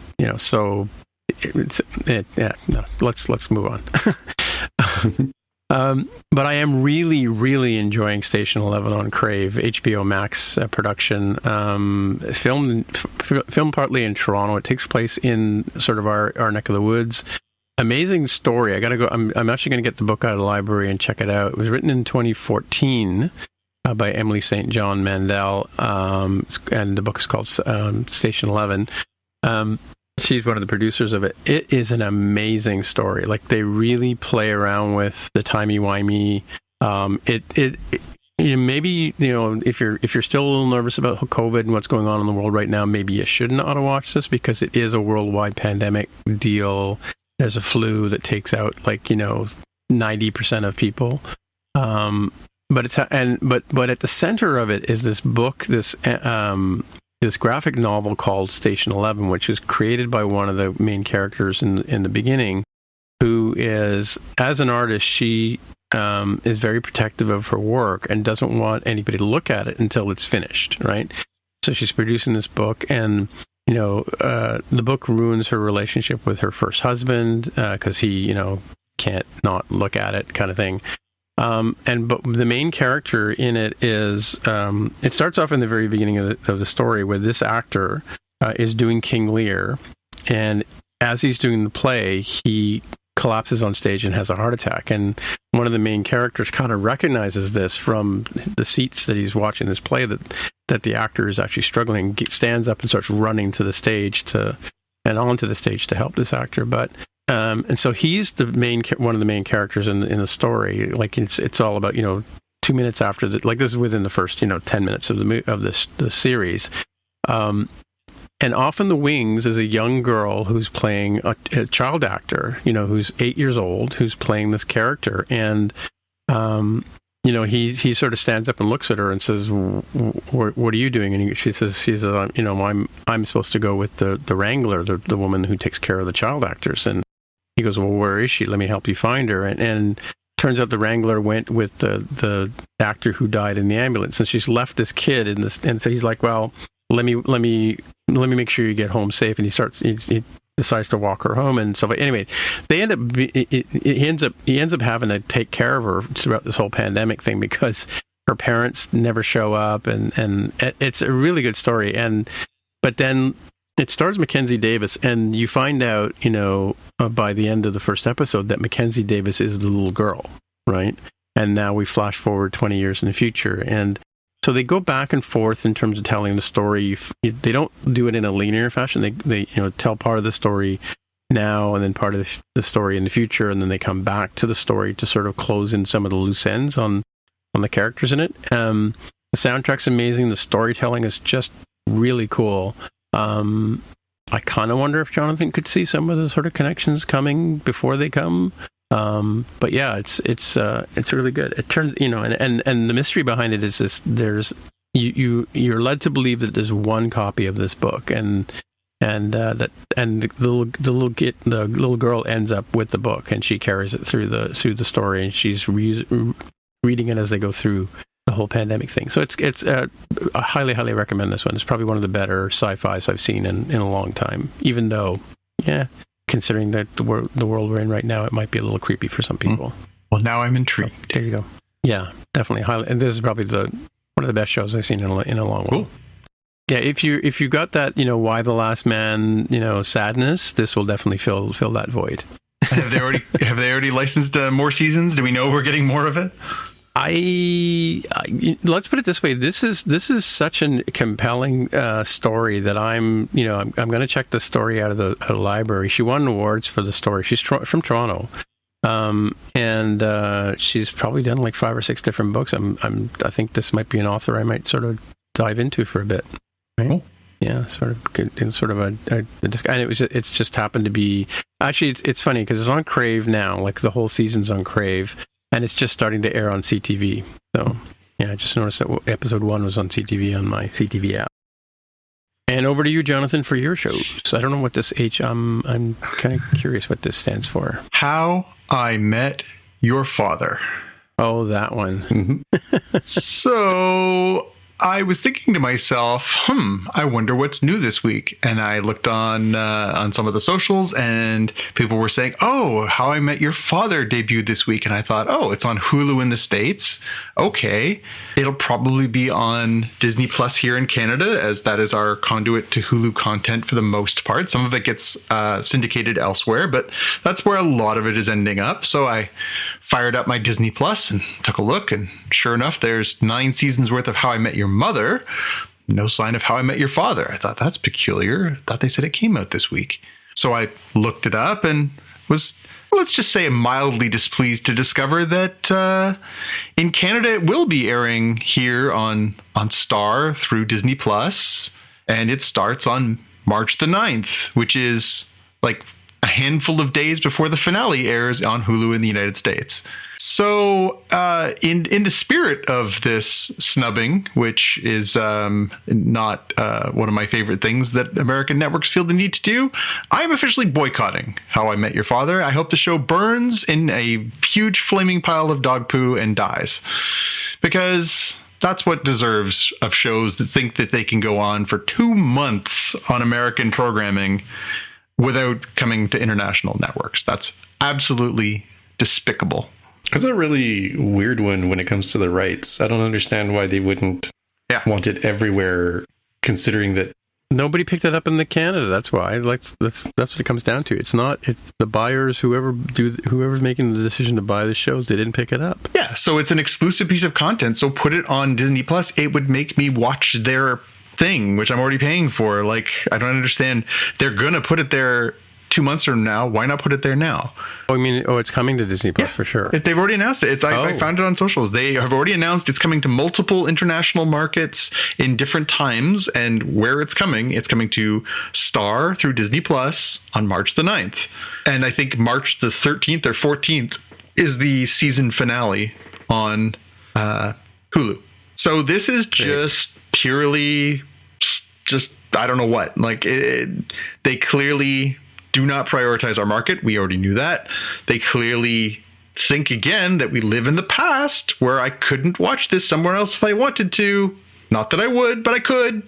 let's move on. But I am really, really enjoying Station 11 on Crave, HBO Max production, filmed partly in Toronto. It takes place in sort of our neck of the woods. Amazing story. I got to go. I'm actually going to get the book out of the library and check it out. It was written in 2014 by Emily St. John Mandel, and the book is called Station 11. She's one of the producers of it. It is an amazing story. They really play around with the timey-wimey. Maybe if you're still a little nervous about COVID and what's going on in the world right now, maybe you shouldn't ought to watch this because it is a worldwide pandemic deal. There's a flu that takes out 90% of people. But at the center of it is this book, this graphic novel called Station 11, which is created by one of the main characters in the beginning, who is, as an artist, she is very protective of her work and doesn't want anybody to look at it until it's finished, right? So she's producing this book, and the book ruins her relationship with her first husband because he, can't not look at it, kind of thing. But the main character in it is, it starts off in the very beginning of the story where this actor is doing King Lear, and as he's doing the play, he collapses on stage and has a heart attack. And one of the main characters kind of recognizes this from the seats that he's watching this play, that the actor is actually struggling, stands up and starts running to the stage and onto the stage to help this actor. But and so he's one of the main characters in the story. It's all about 2 minutes after this is within the first 10 minutes of the series. And off in the wings is a young girl who's playing a child actor, who's 8 years old, who's playing this character. And, he sort of stands up and looks at her and says, what are you doing? And she says, I'm supposed to go with the wrangler, the woman who takes care of the child actors. And he goes, well, where is she? Let me help you find her. And turns out the wrangler went with the actor who died in the ambulance. And she's left this kid and so he's like, well, let me let me make sure you get home safe. And he decides to walk her home and stuff. Anyway, they end up he ends up having to take care of her throughout this whole pandemic thing because her parents never show up, and it's a really good story. But then it stars Mackenzie Davis, and you find out, by the end of the first episode that Mackenzie Davis is the little girl, right? And now we flash forward 20 years in the future, and so they go back and forth in terms of telling the story. They don't do it in a linear fashion. They tell part of the story now, and then part of the story in the future, and then they come back to the story to sort of close in some of the loose ends on the characters in it. The soundtrack's amazing. The storytelling is just really cool. I kind of wonder if Jonathan could see some of the sort of connections coming before they come. But yeah, it's really good. It turns, and the mystery behind it is this: you're led to believe that there's one copy of this book, and the little girl ends up with the book, and she carries it through the story, and she's reading it as they go through the whole pandemic thing. So I highly recommend this one. It's probably one of the better sci-fis I've seen in a long time. Even though, considering that the world we're in right now, it might be a little creepy for some people. Well, now I'm intrigued. So, there you go. Yeah, definitely highly. And this is probably one of the best shows I've seen in a long while. Yeah, if you got that, Why the Last Man, sadness, this will definitely fill that void. Have they already licensed more seasons? Do we know we're getting more of it? Let's put it this way. This is such a compelling story that I'm going to check the story out of the library. She won awards for the story. She's from Toronto, and she's probably done like 5 or 6 different books. I think this might be an author I might sort of dive into for a bit. Right? Oh. Yeah, and it's just happened to be. Actually, it's funny because it's on Crave now. Like the whole season's on Crave. And it's just starting to air on CTV. So, yeah, I just noticed that episode 1 was on CTV on my CTV app. And over to you, Jonathan, for your shows. I don't know what this I'm kind of curious what this stands for. How I Met Your Father. Oh, that one. So I was thinking to myself, I wonder what's new this week. And I looked on some of the socials, and people were saying, oh, How I Met Your Father debuted this week. And I thought, oh, it's on Hulu in the States. Okay. It'll probably be on Disney Plus here in Canada, as that is our conduit to Hulu content for the most part. Some of it gets syndicated elsewhere, but that's where a lot of it is ending up. So I fired up my Disney Plus and took a look, and sure enough, there's 9 seasons worth of How I Met Your Mother. No sign of How I Met Your Father. I thought, that's peculiar. I thought they said it came out this week. So I looked it up and was, let's just say, mildly displeased to discover that in Canada it will be airing here on Star through Disney Plus, and it starts on March the 9th, which is like a handful of days before the finale airs on Hulu in the United States. So in the spirit of this snubbing, which is not one of my favorite things that American networks feel the need to do, I am officially boycotting How I Met Your Father. I hope the show burns in a huge flaming pile of dog poo and dies. Because that's what deserves of shows that think that they can go on for 2 months on American programming without coming to international networks. That's absolutely despicable. It's a really weird one when it comes to the rights. I don't understand why they wouldn't want it everywhere, considering that nobody picked it up in Canada. That's why. That's what it comes down to. It's the buyers, whoever's making the decision to buy the shows, they didn't pick it up. Yeah, so it's an exclusive piece of content. So put it on Disney Plus. It would make me watch their thing, which I'm already paying for. Like, I don't understand. They're gonna put it there 2 months from now. Why not put it there now? It's coming to Disney Plus for sure. They've already announced it. I found it on socials. They have already announced it's coming to multiple international markets in different times, and where it's coming to Star through Disney Plus on March the 9th. And I think March the 13th or 14th is the season finale on Hulu. So this is just purely just I don't know what. Like, they clearly do not prioritize our market. We already knew that. They clearly think again that we live in the past where I couldn't watch this somewhere else if I wanted to. Not that I would, but I could.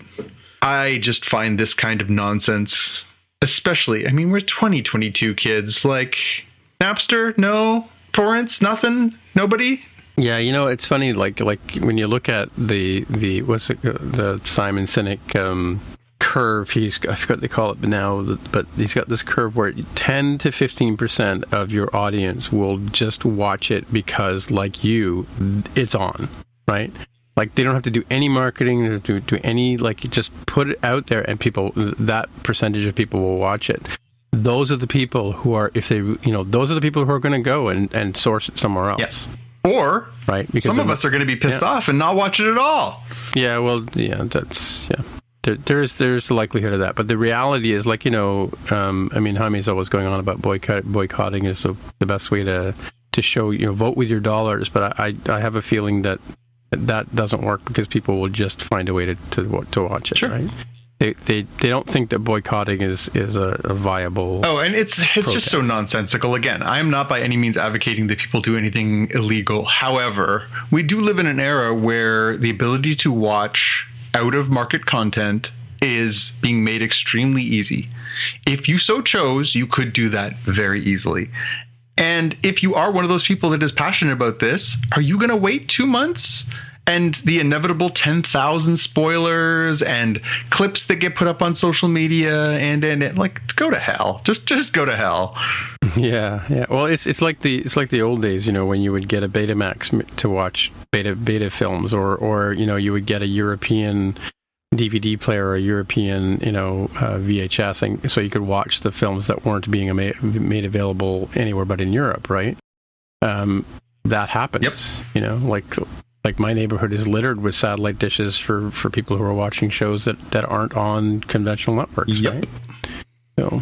I just find this kind of nonsense, especially, I mean, we're 2022 kids, like Napster, no, torrents, nothing, nobody. Yeah, it's funny. Like when you look at the the Simon Sinek curve, I forgot what they call it now, but he's got this curve where 10 to 15% of your audience will just watch it because, like you, it's on, right? Like they don't have to do any marketing, they don't have to do any, like, just put it out there, and that percentage of people will watch it. Those are the people who are, those are the people who are going to go and source it somewhere else. Yes. Or right, because some of us are going to be pissed off and not watch it at all. Yeah, well, that's There's the likelihood of that, but the reality is, like, Jaime's always going on about boycotting is the best way to show, vote with your dollars. But I have a feeling that doesn't work because people will just find a way to watch it. Sure. Right? They don't think that boycotting is a viable. Oh, and it's just so nonsensical. Again, I am not by any means advocating that people do anything illegal. However, we do live in an era where the ability to watch out of market content is being made extremely easy. If you so chose, you could do that very easily. And if you are one of those people that is passionate about this, are you going to wait 2 months? And the inevitable 10,000 spoilers and clips that get put up on social media and like, go to hell. Just go to hell. Yeah. Well, it's like the old days, when you would get a Betamax to watch beta films, or you would get a European DVD player or a European VHS, and so you could watch the films that weren't being made available anywhere but in Europe, right? That happens. Yep. Like my neighborhood is littered with satellite dishes for people who are watching shows that aren't on conventional networks. Yep. Right? So,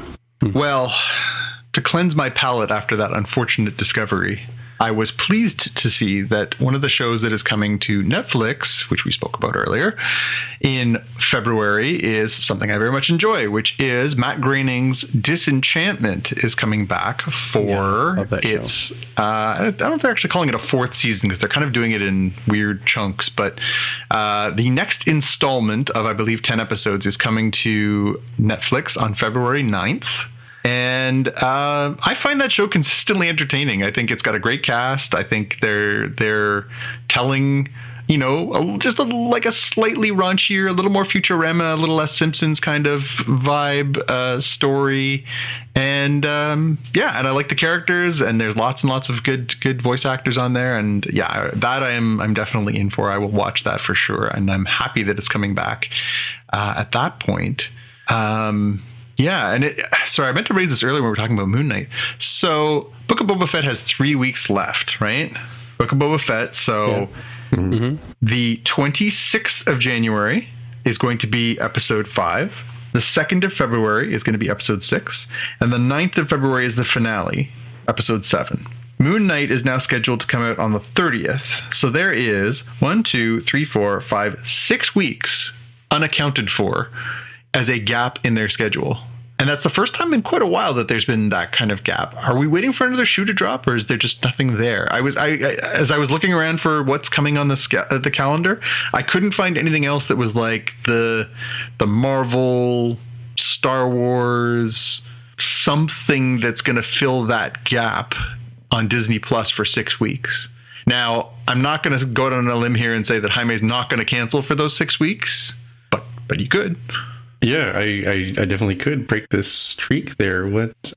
well, to cleanse my palate after that unfortunate discovery, I was pleased to see that one of the shows that is coming to Netflix, which we spoke about earlier, in February is something I very much enjoy, which is Matt Groening's Disenchantment is coming back for its, I don't know if they're actually calling it a fourth season because they're kind of doing it in weird chunks, but the next installment of, I believe, 10 episodes is coming to Netflix on February 9th. And I find that show consistently entertaining. I think it's got a great cast. I think they're telling, just like a slightly raunchier, a little more Futurama, a little less Simpsons kind of vibe story. And and I like the characters. And there's lots and lots of good voice actors on there. And yeah, that I'm definitely in for. I will watch that for sure. And I'm happy that it's coming back at that point. Yeah, and sorry, I meant to raise this earlier when we were talking about Moon Knight. So, Book of Boba Fett has 3 weeks left, right? Book of Boba Fett. So, the 26th of January is going to be episode 5. The 2nd of February is going to be episode 6. And the 9th of February is the finale, episode 7. Moon Knight is now scheduled to come out on the 30th. So, there is 6 weeks unaccounted for as a gap in their schedule. And that's the first time in quite a while that there's been that kind of gap. Are we waiting for another shoe to drop, or is there just nothing there? As I was looking around for what's coming on the calendar, I couldn't find anything else that was like the Marvel, Star Wars, something that's going to fill that gap on Disney Plus for 6 weeks. Now, I'm not going to go out on a limb here and say that Jaime's not going to cancel for those 6 weeks, but he could. Yeah, I definitely could break this streak there.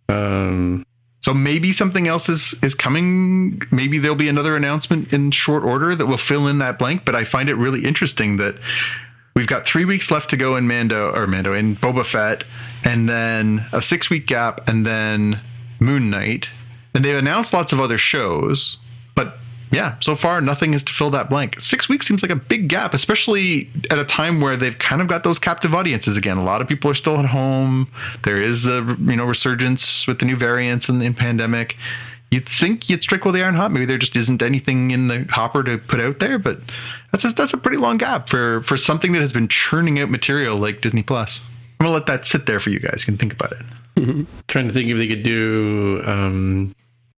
So maybe something else is coming. Maybe there'll be another announcement in short order that will fill in that blank. But I find it really interesting that we've got 3 weeks left to go in Mando in Boba Fett, and then a 6-week gap, and then Moon Knight. And they've announced lots of other shows, but yeah, so far nothing is to fill that blank. 6 weeks seems like a big gap, especially at a time where they've kind of got those captive audiences again. A lot of people are still at home. There is a resurgence with the new variants in the pandemic. You'd think you'd strike while they aren't hot. Maybe there just isn't anything in the hopper to put out there, but that's a pretty long gap for something that has been churning out material like Disney Plus. I'm gonna let that sit there for you guys. You can think about it. Mm-hmm. Trying to think if they could do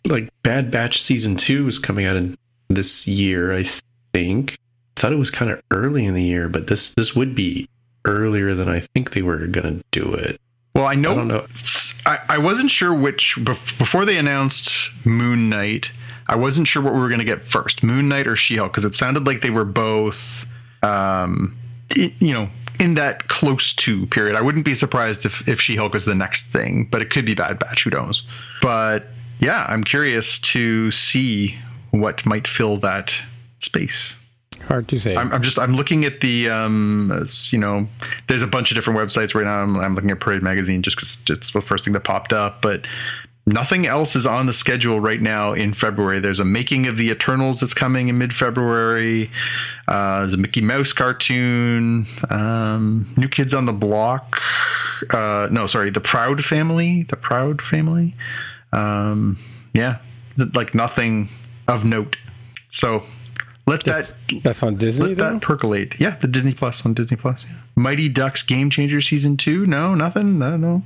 like Bad Batch season 2 is coming out in this year, I think. Thought it was kind of early in the year, but this would be earlier than I think they were going to do it. Well, I don't know. I wasn't sure which, before they announced Moon Knight, I wasn't sure what we were going to get first, Moon Knight or She-Hulk, because it sounded like they were both, in that close to period. I wouldn't be surprised if She-Hulk is the next thing, but it could be Bad Batch, who knows. But yeah, I'm curious to see what might fill that space. Hard to say. I'm looking at the there's a bunch of different websites right now. I'm looking at Parade Magazine just because it's the first thing that popped up, but nothing else is on the schedule right now in February. There's a Making of the Eternals that's coming in mid-February. There's a Mickey Mouse cartoon. New Kids on the Block. The Proud Family. The Proud Family. Like nothing of note. So that's on Disney. Let that percolate. Yeah, the Disney Plus on Disney Plus. Yeah. Mighty Ducks Game Changer season 2. No, nothing. No.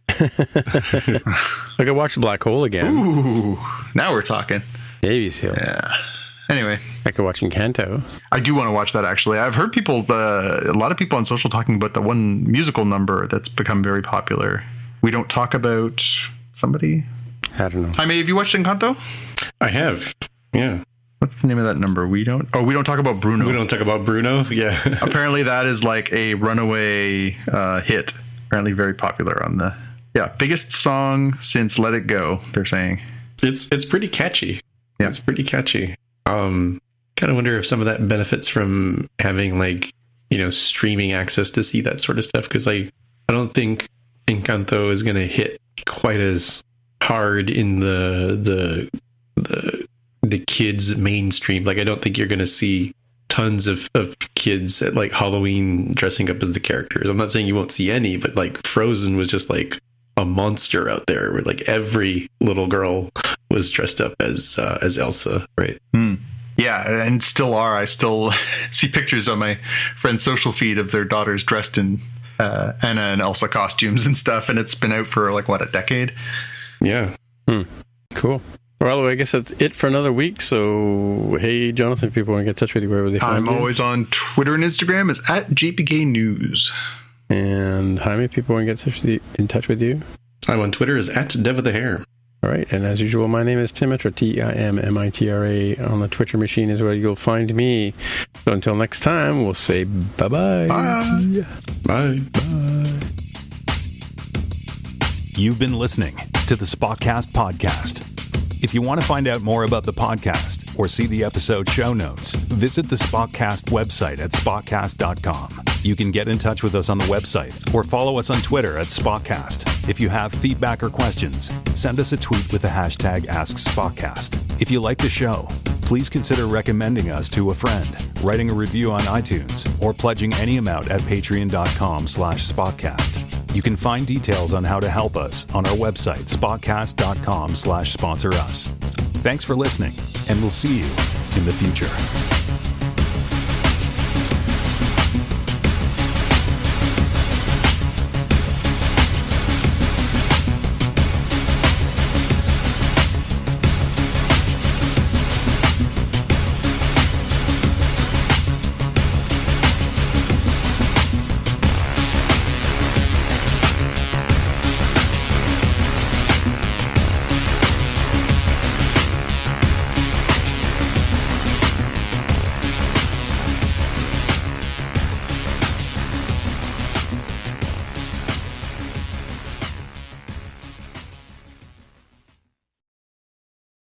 I could watch Black Hole again. Ooh, now we're talking. Davies Hill. Yeah. Anyway, I could watch Encanto. I do want to watch that, actually. I've heard a lot of people on social talking about the one musical number that's become very popular. We Don't Talk About somebody. I don't know. Jaime, have you watched Encanto? I have. Yeah. What's the name of that number? We don't talk about Bruno. We don't talk about Bruno. Yeah. Apparently that is like a runaway hit. Apparently very popular on the biggest song since Let It Go, they're saying. It's pretty catchy. Yeah. It's pretty catchy. Kind of wonder if some of that benefits from having streaming access to see that sort of stuff, because I don't think Encanto is going to hit quite as hard in the kids mainstream. Like, I don't think you're going to see tons of kids at like Halloween dressing up as the characters. I'm not saying you won't see any, but like Frozen was just like a monster out there where like every little girl was dressed up as Elsa, right? Yeah, and still are. I still see pictures on my friend's social feed of their daughters dressed in Anna and Elsa costumes and stuff, and it's been out for like a decade. Yeah. Cool. Well, I guess that's it for another week. So, hey, Jonathan, if people want to get in touch with you, where would they find you? I'm always on Twitter and Instagram. It's at JPK News. And Jaime, if people want to get in touch with you? I'm on Twitter as at Dev of the Hair. All right. And as usual, my name is Timitra, Timmitra. On the Twitter machine is where you'll find me. So until next time, we'll say bye-bye. Bye. Bye. Bye. You've been listening to the Spotcast Podcast. If you want to find out more about the podcast or see the episode show notes, visit the Spotcast website at spotcast.com. You can get in touch with us on the website or follow us on Twitter at Spotcast. If you have feedback or questions, send us a tweet with the hashtag AskSpotcast. If you like the show, please consider recommending us to a friend, writing a review on iTunes, or pledging any amount at patreon.com/Spotcast. You can find details on how to help us on our website, spotcast.com/sponsor us. Thanks for listening, and we'll see you in the future.